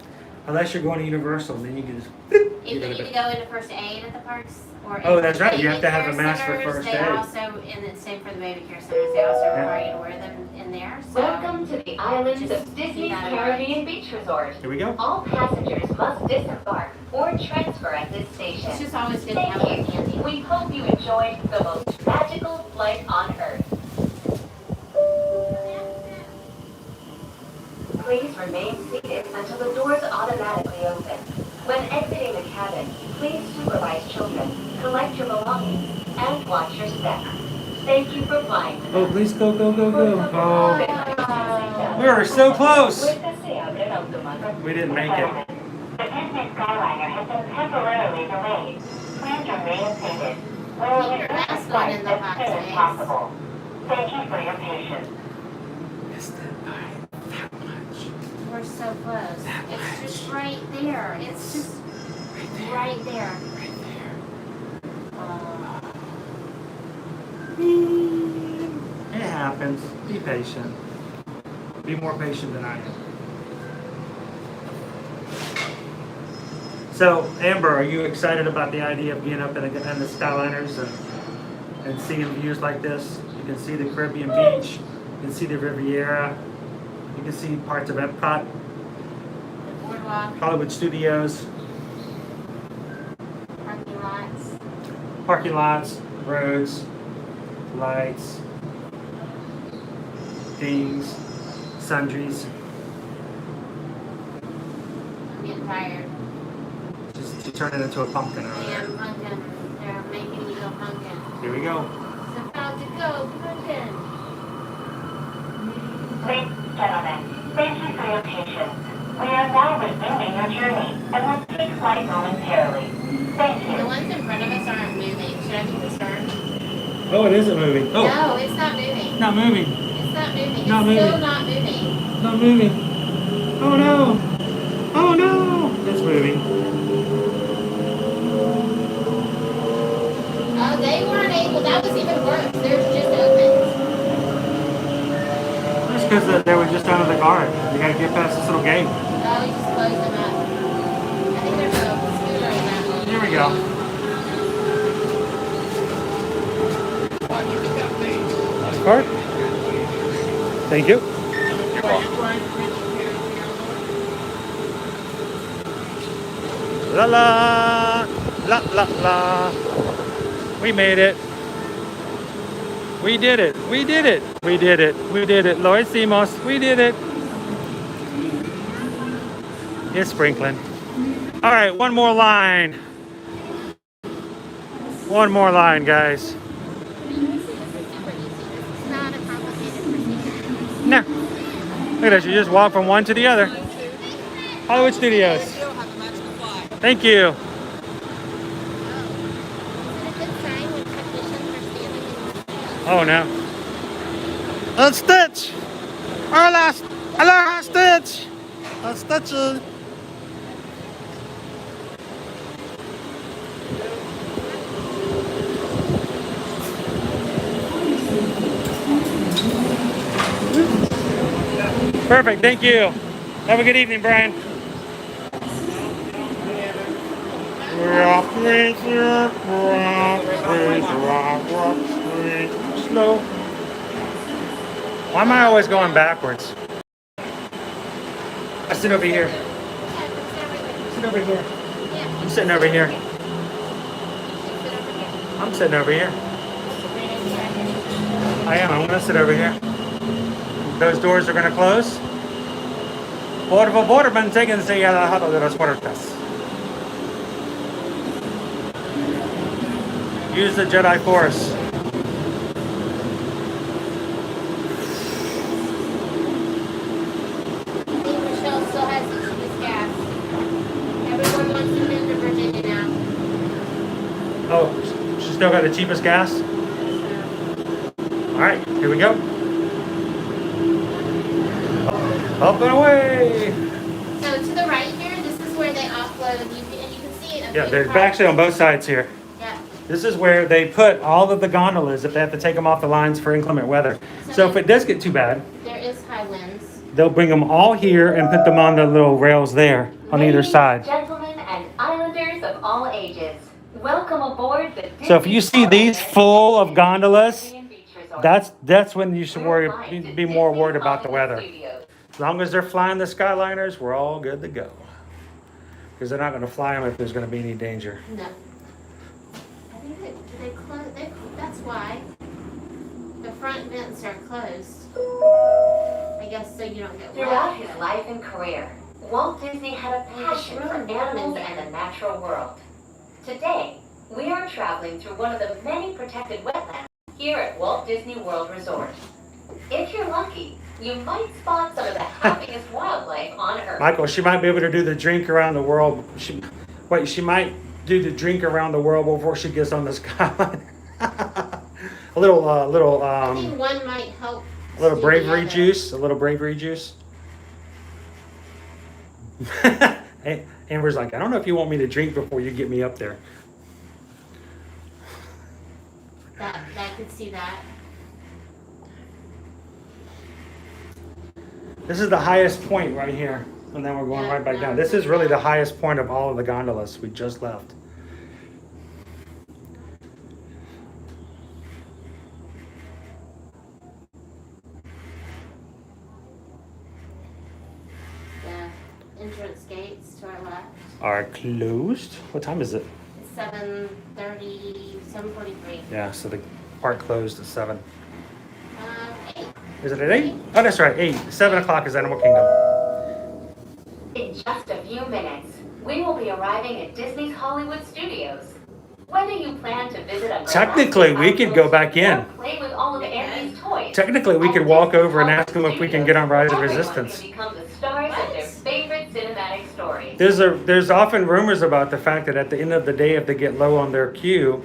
Unless you're going to Universal, then you can just... If you you're need gonna to go into first aid at the parks, or Oh, in that's right, you have to have baby a mask for care first centers, aid. They also, and the same for the baby care centers, they also require you to wear them in there. So Welcome to the islands Just of keep Disney's that in mind. Caribbean Beach Resort. Here we go. All passengers must disembark or transfer at this station. It's just always good to have it Thank you. handy. We hope you enjoyed the most magical flight on Earth. Please remain seated until the doors automatically open. When exiting the cabin, please supervise children, collect your belongings, and watch your step. Thank you for flying with Oh, us. please go. Oh, Oh. we were so close. Puertas se abren automáticamente. We didn't make it. The Disney Skyliner has been temporarily delayed. Please remain seated. We will Keep your return mask the on flight in the as hot soon as days. possible. Thank you for your patience. Missed it by that much. We're so close. It's just right there. It's just right there. Right there. It happens. Be patient. Be more patient than I am. So, Amber, are you excited about the idea of being up in the Skyliners and seeing views like this? You can see the Caribbean beach. You can see the Riviera. You can see parts of Epcot, The boardwalk, Hollywood Studios, parking lots. parking lots, roads, lights, things, sundries. I'm getting tired. Just to turn it into a pumpkin. I am pumpkin. They're making me go pumpkin. Here we go. It's about to go pumpkin. Ladies and gentlemen, thank you for your patience. We are now resuming your journey and will take flight momentarily. Thank The you. ones in front of us aren't moving. Should I be concerned? Oh, it isn't moving. Oh, No, it's not moving. not moving. It's not moving. It's Not still moving. not moving. Not moving. Oh no. Oh no. It's moving. Oh, they weren't able. That was even worse. Theirs just opened. That's because they were just under the guard. You gotta get past this little gate. Oh, we just closed them up. I think there's a scooter in that one. Here we go. card. Thank you. La la, la la la. We made it. We did it. We did it. We did it. We did it. Lo hicimos. We did it. It's sprinkling. All right, one more line. One more line, guys. It's not a complicated procedure. No. Look at that. You just walk from one to the other. Hollywood Studios. Thank you. Is it a good sign when technicians are standing in the Oh no. A stitch. Hola, hola, stitch. A stitch. Perfect. Thank you. Have a good evening, Brian. Slow. Why am I always going backwards? I sit over here. Sit over here. I'm sitting over here. I'm sitting over here. I am. I'm going to sit over here. Those doors are going to close. Por favor, manténganse alejados de las puertas. Use the Jedi Force. Michelle still has the cheapest gas. Everyone wants to move to Virginia now. Oh, she still got the cheapest gas? All right, here we go. Up and away. So to the right here, this is where they offload. And you can see it. Yeah, they're actually on both sides here. Yeah. This is where they put all of the gondolas if they have to take them off the lines for inclement weather. So if it does get too bad, There is high winds. they'll bring them all here and put them on the little rails there on either side. Gentlemen and islanders of all ages, welcome aboard the So if you see these full of gondolas, that's when you should be more worried about the weather. As long as they're flying the Skyliners, we're all good to go. Because they're not going to fly them if there's going to be any danger. No. I think they close. That's why the front vents are closed. I guess so you don't get wet. Throughout his life and career, Walt Disney had a passion for animals and the natural world. Today, we are traveling through one of the many protected wetlands here at Walt Disney World Resort. If you're lucky, you might spot some of the happiest wildlife on Earth. Michael, she might be able to do the drink around the world. She might do the drink around the world before she gets on the Skyliner. a little, I think one might help. a little do bravery the other. juice. A little bravery juice. Amber's like, I don't know if you want me to drink before you get me up there. That could see that. This is the highest point right here. And then we're going right back down. This is really the highest point of all of the gondolas we just left. The entrance gates to our left. Are closed. What time is it? 7:30, 7:43. Yeah, so the park closed at 7. 8. Is it at 8? Oh, that's right, 8. 7 o'clock is Animal Kingdom. In just a few minutes, we will be arriving at Disney's Hollywood Studios. Whether you plan to visit a Technically, we could go back in. or play with all of Andy's toys, Technically, we could walk over and ask them if we can get on Rise of Resistance. Everyone can become the stars of their favorite cinematic stories. There's often rumors about the fact that at the end of the day, if they get low on their queue,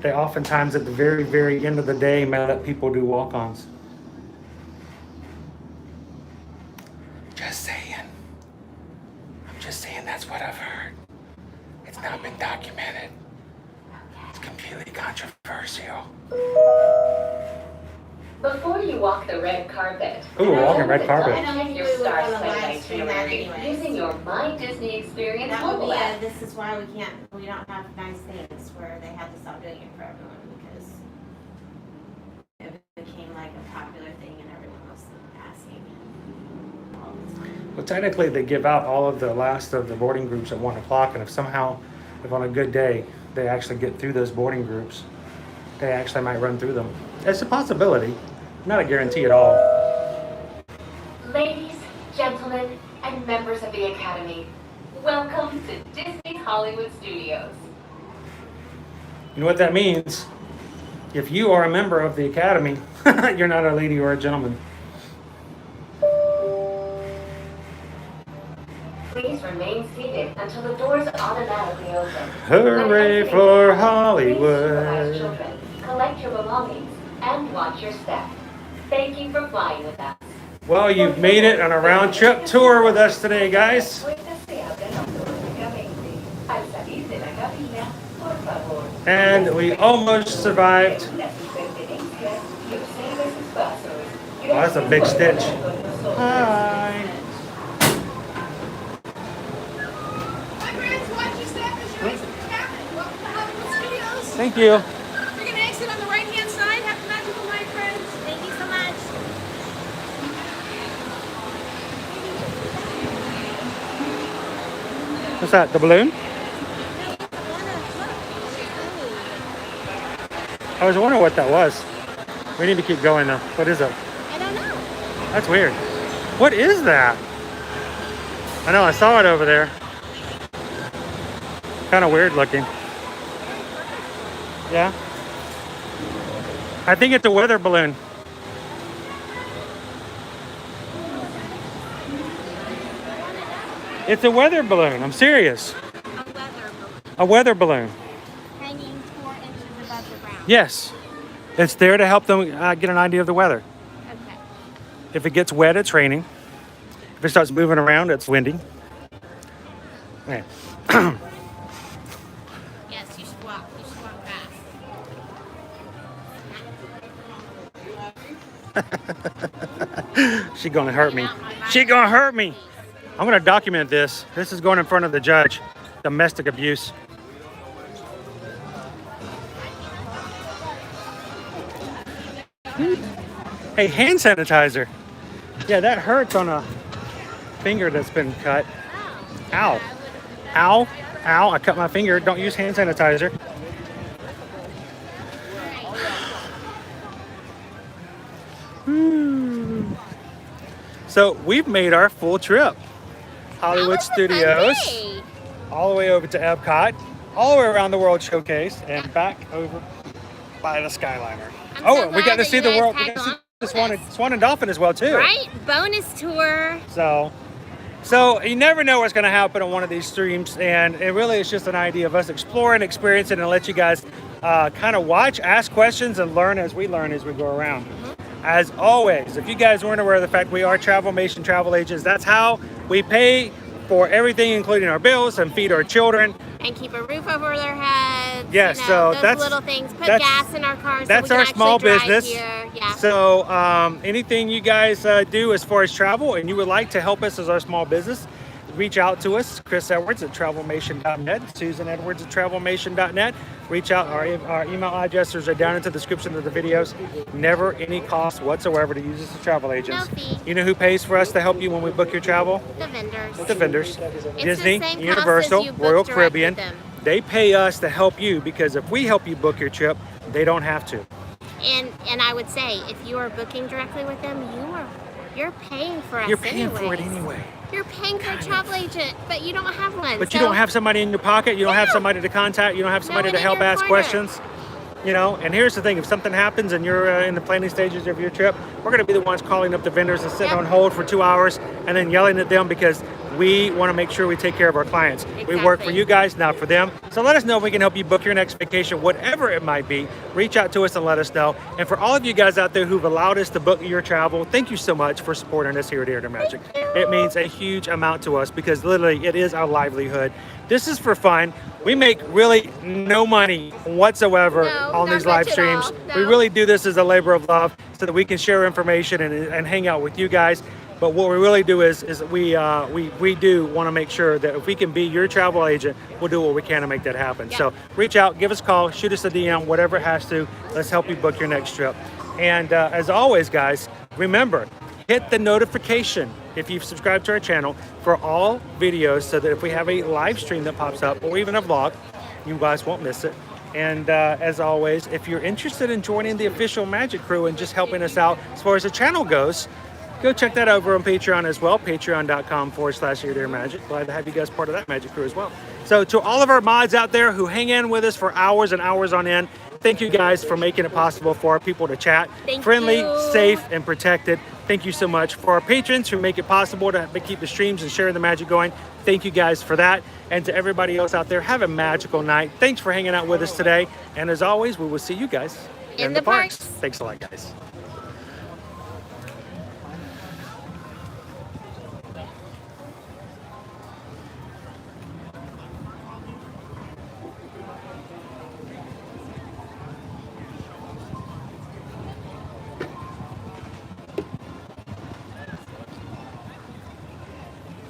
they oftentimes at the very, very end of the day may let people do walk-ons. Just saying. I'm just saying that's what I've heard. It's not been documented. It's completely controversial. Before you walk the red carpet, Ooh, we're walking red carpet. I don't think your we would star wanna studded live stream that itinerary anyways. using your My Disney Experience That would mobile be app. this is why we don't have nice things where they had to stop doing it for everyone because became like a popular thing and everyone was asking all the time. Well, technically, they give out all of the last of the boarding groups at 1 o'clock, and if on a good day, they actually get through those boarding groups, they actually might run through them. It's a possibility, not a guarantee at all. Ladies, gentlemen, and members of the Academy, welcome to Disney's Hollywood Studios. You know what that means? If you are a member of the Academy, you're not a lady or a gentleman. Please remain seated until the doors automatically open. Hooray When for exiting, Hollywood. please supervise children, collect your belongings, and watch your step. Thank you for flying with us. Well, you've made it on a round trip tour with us today, guys. And we almost survived. Oh, that's a big stitch. Hi. My friends, watch your step as you're exiting the cabin. Welcome to Hollywood Studios. Thank you. You're going to exit on the right-hand side. Have a magical night, friends. Thank you so much. What's that, the balloon? I was wondering what that was. We need to keep going though. What is it? I don't know. That's weird. What is that? I know, I saw it over there. Kind of weird looking. Yeah? I think it's a weather balloon. It's a weather balloon. I'm serious. A weather balloon. Hanging 4 inches above the ground. Yes. It's there to help them get an idea of the weather. Okay. If it gets wet, it's raining. If it starts moving around, it's windy. Okay. Yes, you should walk. You should walk fast. She's gonna hurt me. She's gonna hurt me. I'm gonna document this. This is going in front of the judge. Domestic abuse. Hey, hand sanitizer. Yeah, that hurts on a finger that's been cut. Ow. Ow. Ow. I cut my finger. Don't use hand sanitizer. So we've made our full trip. Hollywood Studios, all the way over to Epcot, all the way around the World Showcase, and back over by the Skyliner. So And we got to glad see that the you world. guys We got to see tagged the Swan and Dolphin as well too. Right? Bonus tour. So you never know what's going to happen on one of these streams, and it really is just an idea of us exploring, experiencing, and let you guys kind of watch, ask questions, and learn as we go around. As always, if you guys weren't aware of the fact we are Travelmation travel agents, that's how we pay for everything, including our bills, and feed our children. And keep a roof over their heads. Yes, you know, so that's little things. Put that's- gas in our cars. That's so we our can small actually drive business. Here. Yeah. So anything you guys do as far as travel and you would like to help us as our small business, reach out to us, Chris Edwards at travelmation.net, Susan Edwards at travelmation.net. Reach out. Our email addresses are down in the description of the videos. Never any cost whatsoever to use us as travel agents. No fee. You know who pays for us to help you when we book your travel? The vendors. The vendors. It's Disney, the same cost Universal, as you book Royal direct Caribbean. with them. They pay us to help you because if we help you book your trip, they don't have to. And I would say if you are booking directly with them, you're paying for us. You're paying for it anyway. You're paying for a travel agent, but you don't have one. But you don't have somebody in your pocket. You don't have No. somebody to contact. You don't have somebody one to in help your ask corner. questions. You know, and here's the thing: if something happens and you're in the planning stages of your trip, we're going to be the ones calling up the vendors and sitting Yep. on hold for 2 hours and then yelling at them because we want to make sure we take care of our clients. We work for Exactly. you guys, not for them. So let us know if we can help you book your next vacation, whatever it might be. Reach out to us and let us know. And for all of you guys out there who've allowed us to book your travel, thank you so much for supporting us here at Air to Magic. It means a huge amount to us because literally it is our livelihood. This is for fun. We make really no money whatsoever No, on not these live much at streams. all, We no. really do this as a labor of love so that we can share information and hang out with you guys. But what we really do is we do want to make sure that if we can be your travel agent, we'll do what we can to make that happen. Yeah. So reach out, give us a call, shoot us a DM, whatever it has to. Let's help you book your next trip. And as always, guys, remember, hit the notification if you've subscribed to our channel for all videos so that if we have a live stream that pops up or even a vlog, you guys won't miss it. And as always, if you're interested in joining the official Magic Crew and just helping us out as far as the channel goes, go check that over on Patreon as well, patreon.com/EarDearMagic. Glad to have you guys part of that Magic Crew as well. So to all of our mods out there who hang in with us for hours and hours on end, thank you guys for making it possible for our people to chat. Friendly, safe, and protected. Thank you so much. For our patrons who make it possible to keep the streams and sharing the magic going, thank you guys for that. And to everybody else out there, have a magical night. Thanks for hanging out with us today. And as always, we will see you guys in the parks. Thanks a lot, guys.